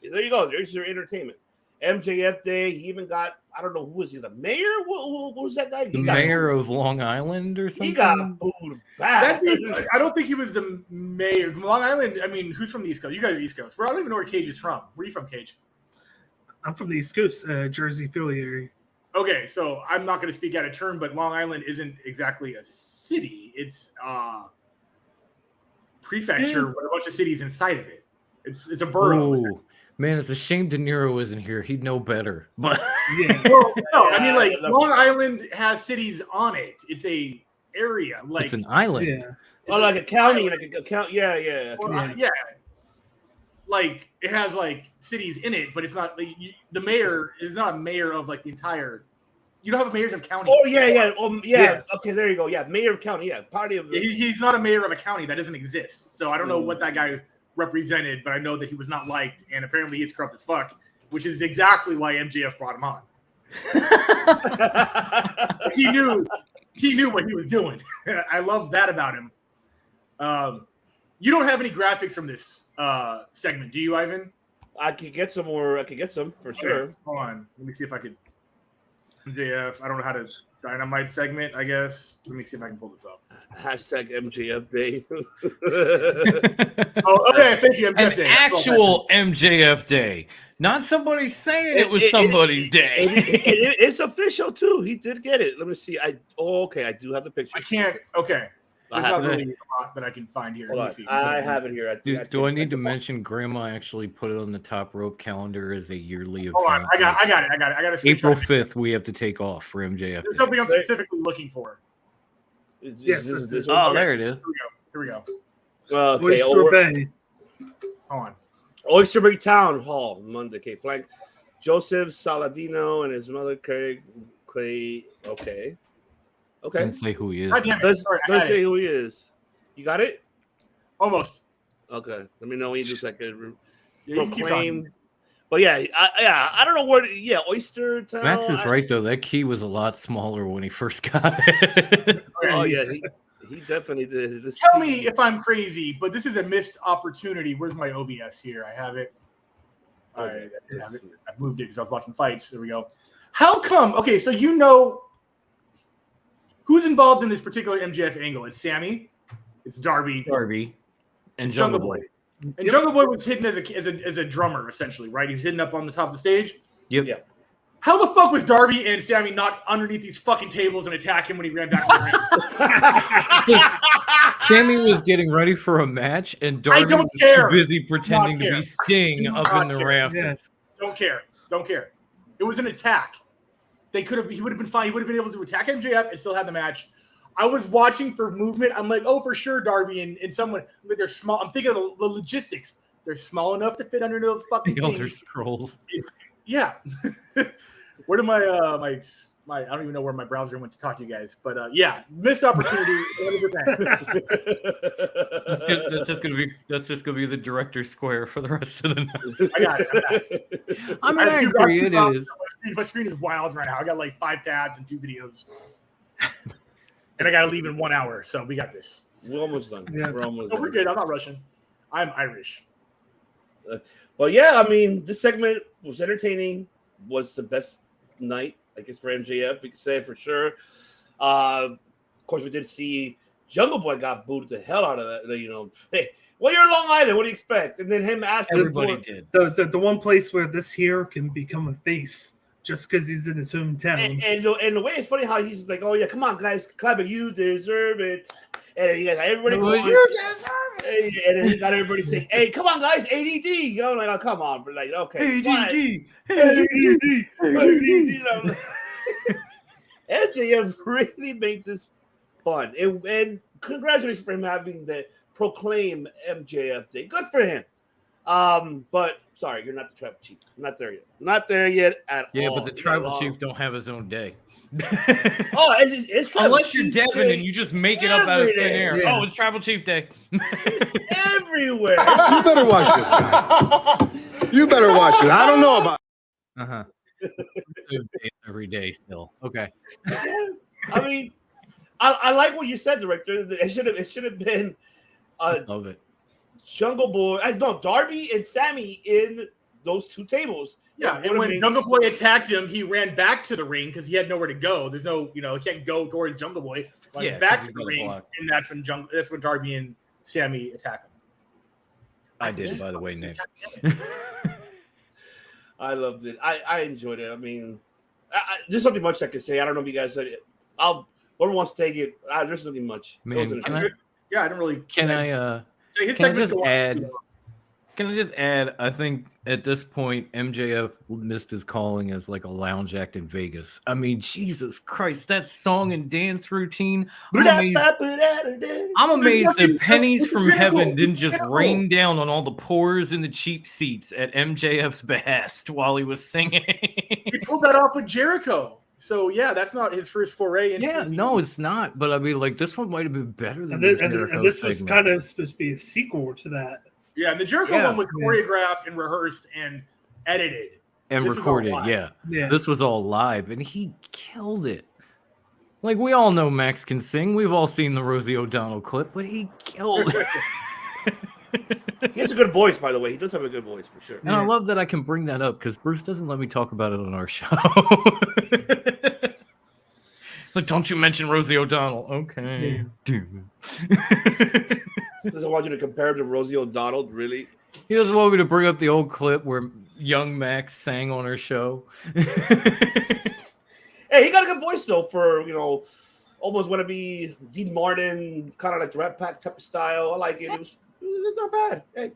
There you go. There's your entertainment. MJF Day. He even got. I don't know who was he. The mayor? What was that guy? The mayor of Long Island or something. He got booed back. I don't think he was the mayor. Long Island. I mean, who's from the East Coast? You guys are East Coast. I don't even know where Cage is from. Where are you from, Cage? I'm from the East Coast, Jersey, Philly area. Okay, so I'm not going to speak out of turn, but Long Island isn't exactly a city. It's prefecture with a bunch of cities inside of it. It's a borough. Ooh, man, it's a shame De Niro isn't here. He'd know better. But yeah, well, no, I mean like Long Island has cities on it. It's a area. Like it's an island. Yeah. Oh, like a county, like a county. Yeah. Well, yeah. Like it has like cities in it, but it's not like, the mayor is not a mayor of like the entire. You don't have mayors of counties. Oh yeah. Yes. Okay, there you go. Yeah, mayor of county. Yeah, party of. He's not a mayor of a county that doesn't exist. So I don't know what that guy represented, but I know that he was not liked, and apparently he's corrupt as fuck, which is exactly why MJF brought him on. He knew what he was doing. I love that about him. You don't have any graphics from this segment, do you, Ivan? I could get some more. I could get some for sure. Okay, hold on. Let me see if I could. MJF. I don't know how to Dynamite segment, I guess. Let me see if I can pull this up. Hashtag MJF Day. Oh, okay. Thank you. An actual MJF Day. Not somebody saying it was somebody's day. It's official, too. He did get it. Let me see. I do have the picture. I can't. Okay. There's not really a lot that I can find here. Hold on. I have it here. Do I need to mention Grandma actually put it on the Top Rope calendar as a yearly event? Hold on. I got it. I got it. April 5th, we have to take off for MJF. There's something I'm specifically looking for. Yes. Oh, there it is. Here we go. Okay, Oyster Bay. Hold on. Oyster Bay Town Hall, Monday. Okay, flank Joseph Saladino and his mother, Craig. Okay. Okay. Didn't say who he is. God damn it. Does Sorry, I does had say it. who he is. You got it? Almost. Okay. Let me know when you do second. Yeah, you keep Proclaim. going. But yeah, I don't know where. Yeah, Oyster Town. Max is right though. That key was a lot smaller when he first got it. Oh yeah, he definitely did. Tell me if I'm crazy, but this is a missed opportunity. Where's my OBS here? I have it. I moved it because I was watching fights. There we go. How come? Okay, so you know who's involved in this particular MJF angle? It's Sammy, it's Darby, and it's Jungle Boy. And Jungle Boy was hidden as a drummer, essentially, right? He was hidden up on the top of the stage. Yep. Yeah. How the fuck was Darby and Sammy not underneath these fucking tables and attack him when he ran back to the ring? Sammy was getting ready for a match, and Darby don't was care. too busy pretending to care. be Sting Do up in not the care. rafters. Don't care. Don't care. It was an attack. He would have been fine. He would have been able to attack MJF and still have the match. I was watching for movement. I'm like, oh, for sure, Darby and someone. But they're small. I'm thinking of the logistics. They're small enough to fit under those fucking The Elder things. Scrolls. Yeah. Where did my I don't even know where my browser went to talk to you guys, but yeah, missed opportunity. 100%. That's just gonna be the director's square for the rest of the night. I got it. I mean, I agree. It is. My screen is wild right now. I got like 5 tabs and 2 videos, and I got to leave in 1 hour. So we got this. We're almost done. Yeah. We're almost So done. we're good. I'm not Russian. I'm Irish. But yeah, I mean, this segment was entertaining. Was the best night, I guess, for MJF. We can say it for sure. Of course, we did see Jungle Boy got booed the hell out of that. You know, hey, well, you're in Long Island. What do you expect? And then him asking Everybody for, did. The one place where this here can become a face just because he's in his hometown. and the way it's funny how he's like, oh yeah, come on guys, clap it, you deserve it. And then he got everybody going, you deserve it. And then he got everybody saying, hey, come on guys, ADD. You know, like, oh come on, but like, okay, ADD. MJF really made this fun, and congratulations for him having the Proclaim MJF Day. Good for him. But sorry, you're not the tribal chief. Not there yet. Not there yet at all. Yeah, but the tribal chief don't have his own day. Oh, it's unless you're Devin and you just make it up out of thin air. Yeah. Oh, it's Tribal Chief Day. Everywhere. You better watch this guy. You better watch it. I don't know about. Uh-huh. Every day still. Okay. I mean, I like what you said, director. It should have been Love it. Jungle Boy. No, Darby and Sammy in those 2 tables. Yeah, and when Jungle Boy attacked him, he ran back to the ring because he had nowhere to go. There's no, he can't go towards Jungle Boy. But Yeah, he's back 'cause to he's the got a ring, block. and that's when Darby and Sammy attack him. I did, by the way, Nick. I loved it. I enjoyed it. I mean, there's something much I could say. I don't know if you guys said it. Whoever wants to take it. There's nothing much. Man, can Yeah, I don't really. Can I just add, I think at this point, MJF missed his calling as like a lounge act in Vegas. I mean, Jesus Christ, that song and dance routine. I'm amazed that pennies from heaven didn't just rain down on all the poors and the cheap seats at MJF's behest while he was singing. He pulled that off with Jericho. So, yeah, that's not his first foray into Yeah, no, it's not. But I mean, like, this one might have been better than And this was kind of supposed to be a sequel to that. Yeah, and the Jericho one was choreographed and rehearsed and edited. And This was recorded, all live. Yeah. This was all live, and he killed it. Like, we all know Max can sing. We've all seen the Rosie O'Donnell clip, but he killed it. He has a good voice, by the way. He does have a good voice for sure. And I love that I can bring that up because Bruce doesn't let me talk about it on our show. Like, don't you mention Rosie O'Donnell? Okay. Doesn't want you to compare him to Rosie O'Donnell, really? He doesn't want me to bring up the old clip where young Max sang on her show. Hey, he got a good voice though for almost want to be Dean Martin, kind of like the Rat Pack type of style. I like it. It was not bad. Hey,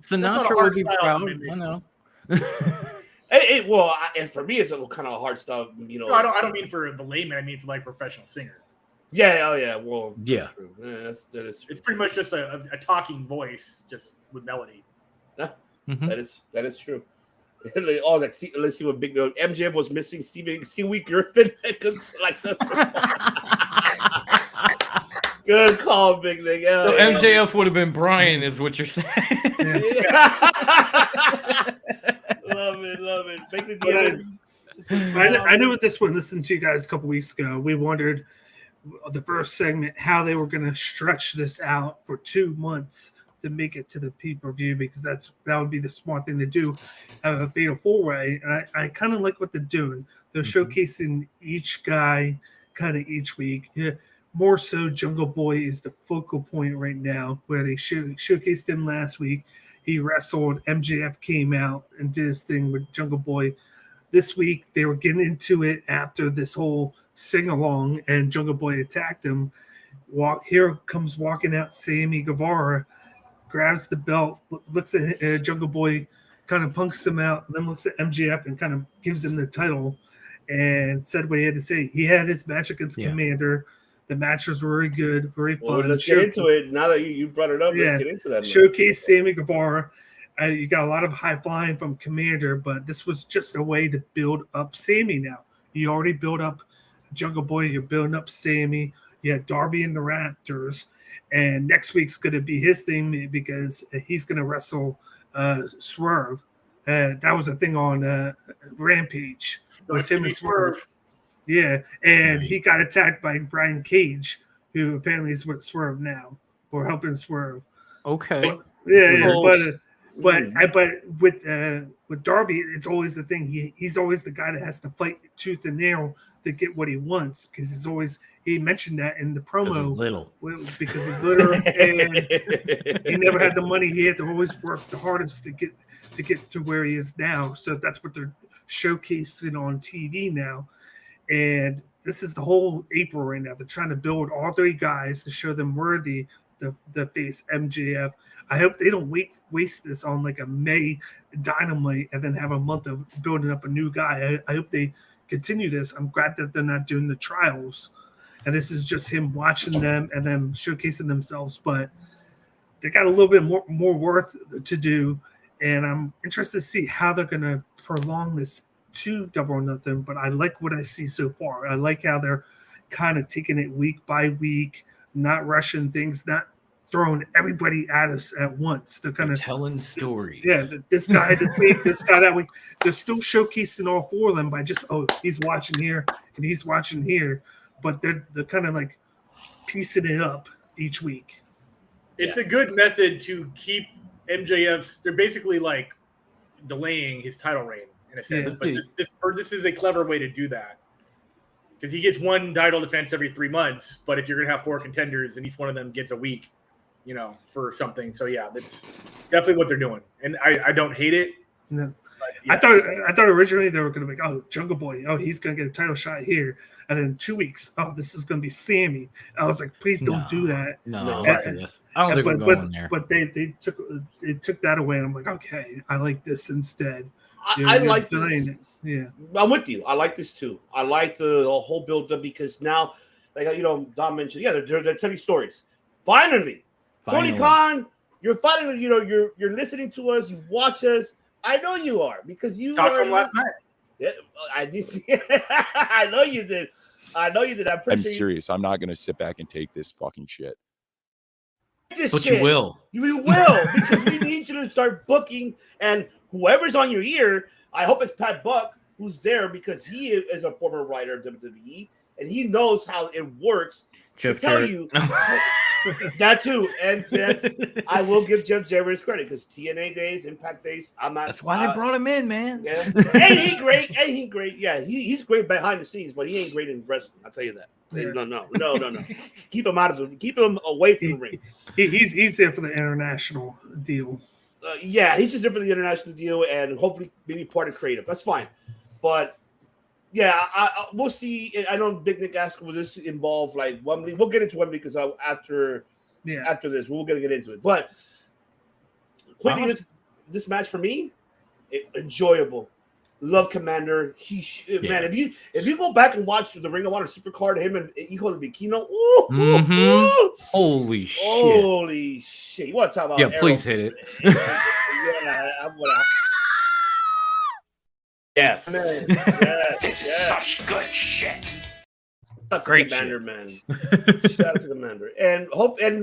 Sinatra would be proud. I know. Well, and for me, it's a kind of hard stuff. No, I don't mean for the layman. I mean for like professional singer. Yeah, oh yeah. Well, Yeah. that's true. Yeah, that is true. It's pretty much just a talking voice, just with melody. Mhm. That is true. Oh, let's see what big note. MJF was missing Stewie Griffin. Good call, big nigga. So MJF would have been Brian, is what you're saying. Love it. Big I knew with this one, listening to you guys a couple weeks ago, we wondered the first segment how they were going to stretch this out for 2 months to make it to the pay-per-view, because that would be the smart thing to do, have a fatal four-way. And I kind of like what they're doing. They're showcasing each guy kind of each week. Yeah, more so Jungle Boy is the focal point right now, where they showcased him last week. He wrestled, MJF came out and did his thing with Jungle Boy. This week, they were getting into it after this whole sing-along, and Jungle Boy attacked him. Here comes walking out Sammy Guevara, grabs the belt, looks at Jungle Boy, kind of punks him out, and then looks at MJF and kind of gives him the title and said what he had to say. He had his match against Commander. The match was very good, very fun. Well, let's get into it. Now that you brought it up, let's get into that. Showcase Sammy Guevara. You got a lot of high flying from Commander, but this was just a way to build up Sammy now. You already built up Jungle Boy. You're building up Sammy. You had Darby and the Raptors. And next week's going to be his thing, because he's going to wrestle Swerve. That was a thing on Rampage. It was him and Swerve. Yeah, and he got attacked by Brian Cage, who apparently is with Swerve now, or helping Swerve. Okay. But with Darby, it's always the thing. He's always the guy that has to fight tooth and nail to get what he wants, because he mentioned that in the promo. Because he's little, and he never had the money. He had to always work the hardest to get to where he is now. So that's what they're showcasing on TV now. And this is the whole April right now. They're trying to build all 3 guys to show them worthy the face MJF. I hope they don't waste this on like a May Dynamite and then have a month of building up a new guy. I hope they continue this. I'm glad that they're not doing the trials, and this is just him watching them and them showcasing themselves. But they got a little bit more work to do, and I'm interested to see how they're going to prolong this to Double or Nothing. But I like what I see so far. I like how they're kind of taking it week by week, not rushing things, not throwing everybody at us at once. They're kind of telling stories. Yeah, this guy this week, this guy that week. They're still showcasing all 4 of them by just, he's watching here and he's watching here. But they're kind of like piecing it up each week. It's a good method to keep MJF's. They're basically like delaying his title reign in a sense. But this is a clever way to do that, because he gets 1 title defense every 3 months. But if you're going to have 4 contenders and each one of them gets a week, for something. So yeah, that's definitely what they're doing. And I don't hate it. No. But, I thought originally they were going to be like, Jungle Boy, he's going to get a title shot here. And then 2 weeks, this is going to be Sammy. I was like, please don't do that. No, I don't think we're going there. But they took that away, and I'm like, okay, I like this instead. I like this. Yeah, I'm with you. I like this too. I like the whole build up, because now, like Dom mentioned, they're telling stories. Finally, Tony Khan, you're finally, you're listening to us. You watch us. I know you are, because you talked to him last night. Yeah, I know you did. I'm serious. I'm not gonna sit back and take this fucking shit. But you will. You will, because we need you to start booking, and whoever's on your ear, I hope it's Pat Buck who's there, because he is a former writer of WWE, and he knows how it works. Jeff to tell you that too. And yes, I will give Jeff Jarrett credit, because TNA days, Impact days, I'm not. That's why they brought him in, man. Yeah. Ain't he great? Yeah, he's great behind the scenes, but he ain't great in wrestling. I'll tell you that. Yeah. No. Keep him away from the ring. He's there for the international deal. He's just there for the international deal, and hopefully maybe part of creative. That's fine. But we'll see. I know Big Nick asked, will this involve like Wembley? We'll get into Wembley, because after this, we're gonna get into it. But quickly, this match for me, enjoyable. Love Commander. Man, if you go back and watch the Ring of Honor Supercard, him and Hijo de Vikino, Holy shit! Holy shit! You want to talk about? Yeah, please hit it. Yeah, I'm gonna. Yes. This is such good shit. Shout out to Great Commander, man. Shout out to Commander. And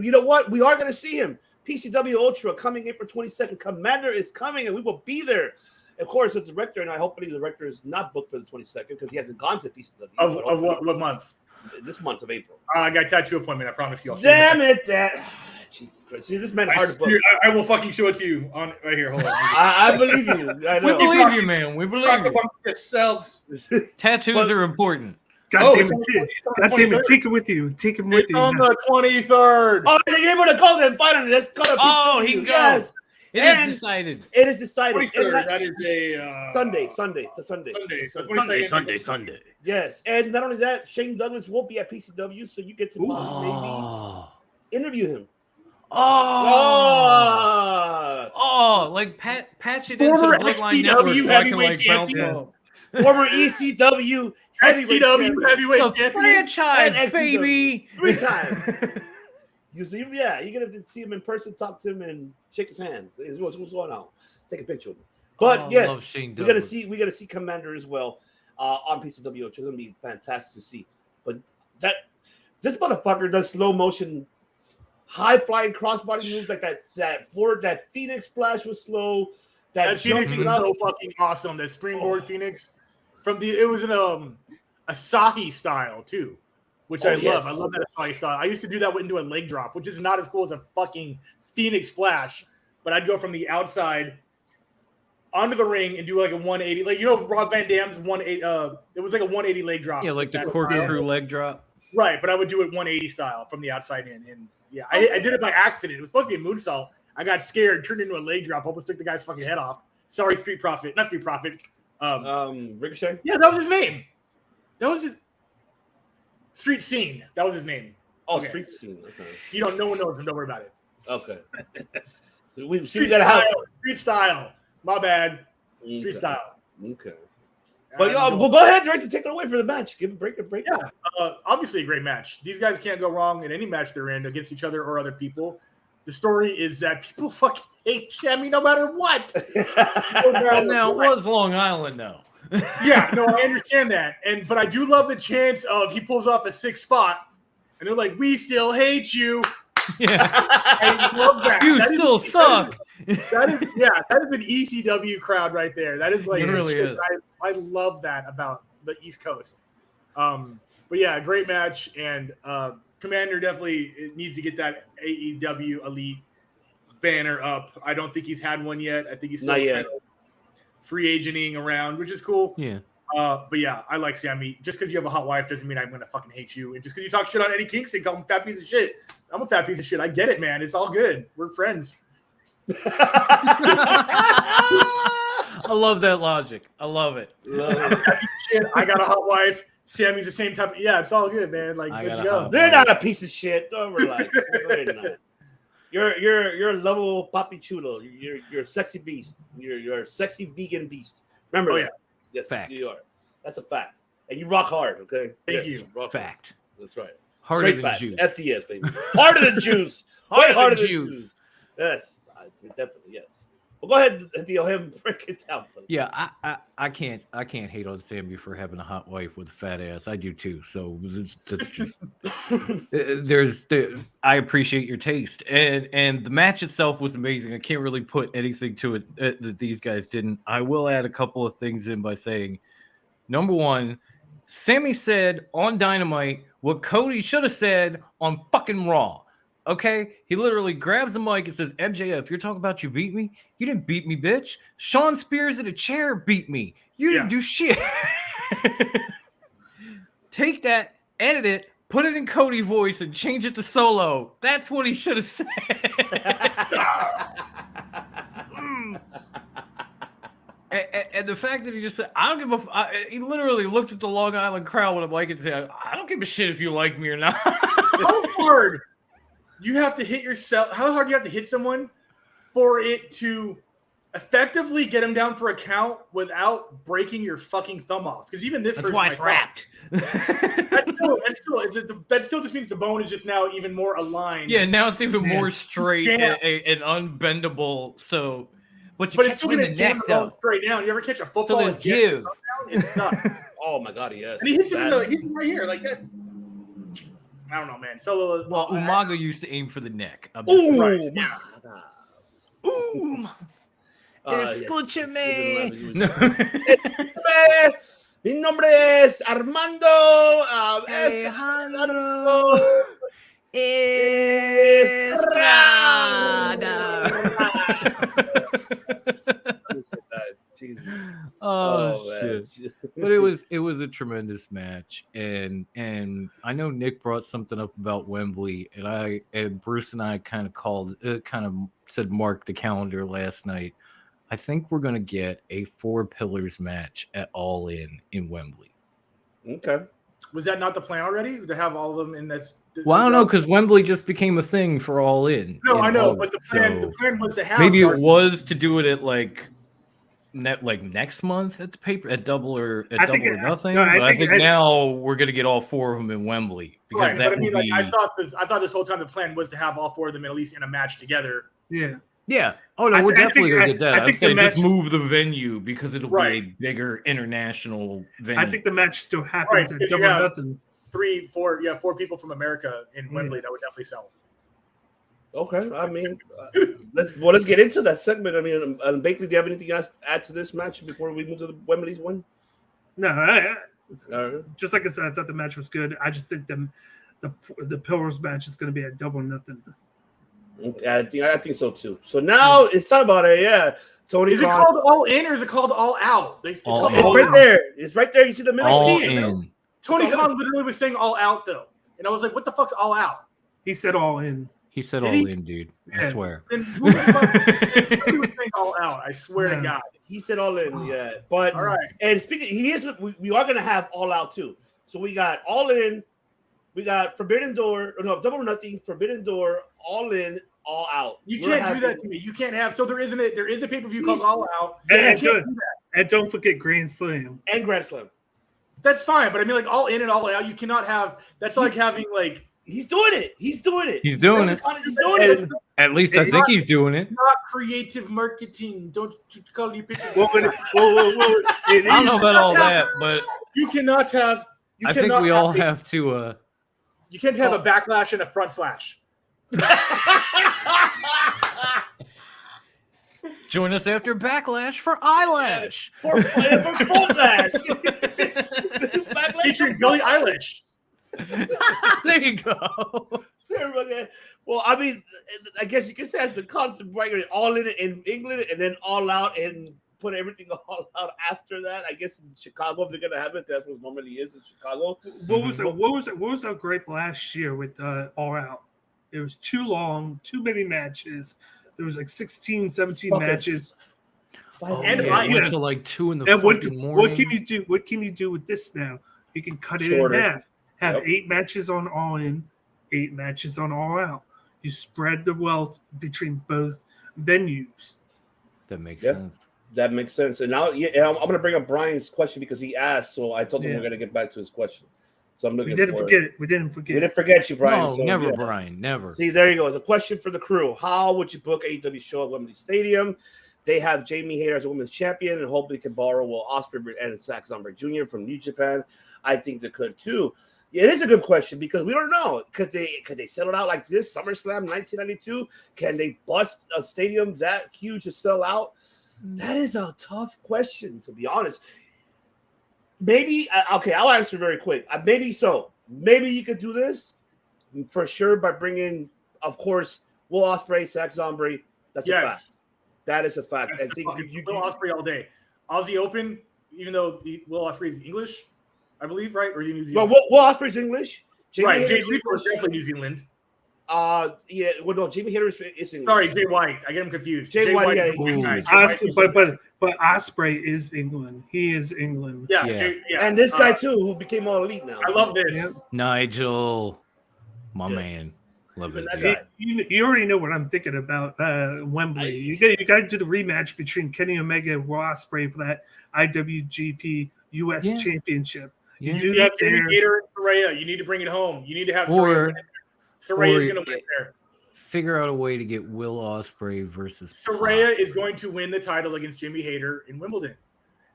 you know what? We are going to see him. PCW Ultra coming April 22nd. Commander is coming, and we will be there. Of course, the director, and hopefully the director is not booked for the 22nd because he hasn't gone to PCW. Of what month? This month of April. I got a tattoo appointment. I promise you. I'll Damn it, Jesus Christ. See, this man hard to book. I will fucking show it to you on right here. Hold on. I believe you. I know. We believe you, man. We believe you. Tattoos are important. God damn it, take it with you. Take him with you. On the 23rd. Oh, you're able to go there finally. Let's go to PCW. He can go. Yes. It is decided. It is decided. 23rd. That is a Sunday. It's a Sunday. Sunday. Yes, and not only that, Shane Douglas will be at PCW, so you get to maybe interview him. Like patch it into the Bloodline Network so I can like bounce off. Former ECW heavyweight the franchise, baby. 3 times. You see, you're gonna see him in person, talk to him, and shake his hand. What's going on? Take a picture of him. But yes, we're gonna see Commander as well on PCW, which is gonna be fantastic to see. But this motherfucker does slow motion, high flying crossbody moves like that Phoenix splash was slow. That Phoenix was so fucking awesome. That springboard Phoenix it was an Asahi style too, which I love. I love that Asahi style. I used to do that into a leg drop, which is not as cool as a fucking Phoenix splash, but I'd go from the outside onto the ring and do like a 180, like Rob Van Dam's 180. It was like a 180 leg drop. Yeah, like the corkscrew leg drop. Right, but I would do it 180 style from the outside in, and I did it by accident. It was supposed to be a moonsault. I got scared, turned into a leg drop, almost took the guy's fucking head off. Sorry, Street Profit, not Street Profit. Ricochet. Yeah, that was his name. That was his Street Scene. That was his name. Oh, okay. Street Scene. Okay. No one knows. Don't worry about it. Okay. Street style. Street style. My bad. Street style. Okay. But well, go ahead, Director. Take it away for the match. Give a break. Yeah. Obviously a great match. These guys can't go wrong in any match they're in against each other or other people. The story is that people fucking hate Sammy no matter what. Now, it was Long Island, though. Yeah, no, I understand that. But I do love the chance of he pulls off a 6 spot, and they're like, "We still hate you." Yeah, I love that. You still suck. That is an ECW crowd right there. That is like it really is. I love that about the East Coast. But yeah, great match, and Commander definitely needs to get that AEW Elite banner up. I don't think he's had one yet. I think he's still not yet. Free agenting around, which is cool. Yeah. But yeah, I like Sammy. Just because you have a hot wife doesn't mean I'm gonna fucking hate you. And just because you talk shit on Eddie Kingston, call him a fat piece of shit. I'm a fat piece of shit. I get it, man. It's all good. We're friends. I love that logic. I love it. I got a hot wife. Sammy's the same type. Yeah, it's all good, man. Like, let's go. They're not a piece of shit. Don't relax. You're a lovable papi chulo. You're a sexy beast. You're a sexy vegan beast. Remember? Oh that. yeah. Yes, fact. You are. That's a fact. And you rock hard. Okay. Thank you. Fact. Hard. That's right. Harder than facts. Juice. SDS, baby. Harder than juice. Harder than juice. Yes, definitely yes. Well, go ahead, Theo. Him break it down. Please. Yeah, I can't hate on Sammy for having a hot wife with a fat ass. I do too. So that's just I appreciate your taste, and the match itself was amazing. I can't really put anything to it that these guys didn't. I will add a couple of things in by saying, number one, Sammy said on Dynamite what Cody should have said on fucking Raw. Okay, he literally grabs the mic and says, "MJF, you're talking about you beat me? You didn't beat me, bitch. Sean Spears in a chair beat me. You didn't do shit." Take that, edit it, put it in Cody voice, and change it to Solo. That's what he should have said. And the fact that he just said, "I don't give a," he literally looked at the Long Island crowd with a mic and said, "I don't give a shit if you like me or not." How hard you have to hit yourself? How hard you have to hit someone for it to effectively get him down for a count without breaking your fucking thumb off. Because even this That's hurts why my it's thumb. wrapped. That still just means the bone is just now even more aligned. Yeah, now it's even Yeah. more straight Yeah. and unbendable. So, but you But it's catch still him in going the to neck jam the bone though. straight down. You ever catch a football? So there's and get give. the thumb down? It's nuts. Oh my god, yes. And he hits him he's right here like that. I don't know, man. So Well, Umaga used to aim for the neck. I'm Oh just- right, yeah. Escúchame. No. Mi nombre es Armando Alejandro Oh, shit. But it was a tremendous match, and I know Nick brought something up about Wembley, and Bruce and I kind of said mark the calendar last night. I think we're gonna get a 4 pillars match at All In Wembley. Okay. Was that not the plan already to have all of them in this? Well, I don't know, because Wembley just became a thing for All In. No, in I know, August, but the so plan was to have maybe it Dark- was to do it at like next month at the paper at Double or Nothing. no, I but I think- think now we're gonna get all 4 of them in Wembley because Right, that but I mean, would like, be. I thought this whole time the plan was to have all 4 of them at least in a match together. Yeah. Yeah. Oh no, I we're thi- I definitely think- gonna get that. I I'm think the saying just match- move the venue because it'll Right. be a bigger international venue. I think the match still happens Right, at 'cause you Double or have- Nothing. 4 people from America in Wembley that would definitely sell. Okay. I mean, let's get into that segment. I mean, Bakley, do you have anything else to add to this match before we move to the Wembley one? No, All right. just like I said, I thought the match was good. I just think the Pillars match is going to be at Double or Nothing. I think so too. So now it's time about it. Yeah, Tony Is it Khan. called All In or is it called All Out? It's All called In. It's All right Out. there. It's right there. You see the middle. all see it, in. Tony It's all Khan literally was saying All Out though, and I was like, "What the fuck's All Out?" He said All In. He said Did all he? in, dude. I Yeah. swear. And who the fuck he was saying All Out? I swear Yeah. to God. He said all in. Yeah, but All right. And speaking, we are gonna have all out too. So we got all in. We got Forbidden Door. No, Double or Nothing. Forbidden Door. All in. All out. You We're can't do that having- to me. You can't have. So there is a pay per view called All Out. And, I and can't don't, do that. and don't forget Grand Slam. And Grand Slam. That's fine, but I mean, like All In and All Out, you cannot have. That's like having like He's doing it. He's doing it. He's doing it. He's doing it. And- At least I think he's doing it. not creative marketing. Don't call you picture. Whoa, I don't know about all that, but You cannot have. You I think cannot we all a- have to. You can't have a backlash and a front slash. Join us after Backlash for Eyelash. for Backlash. Featuring Billie Eilish. There you go. Well, I mean, I guess you can say it's the constant breaker, all in England, and then all out and put everything all out after that. I guess in Chicago, if they're gonna have it, that's what it normally is in Chicago. What was our gripe last year with All Out? It was too long, too many matches. There was like 16, 17 Fucking matches. And yeah, Ryan. it went to like 2 in the And what fucking morning. can you do? What can you do with this now? You can cut it Shorter. in half. Have Yep. 8 matches on All In, 8 matches on All Out. You spread the wealth between both venues. That makes Yep. sense. That makes sense. And now, yeah, I'm gonna bring up Brian's question because he asked, so I told him Yeah. we're gonna get back to his question. So I'm looking. We didn't for forget it. it. We didn't forget. We didn't forget you, Brian. No, so, never, yeah. Brian. Never. See, there you go. The question for the crew: how would you book AEW show at Wembley Stadium? They have Jamie Hayter as a women's champion, and hopefully can borrow Will Ospreay and Zack Sabre Jr. from New Japan. I think they could too. Yeah, it is a good question because we don't know. Could they sell it out like this? SummerSlam 1992? Can they bust a stadium that huge to sell out? That is a tough question, to be honest. Maybe okay. I'll answer very quick. Maybe so. Maybe you could do this for sure by bringing, of course, Will Ospreay, Zack Sabre. That's a fact. Yes. That is a fact. That's I think Will Ospreay all day. Aussie Open, even though Will Ospreay is English, I believe, right? Or is he New Well, Zealand? Will Ospreay's English. Jamie Right. Jay Hayter's Lethal is English. definitely New Zealand. Yeah. Well, no, Jamie Hayter is English. Sorry, Jay White. I get him confused. Jay White, yeah, is the ooh. guy. Jay White is the- But Ospreay is England. He is England. yeah, Yeah. yeah. And this guy too, who became all elite now. I love this. Yeah. Nigel, my man. Love it. That dude. guy. You already know what I'm thinking about Wembley. You got to do the rematch between Kenny Omega and Will Ospreay for that IWGP US Yeah. Championship. Yeah. You do You that need there. Gator and Saraya. You need to bring it home. You need to have Or- Saraya. Saraya's or going to win there. Figure out a way to get Will Ospreay versus Saraya is going to win the title against Jimmy Hayter in Wimbledon.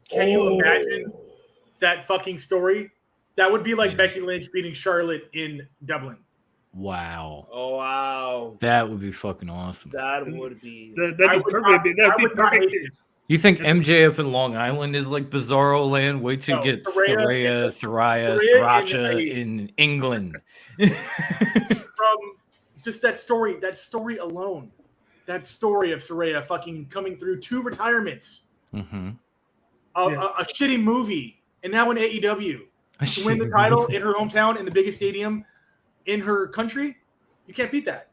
Can you imagine that fucking story? That would be like Becky Lynch beating Charlotte in Dublin. Wow. Oh wow, That would be fucking awesome. that would be. That'd be perfect. That'd be perfect. You think MJF in Long Island is like Bizarro Land? Wait till No, you get Saraya Sriracha in England. From just that story alone, that story of Saraya fucking coming through 2 retirements, Mm-hmm. a shitty movie, and now in AEW to win the title in her hometown in the biggest stadium in her country, you can't beat that.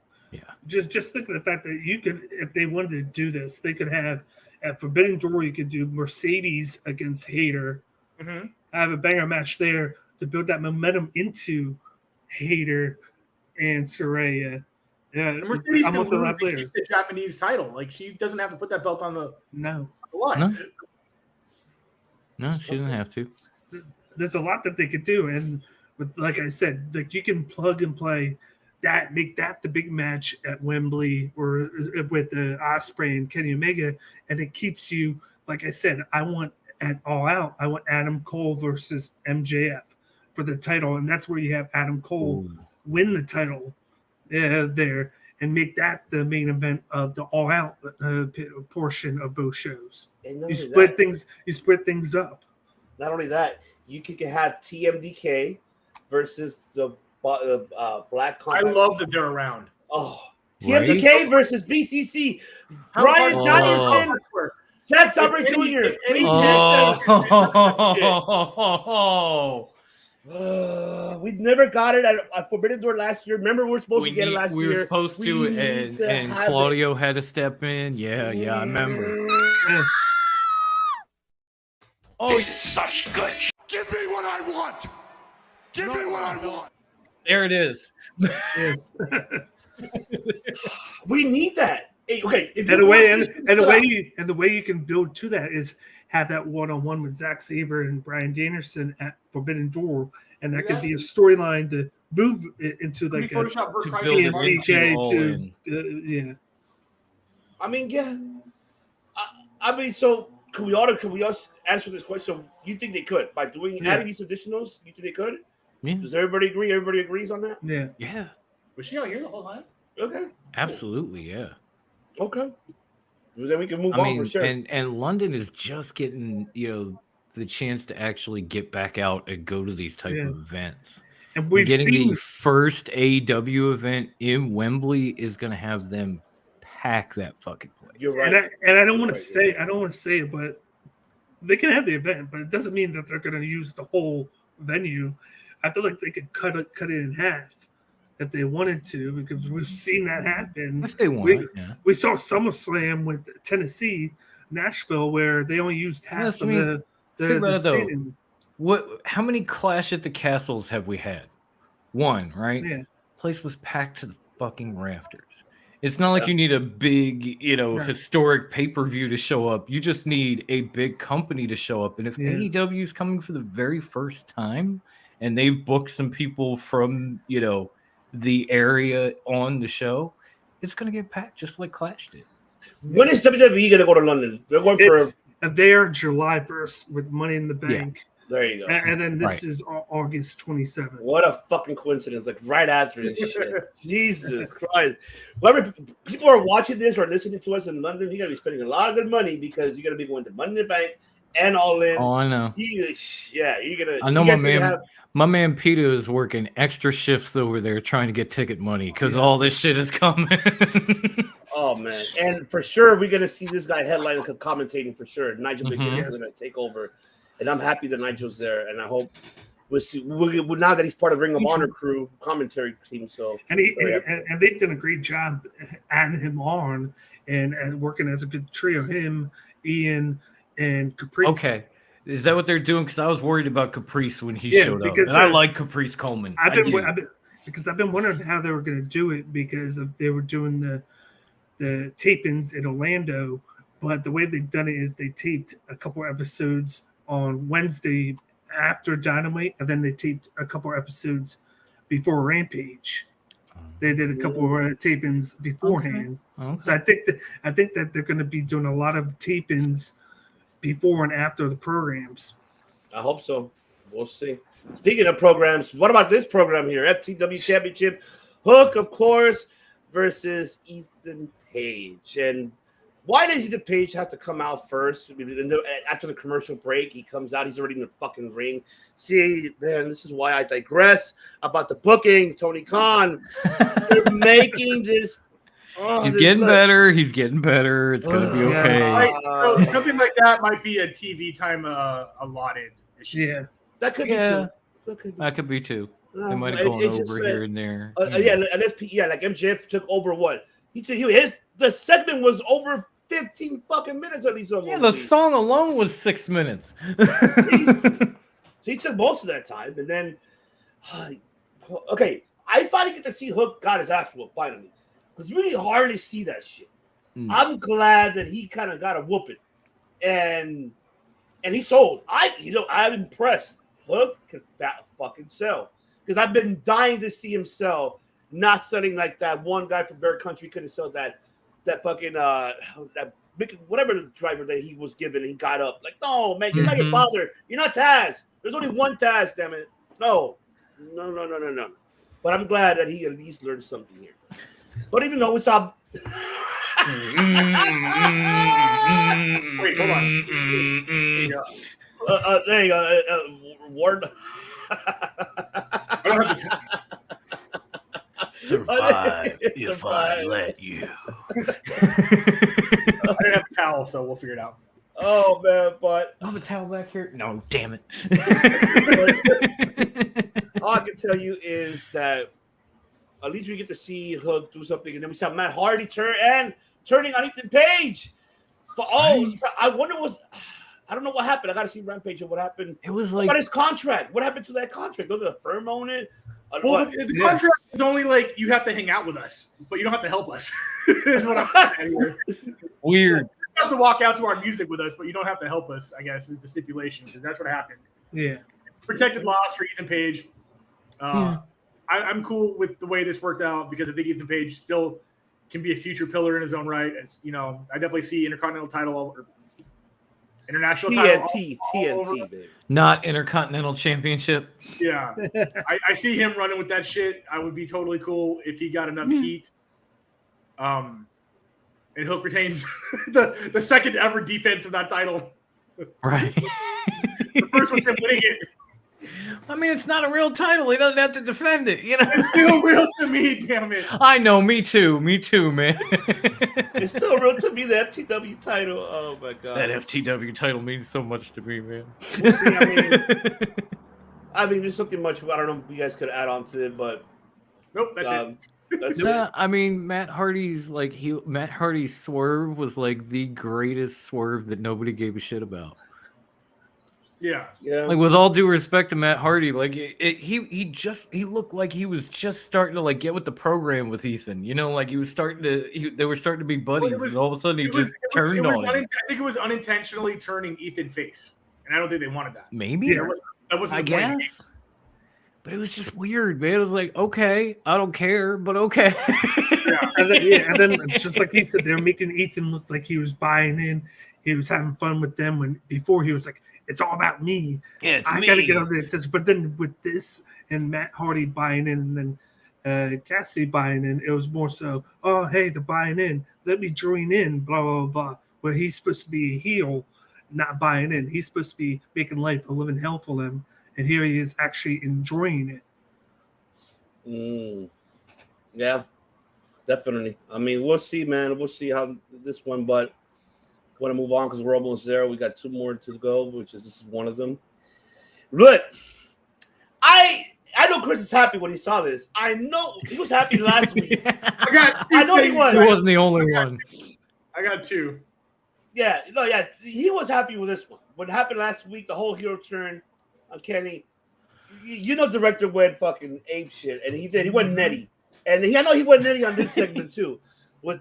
Just think of the fact that you could, if they wanted to do this, they could have at Forbidden Door. You could do Mercedes against Hayter, Mm-hmm. have a banger match there to build that momentum into Hayter and Saraya. Yeah, And Mercedes I'm can with the lose left and there. keep the Japanese title. Like, she doesn't have to put that belt on the No, line. No, she didn't have to. there's a lot that they could do, and with, like I said, like you can plug and play that, make that the big match at Wembley or with the Ospreay and Kenny Omega, and it keeps you. Like I said, I want at All Out. I want Adam Cole versus MJF for the title, and that's where you have Adam Cole win the title there and make that the main event of the All Out portion of both shows. And not You only split that- things. You split things up. Not only that, you could have TMDK versus the Black I Combat. love that they're around. Oh, Right? TMDK versus BCC. How Brian hard- Danielson, how hard- Zack If Sabre any- Jr. if any We never got it at Forbidden Door last year. Remember, we were supposed to get it last we year. were supposed We to, need to and have Claudio had to step in. Yeah, I remember. Oh, such good. Give me what I want. Give me what I want. There it is. Yes. We need that. Hey, okay, if And you the way want and, this and the stuff- way you can build to that is have that one-on-one with Zack Sabre and Brian Danielson at Forbidden Door, and that could be a storyline to move it into like a Photoshop Bert To Kreischer build it and into TMDK All to In. yeah. I mean, yeah. I mean, so can we all answer this question? So you think they could by doing adding these additionals? You think they could? Yeah. Does everybody agree? Everybody agrees on that? Yeah. Yeah, Was she out here the whole time? Okay. absolutely. Yeah. Okay. Well, then we can move I on mean, for sure. and London is just getting the chance to actually get back out and go to these type Yeah. of events. And we've Getting seen the first AEW event in Wembley is going to have them pack that fucking place. You're right. and I don't want to Right, say I don't want to say it, but they can have the event, but it doesn't mean that they're going to use the whole venue. I feel like they could cut it in half if they wanted to, because we've seen that happen. If they want, We- yeah. We saw SummerSlam with Tennessee, Nashville, where they only used half Yes, I of mean, the think about it, though. stadium. How many Clash at the Castles have we had? One, right? Yeah. Place was packed to the fucking rafters. It's not like you need a big, historic pay-per-view to show up. You just need a big company to show up. And if Yeah. AEW is coming for the very first time and they've booked some people from, the area on the show, it's going to get packed just like Clash did. When is WWE going to go to London? They're going for. It's there July 1st with Money in the Yeah. Bank. There you go. And then this Right. is August 27th. What a fucking coincidence! Like right after this shit. Jesus Christ! Whoever people are watching this or listening to us in London, you gotta be spending a lot of good money because you're gonna be going to Money in the Bank and All In. Oh, I know. You're gonna. I know you my guys are gonna man. have- My man Peter is working extra shifts over there trying to get ticket money because all this shit is coming. Oh man! And for sure, we're gonna see this guy headlining and commentating for sure. Nigel McGuinness is Yes. gonna take over, and I'm happy that Nigel's there. And I hope we'll see. Now that he's part of Ring of Honor crew commentary team, so And very happy. and they've done a great job adding him on and working as a good trio. Him, Ian, and Caprice. Okay. Is that what they're doing? Because I was worried about Caprice when he Yeah, showed up. because, And I like Caprice Coleman. I've I been, do. because I've been wondering how they were going to do it because they were doing the tapings in Orlando, but the way they've done it is they taped a couple episodes on Wednesday after Dynamite, and then they taped a couple episodes before Rampage. They did a couple of tapings beforehand. Okay. So I think that they're going to be doing a lot of tapings before and after the programs. I hope so. We'll see. Speaking of programs, what about this program here? FTW Championship, Hook, of course, versus Ethan Page. And why does Ethan Page have to come out first? After the commercial break, he comes out. He's already in the fucking ring. See, man, this is why I digress about the booking. Tony Khan, they're making this. Oh, He's getting better. He's getting better. It's going to be okay. So something like that might be a TV time allotted issue. Yeah. That could be too. That could be too. They might have gone over here and there. Yeah, like MJF took over what? The segment was over 15 fucking minutes at least. Yeah, the song alone was 6 minutes. So he took most of that time, and then okay, I finally get to see Hook got his ass whooped finally, because you really hardly see that shit. I'm glad that he kind of got a whooping, and he sold. I'm impressed. Hook can fucking sell, because I've been dying to see him sell, not selling like that one guy from Bear Country could have sold that fucking that whatever the driver that he was given. He got up like, no man, you're not your father. You're not Taz. There's only one Taz, damn it. No. But I'm glad that he at least learned something here. But even though we saw. Wait, hold on. There you go. Ward. I don't have to. Survive if I let you. I didn't have a towel, so we'll figure it out. Oh man, but I have a towel back here. No, damn it. All I can tell you is that at least we get to see Hook do something, and then we saw Matt Hardy turning on Ethan Page. I wonder I don't know what happened. I got to see Rampage of what happened. It was like, what his contract? What happened to that contract? Was it a firm on it? Well, the contract is only like you have to hang out with us, but you don't have to help us. Is what I'm saying here. Weird. You have to walk out to our music with us, but you don't have to help us, I guess, is the stipulation, because that's what happened. Yeah. Protected loss for Ethan Page. I'm cool with the way this worked out, because I think Ethan Page still can be a future pillar in his own right. It's, I definitely see Intercontinental title or international title. TNT, baby. Not Intercontinental Championship. Yeah. I see him running with that shit. I would be totally cool if he got enough heat. And Hook retains the second ever defense of that title. Right. The first one's him winning it. I mean, it's not a real title. He doesn't have to defend it. It's still real to me, damn it. I know. Me too, man. It's still real to me, the FTW title. Oh my god. That FTW title means so much to me, man. We'll see, I mean, there's something much. I don't know if you guys could add on to it, but nope, that's it. That's it. I mean, Matt Hardy's swerve was like the greatest swerve that nobody gave a shit about. Yeah. Like, with all due respect to Matt Hardy, like he looked like he was just starting to like get with the program with Ethan. Like he was starting to. They were starting to be buddies, and all of a sudden he turned on him. I think it was unintentionally turning Ethan face, and I don't think they wanted that. Maybe that wasn't. I guess. But it was just weird, man. It was like, okay, I don't care, but okay. And then just like he said, they're making Ethan look like he was buying in. He was having fun with them when before he was like, it's all about me. Yeah, it's I me. got to get on there. But then with this and Matt Hardy buying in, and then Cassidy buying in, it was more so, oh, hey, the buying in. Let me join in, blah, blah, blah. Where he's supposed to be a heel, not buying in. He's supposed to be making life a living hell for them. And here he is actually enjoying it. Yeah, definitely. I mean, we'll see, man. We'll see how this one, but I want to move on because we're almost there. We got two more to go, which is this is one of them. Look, I know Chris is happy when he saw this. I know he was happy last week. I know he was. He wasn't the only one. I got two. Yeah, he was happy with this one. What happened last week, the whole heel turn on Kenny. you know, director went fucking ape shit, and he did. He went Nettie, and I know he went Nettie on this segment too. With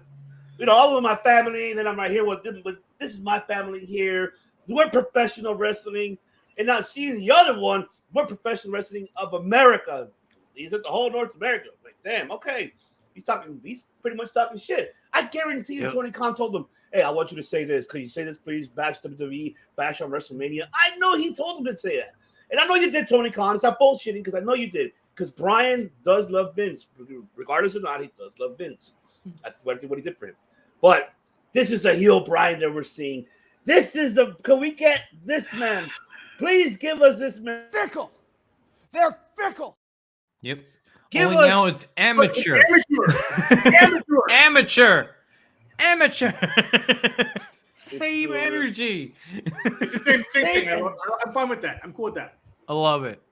all of my family, and then I'm right here with them. But this is my family here. We're professional wrestling, and now seeing the other one, we're professional wrestling of America. He's at the whole North America. Like, damn, okay. He's pretty much talking shit. I guarantee you, Tony Khan told him, hey, I want you to say this. Could you say this, please? Bash WWE, bash on WrestleMania. I know he told him to say that. And I know you did, Tony Khan. It's not bullshitting because I know you did. Because Brian does love Vince. Regardless or not, he does love Vince. That's what he did for him. But this is the heel Brian that we're seeing. Can we get this man? Please give us this man. Fickle. They're fickle. Yep. Now it's amateur. Amateur. Same energy. It's the same thing. I'm fine with that. I'm cool with that. I love it.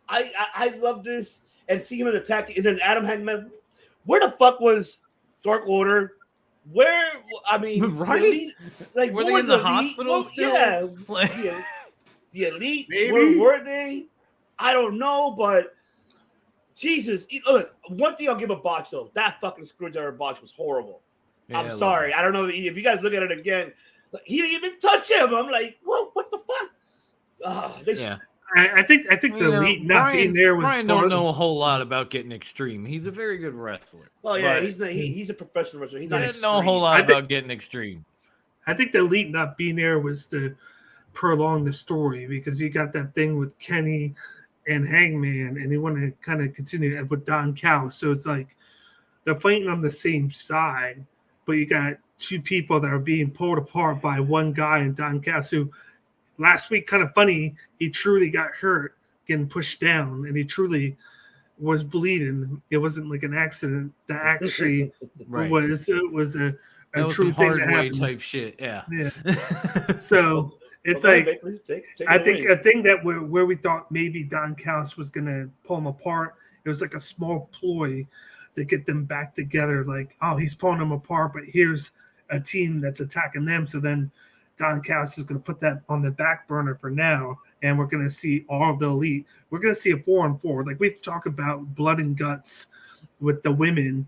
I love this and see him in attack. And then Adam Hangman. Where the fuck was Dark Order? Right? Were they in the hospital still? Yeah. The Elite. Were they? I don't know, but Jesus. Look, one thing I'll give a botch though. That fucking screwdriver botch was horrible. Yeah, I'm sorry. I don't know if you guys look at it again. He didn't even touch him. I'm like, what the fuck? I think the Elite not being there was. Brian don't know a whole lot about getting extreme. He's a very good wrestler. Well, yeah, he's a professional wrestler. He doesn't know a whole lot about getting extreme. I think the Elite not being there was to prolong the story because you got that thing with Kenny and Hangman, and they want to kind of continue with Don Callis. So it's like they're fighting on the same side, but you got two people that are being pulled apart by one guy and Don Callis, who last week, kind of funny, he truly got hurt getting pushed down, and he truly was bleeding. It wasn't like an accident. That actually was a true thing that happened. Type shit. Yeah. So it's like I think a thing that where we thought maybe Don Callis was gonna pull them apart. It was like a small ploy to get them back together. Like, oh, he's pulling them apart, but here's a team that's attacking them. So then Don Callis is going to put that on the back burner for now, and we're going to see all of the Elite. We're going to see a 4-on-4. Like we've talked about blood and guts with the women.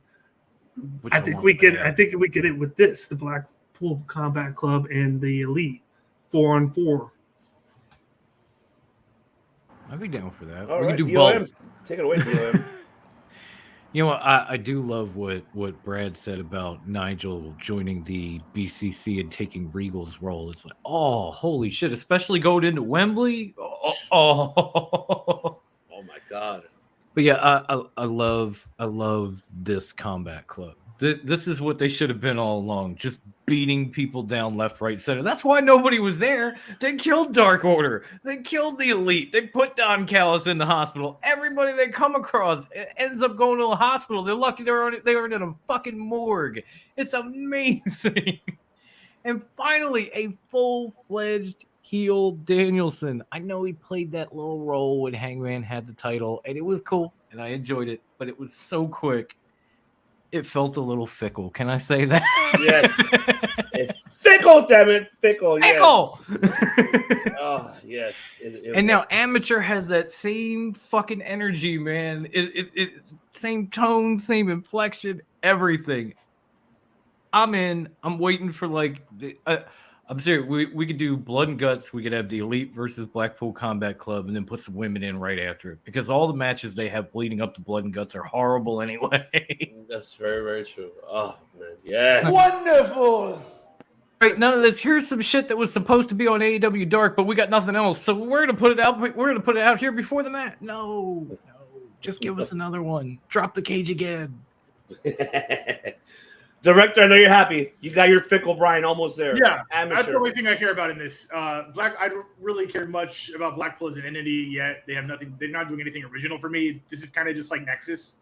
I think we get it with this, the Blackpool Combat Club and the Elite 4-on-4. I'd be down for that. All we right, can do both. Take it away, DLM. You know, I do love what Brad said about Nigel joining the BCC and taking Regal's role. It's like, oh, holy shit! Especially going into Wembley. Oh my god! But yeah, I love this Combat Club. This is what they should have been all along. Just beating people down left, right, center. That's why nobody was there. They killed Dark Order. They killed the Elite. They put Don Callis in the hospital. Everybody they come across ends up going to a hospital. They're lucky they were in a fucking morgue. It's amazing. And finally, a full-fledged heel Danielson. I know he played that little role when Hangman had the title, and it was cool, and I enjoyed it, but it was so quick. It felt a little fickle. Can I say that? Yes. It's fickle, damn it. Fickle. Yes. Fickle. Oh, yes. And now Amateur has that same fucking energy, man. It same tone, same inflection, everything. I'm in. I'm waiting for I'm serious. We could do Blood and Guts. We could have the Elite versus Blackpool Combat Club, and then put some women in right after it. Because all the matches they have leading up to Blood and Guts are horrible anyway. That's very, very true. Oh man, yeah, wonderful. Right, none of this. Here's some shit that was supposed to be on AEW Dark, but we got nothing else. So we're gonna put it out. We're gonna put it out here before the match. No, just give us another one. Drop the cage again. Director, I know you're happy. You got your fickle Brian almost there. Yeah, Amateur. That's the only thing I care about in this. I don't really care much about Blackpool as an entity yet. They have nothing. They're not doing anything original for me. This is kind of just like Nexus.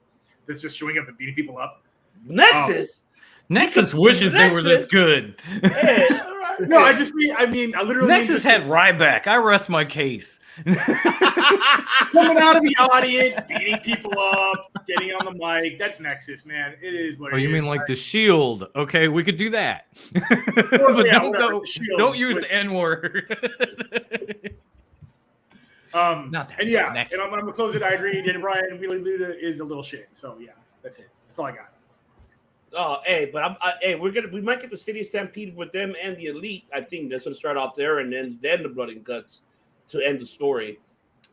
That's just showing up and beating people up. Nexus. Nexus wishes they were this good. Hey, all right. No, I literally. Nexus had Ryback. I rest my case. Coming out of the audience, beating people up, getting on the mic. That's Nexus, man. It is what it is. Oh, you mean like the Shield? Okay, we could do that. Well, but yeah, don't use the N-word. Not that And yeah, next. and I'm gonna close it. I agree. Daniel Bryan, Wheelie Luda is a little shit. So yeah, that's it. That's all I got. Oh, hey, but we might get the City Stampede with them and the Elite. I think that's gonna start off there, and then the Blood and Guts to end the story.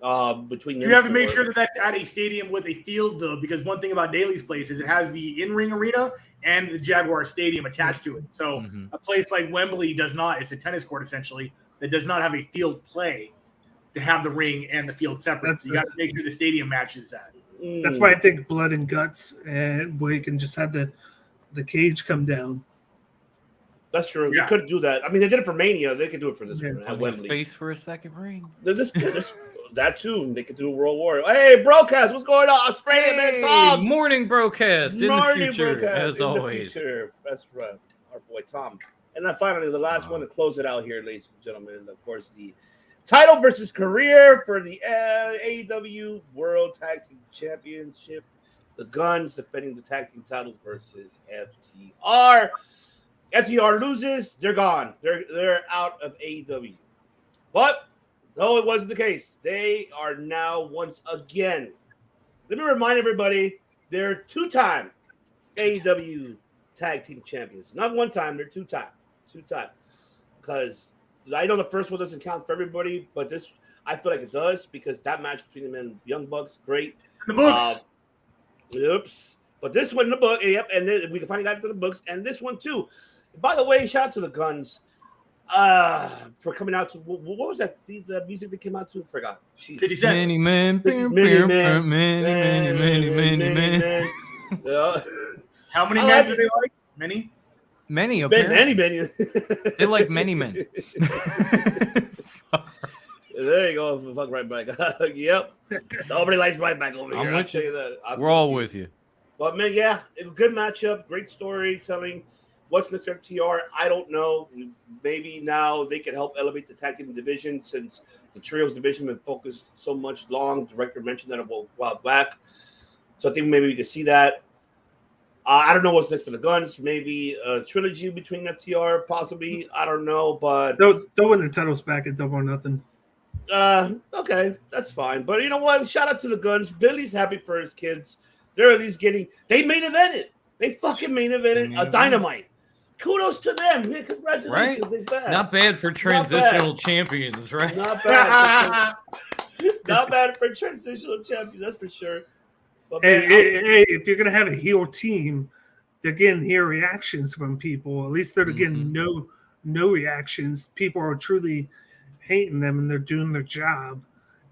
Between You have to make sure that that's at a stadium with a field, though, because one thing about Daly's place is it has the in-ring arena and the Jaguar Stadium attached to it. So a place like Wembley does not. It's a tennis court essentially that does not have a field play to have the ring and the field separate. So you got to make sure the stadium matches that. That's why I think Blood and Guts, and where you can just have the cage come down. That's true. Yeah. They could do that. I mean, they did it for Mania. They could do it for this one at Plenty of Wembley. space for a second ring. This that too. They could do a World War. Hey, broadcast, what's going on? Australia, man, Tom. Morning broadcast in the future, broadcast as in always. The future. That's right, our boy Tom. And then finally, the last one to close it out here, ladies and gentlemen. Of course, the title versus career for the AEW World Tag Team Championship. The Guns defending the tag team titles versus FTR. FTR loses, they're gone. They're out of AEW. But no, it wasn't the case. They are now once again. Let me remind everybody, they're two-time AEW tag team champions. Not one time, they're two-time. Two-time. Because I know the first one doesn't count for everybody, but this I feel like it does because that match between them and Young Bucks, great. The books. Oops. But this one in the book, yep, and then we can find it after the books, and this one too. By the way, shout out to the Guns for coming out to what was that? The music that came out to? I forgot. 50 Cent. Many men, many. Yeah. How many men do they like? Many? Many, apparently. Many. They like many men. There you go. Fuck right back. Yep. Nobody likes right back over here. I'll tell you that. We're all with you. But man, yeah, a good matchup, great storytelling. What's next for TR? I don't know. Maybe now they can help elevate the tag team division since the trios division been focused so much long. The director mentioned that a while back. So I think maybe we can see that. I don't know what's next for the Guns. Maybe a trilogy between FTR, possibly. I don't know, but They'll win the titles back at Double or Nothing. Okay, that's fine. But you know what? Shout out to the Guns. Billy's happy for his kids. They're at least getting. They main evented. They fucking main evented a Dynamite. Kudos to them. Yeah, congratulations. Right? They bad. Not bad for transitional champions, right? Not bad. Not bad for transitional champions. That's for sure. But man, Hey, if you're gonna have a heel team, they're getting heel reactions from people. At least they're getting no reactions. People are truly hating them, and they're doing their job.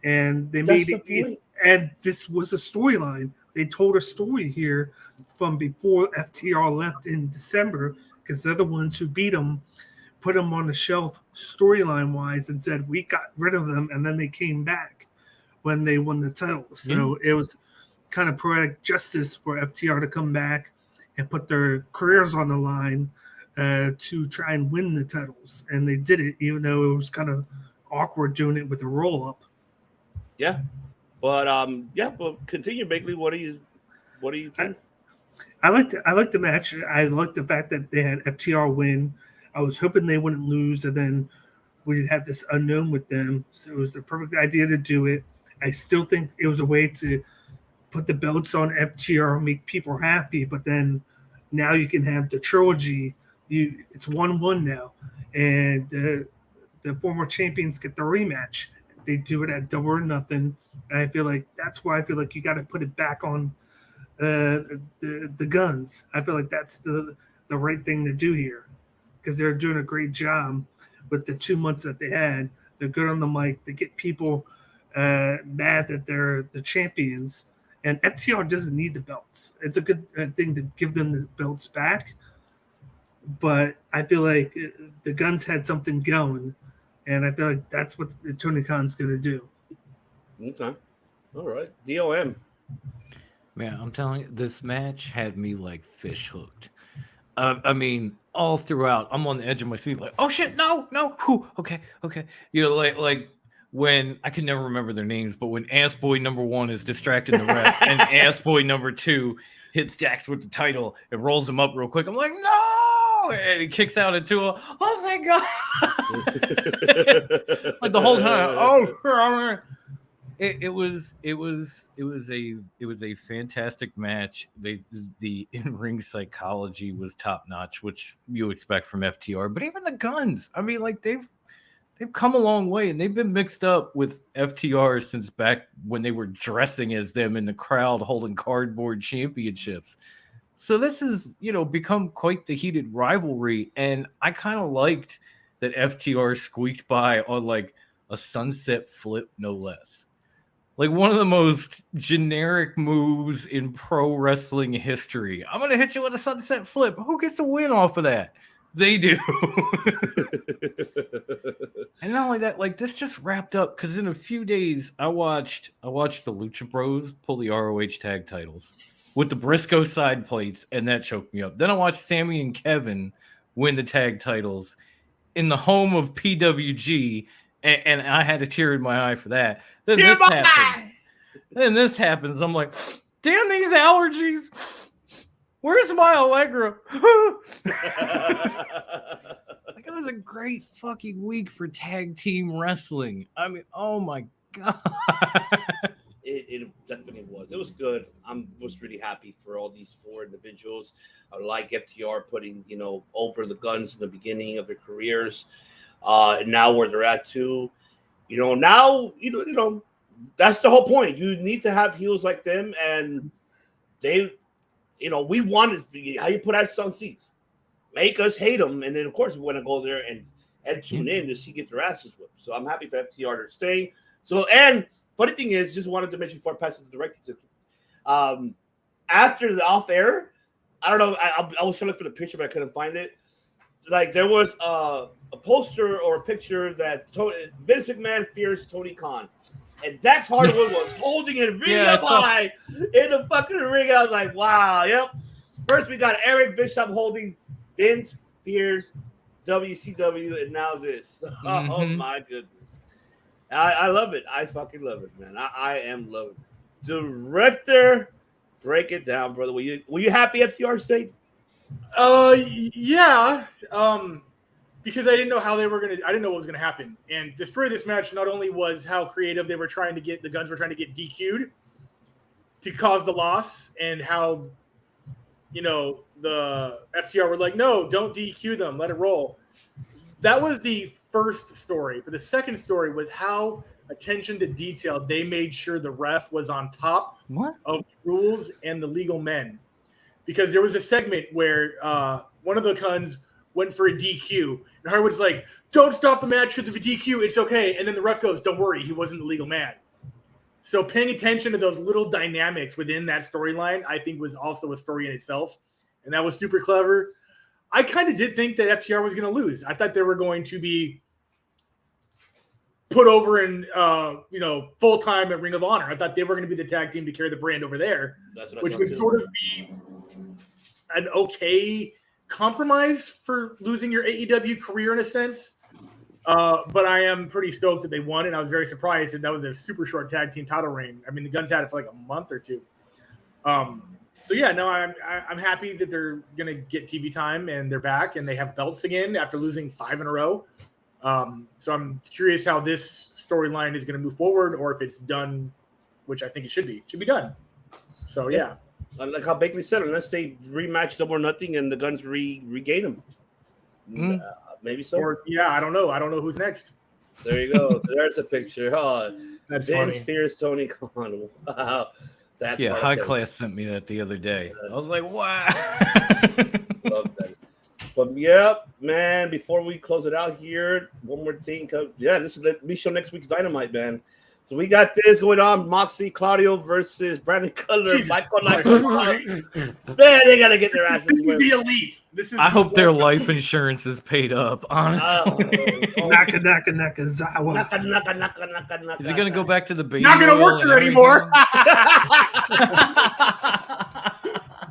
And they made it. And this was a storyline. They told a story here from before FTR left in December, because they're the ones who beat them, put them on the shelf storyline wise, and said we got rid of them, and then they came back when they won the title. So it was kind of poetic justice for FTR to come back and put their careers on the line to try and win the titles, and they did it, even though it was kind of awkward doing it with a roll up. Yeah, but but continue, Bakley. What do you think? I liked the match. I liked the fact that they had FTR win. I was hoping they wouldn't lose, and then we'd have this unknown with them. So it was the perfect idea to do it. I still think it was a way to put the belts on FTR, make people happy, but then now you can have the trilogy. It's 1-1 now, and the former champions get the rematch. They do it at Double or Nothing. And I feel like that's why I feel like you got to put it back on the Guns. I feel like that's the right thing to do here, because they're doing a great job with the 2 months that they had. They're good on the mic. They get people mad that they're the champions. And FTR doesn't need the belts. It's a good thing to give them the belts back. But I feel like the Guns had something going, and I feel like that's what Tony Khan's going to do. Okay. All right. DOM. Man, I'm telling you, this match had me like fish hooked. I mean, all throughout, I'm on the edge of my seat, like, oh shit, no. Whew, okay. You know, like when I can never remember their names, but when Ass Boy number 1 is distracting the ref and Ass Boy number 2 hits Jax with the title and rolls him up real quick, I'm like, no! And he kicks out into a, oh thank God! Like the whole time, oh, It was a fantastic match. The in-ring psychology was top notch, which you expect from FTR. But even the Guns, I mean, like they've come a long way, and they've been mixed up with FTR since back when they were dressing as them in the crowd holding cardboard championships. So this is, become quite the heated rivalry, and I kind of liked that FTR squeaked by on like a sunset flip, no less. Like one of the most generic moves in pro wrestling history. I'm going to hit you with a sunset flip. Who gets a win off of that? They do. And not only that, like this just wrapped up because in a few days I watched the Lucha Bros pull the ROH tag titles with the Briscoe side plates, and that choked me up. Then I watched Sammy and Kevin win the tag titles in the home of PWG, and I had a tear in my eye for that. Then this happens. I'm like, damn these allergies. Where's my Allegra? Like it was a great fucking week for tag team wrestling. I mean, oh my god. It definitely was. It was good. Was really happy for all these four individuals. I like FTR putting, over the Guns in the beginning of their careers. And now where they're at too. Now, that's the whole point. You need to have heels like them, and they, we want to, how you put us on seats. Make us hate them, and then of course we want to go there and tune in to see get their asses whipped. So I'm happy for FTR to stay. So, and funny thing is, just wanted to mention before I pass it to the director. After the off air, I don't know. I was trying to look for the picture, but I couldn't find it. Like there was a poster or a picture that Vince McMahon fears Tony Khan, and Dax Hardwood was holding it really up high in the fucking ring. I was like, wow, yep. First we got Eric Bischoff holding Vince fears WCW, and now this. Mm-hmm. Oh my goodness. I love it. I fucking love it, man. I am loving it. Director, break it down, brother. Were you happy FTR stayed? Yeah. Because I didn't know how I didn't know what was gonna happen. And the story of this match not only was how creative the Guns were trying to get DQ'd to cause the loss, and how the FTR were like, no, don't DQ them, let it roll. That was the first story, but the second story was how attention to detail they made sure the ref was on top of the rules and the legal men. Because there was a segment where one of the Guns went for a DQ, and Hardwood's like, don't stop the match because of a DQ, it's okay. And then the ref goes, don't worry, he wasn't the legal man. So paying attention to those little dynamics within that storyline, I think was also a story in itself. And that was super clever. I kind of did think that FTR was going to lose. I thought they were going to be put over in, full-time at Ring of Honor. I thought they were going to be the tag team to carry the brand over there, which would sort of be an okay compromise for losing your AEW career in a sense. But I am pretty stoked that they won, and I was very surprised that was a super short tag team title reign. I mean, the Guns had it for like a month or two. So yeah, no, I'm happy that they're gonna get TV time and they're back and they have belts again after losing 5 in a row. So I'm curious how this storyline is gonna move forward, or if it's done, which I think it should be. It should be done. So yeah. Like how Bakley said, unless they rematch Double or Nothing and the Guns regain them. Maybe so. Or I don't know. I don't know who's next. There you go. There's a picture. Oh, that's Vince funny. fears Tony Khan. Wow. That's High Class sent me that the other day. I was like, wow. Love that. But yeah, man, before we close it out here, one more thing. This is me show next week's Dynamite, man. So we got this going on: Moxley, Claudio versus Brandon Cutler. Michael, man, they gotta get their asses. This is the elite. I hope their life insurance is paid up. Honestly, Naka Zawa. Is he gonna go back to the baby? Not gonna work here anymore.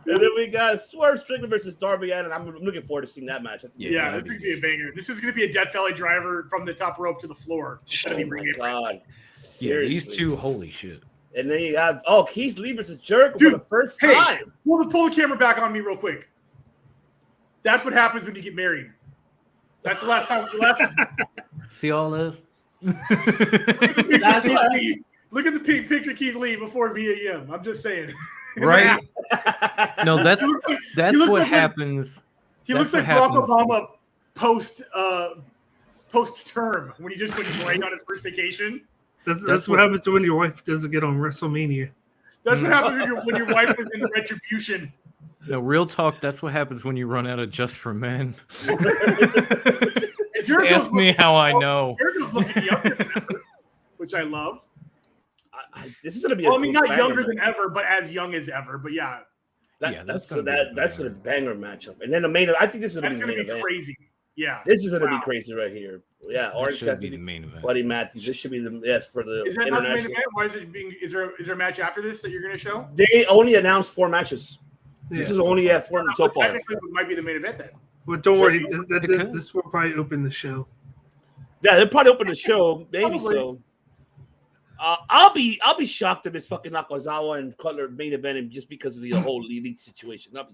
And then we got Swerve Strickland versus Darby Allin. I'm looking forward to seeing that match. Yeah, this is gonna be a banger. This is gonna be a Death Valley driver from the top rope to the floor. Oh my god. Yeah, these two, holy shit. And then you have Keith Lee versus Jericho for the first time. Pull the camera back on me real quick. That's what happens when you get married. That's the last time we left. See all this? Look at the picture Keith Lee before VAM. I'm just saying. Right? No, that's what like happens. He looks like Barack Obama post term when he just went right on his first vacation. That's what happens when your wife doesn't get on WrestleMania. That's what happens when your wife is in Retribution. No, real talk. That's what happens when you run out of Just for Men. Ask me how I know. Jericho's looking younger than ever, which I love. This is going to be. Well, I mean, not younger than ever, but as young as ever. But yeah, that's going to be a banger matchup. And then the main. I think this is going to be crazy. Yeah, this is going to be crazy right here. Yeah, Orange Cassidy, the main event. Buddy Matthews. This should be for the. Is that not the main event? Why is it being? Is there a match after this that you're going to show? They only announced 4 matches. Yeah. This is only at 4 so far. Technically, it might be the main event then. Well, don't worry. This will probably open the show. Yeah, they'll probably open the show. Maybe so. I'll be shocked if it's fucking Nakazawa and Cutler main event him just because of the whole elite situation. No.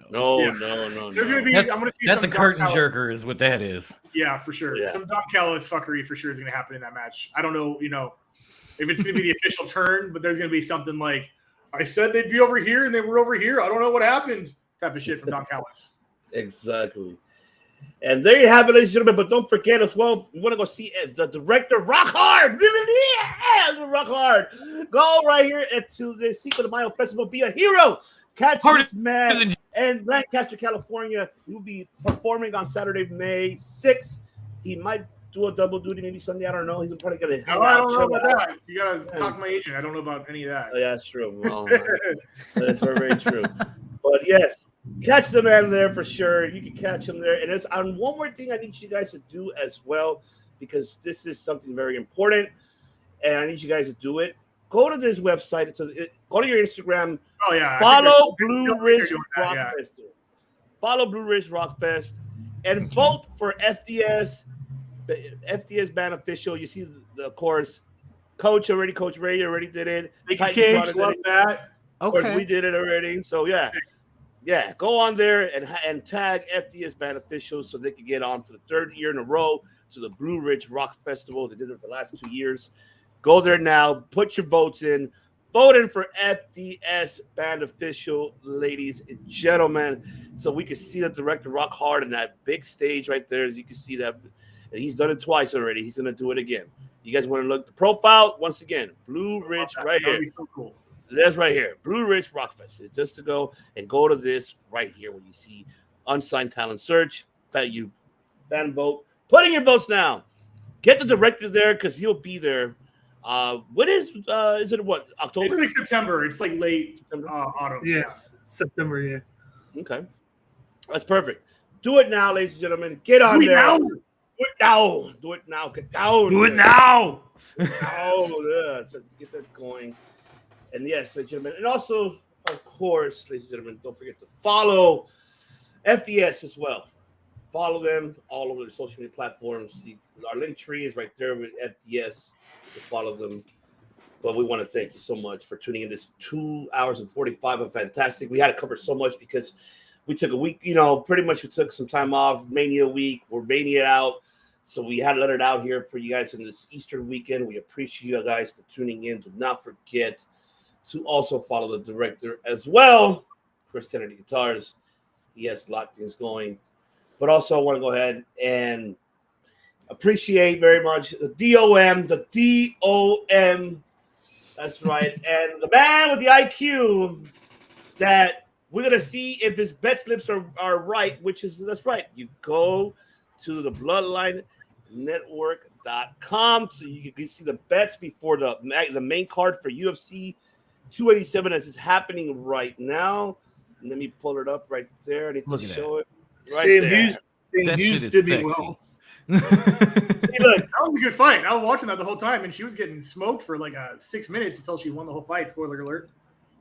There's gonna be. That's a curtain jerker, is what that is. Yeah, for sure. Yeah. Some Don Callis fuckery for sure is gonna happen in that match. I don't know, if it's gonna be the official turn, but there's gonna be something like, I said they'd be over here and they were over here. I don't know what happened. Type of shit from Don Callis. Exactly. And there you have it, ladies and gentlemen. But don't forget as well, we want to go see the director, Rock Hard. Rock Hard. Go right here to the Cinco de Mayo Festival. Be a hero. Catch this man in Lancaster, California. He will be performing on Saturday, May 6th. He might do a double duty maybe Sunday. I don't know. He's probably going to. I don't know about that. You got to talk to my agent. I don't know about any of that. Oh, yeah, that's true. Well, that's very, very true. But yes, catch the man there for sure. You can catch him there. And there's one more thing I need you guys to do as well, because this is something very important, and I need you guys to do it. Go to this website. Go to your Instagram. Oh yeah. Follow Blue Ridge Rock Fest. Follow Blue Ridge Rock Fest, and vote for FDS. The FDS band official. You see the chorus. Coach Ray already did it. Thank you, Cage. Love that. Of course, we did it already. So yeah, go on there and tag FDS band officials so they can get on for the 3rd year in a row to the Blue Ridge Rock Festival. They did it the last 2 years. Go there now. Put your votes in. Vote in for FDS band official, ladies and gentlemen, so we can see the director Rock Hard on that big stage right there. As you can see that, and he's done it twice already. He's going to do it again. You guys want to look at the profile? Once again, Blue Ridge right here. So cool. That's right here, Blue Ridge Rock Fest. It's just to go to this right here when you see unsigned talent search, that you fan vote. Put in your votes now. Get the director there because he'll be there. What is it? What, October? It's like September. It's like late autumn. Yes, yeah. September. Yeah. Okay, that's perfect. Do it now, ladies and gentlemen. Get on there. Now. Do it now. Do it now. Get down. Do it now. Oh, yeah. So get that going. And yes, ladies and gentlemen, and also, of course, ladies and gentlemen, don't forget to follow FDS as well. Follow them all over the social media platforms. Our link tree is right there with FDS. To follow them. But we want to thank you so much for tuning in this 2 hours and 45 of fantastic. We had to cover so much because we took a week, pretty much we took some time off, Mania week. We're Mania out. So we had to let it out here for you guys in this Easter weekend. We appreciate you guys for tuning in. Do not forget to also follow the director as well, Chris Kennedy Guitars. He has a lot of things going. But also I want to go ahead and appreciate very much the DOM. That's right. And the man with the IQ that we're going to see if his bet slips are right, that's right. You go to the bloodlinenetwork.com so you can see the bets before the main card for UFC 287 as it's happening right now. And let me pull it up right there. I need to show it right there. Sam Hughes did me well. Look, that was a good fight. I was watching that the whole time, and she was getting smoked for like 6 minutes until she won the whole fight. Spoiler alert.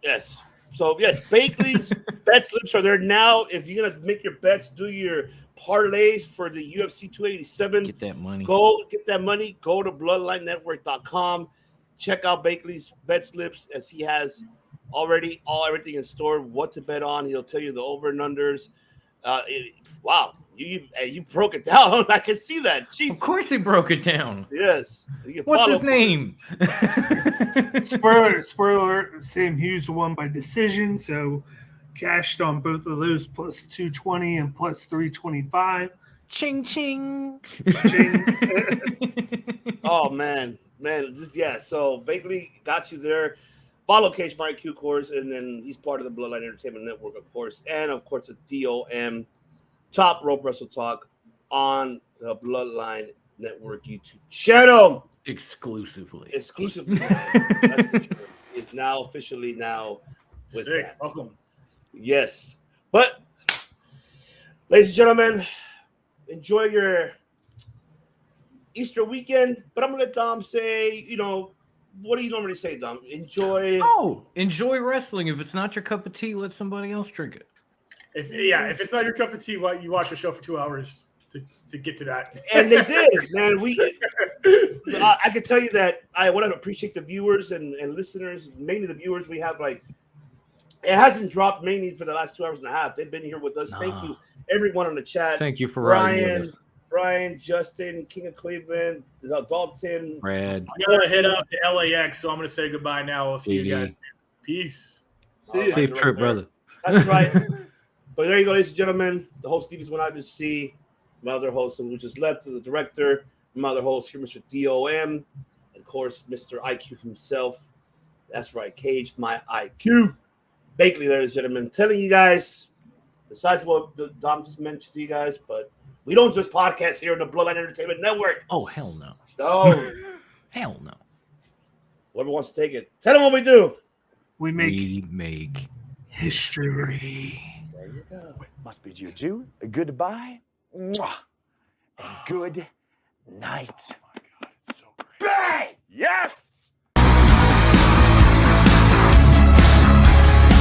Yes. So, yes, Bakley's bet slips are there now. If you're going to make your bets, do your parlays for the UFC 287. Get that money. Go get that money. Go to bloodlinenetwork.com. Check out Bakley's bet slips as he has already everything in store, what to bet on. He'll tell you the over and unders. Wow, you broke it down. I can see that. Jesus. Of course he broke it down. Yes. What's his name? Spoiler alert, Sam Hughes won by decision, so cashed on both of those plus 220 and plus 325. Ching ching. Oh man. So Bakley got you there. Follow Cage Mike Q, of course, and then he's part of the Bloodline Entertainment Network, of course, and of course the DOM Top Rope Wrestle Talk on the Bloodline Network YouTube channel. Exclusively. That's for sure. It's now officially with Sick. that. Welcome. Yes. But ladies and gentlemen, enjoy your Easter weekend. But I'm gonna let Dom say, what do you normally say, Dom? Enjoy wrestling. If it's not your cup of tea, let somebody else drink it. If it's not your cup of tea, you watch the show for 2 hours to get to that. And they did, man. I can tell you that I want to appreciate the viewers and listeners, mainly the viewers. We have it hasn't dropped mainly for the last 2 hours and a half. They've been here with us. Thank you, everyone on the chat. Thank you for riding with us. Brian, Justin, King of Cleveland, Dalton, Brad. I gotta head up to LAX, so I'm gonna say goodbye now. I'll see you guys. Peace. Safe trip, brother. That's right. But there you go, ladies and gentlemen. The host Stevie's one I just see. My other host who just left, the director. My other host here, Mr. DOM. And of course, Mr. IQ himself. That's right, Cage My IQ. Bakley, ladies and gentlemen, telling you guys, besides what Dom just mentioned to you guys, but we don't just podcast here on the Bloodline Entertainment Network. Oh, hell no. No. Hell no. Whoever wants to take it. Tell them what we do. We make history. There you go. Must bid you adieu, a goodbye, mwah, and good night. Oh my God, it's so great. Bang! Yes!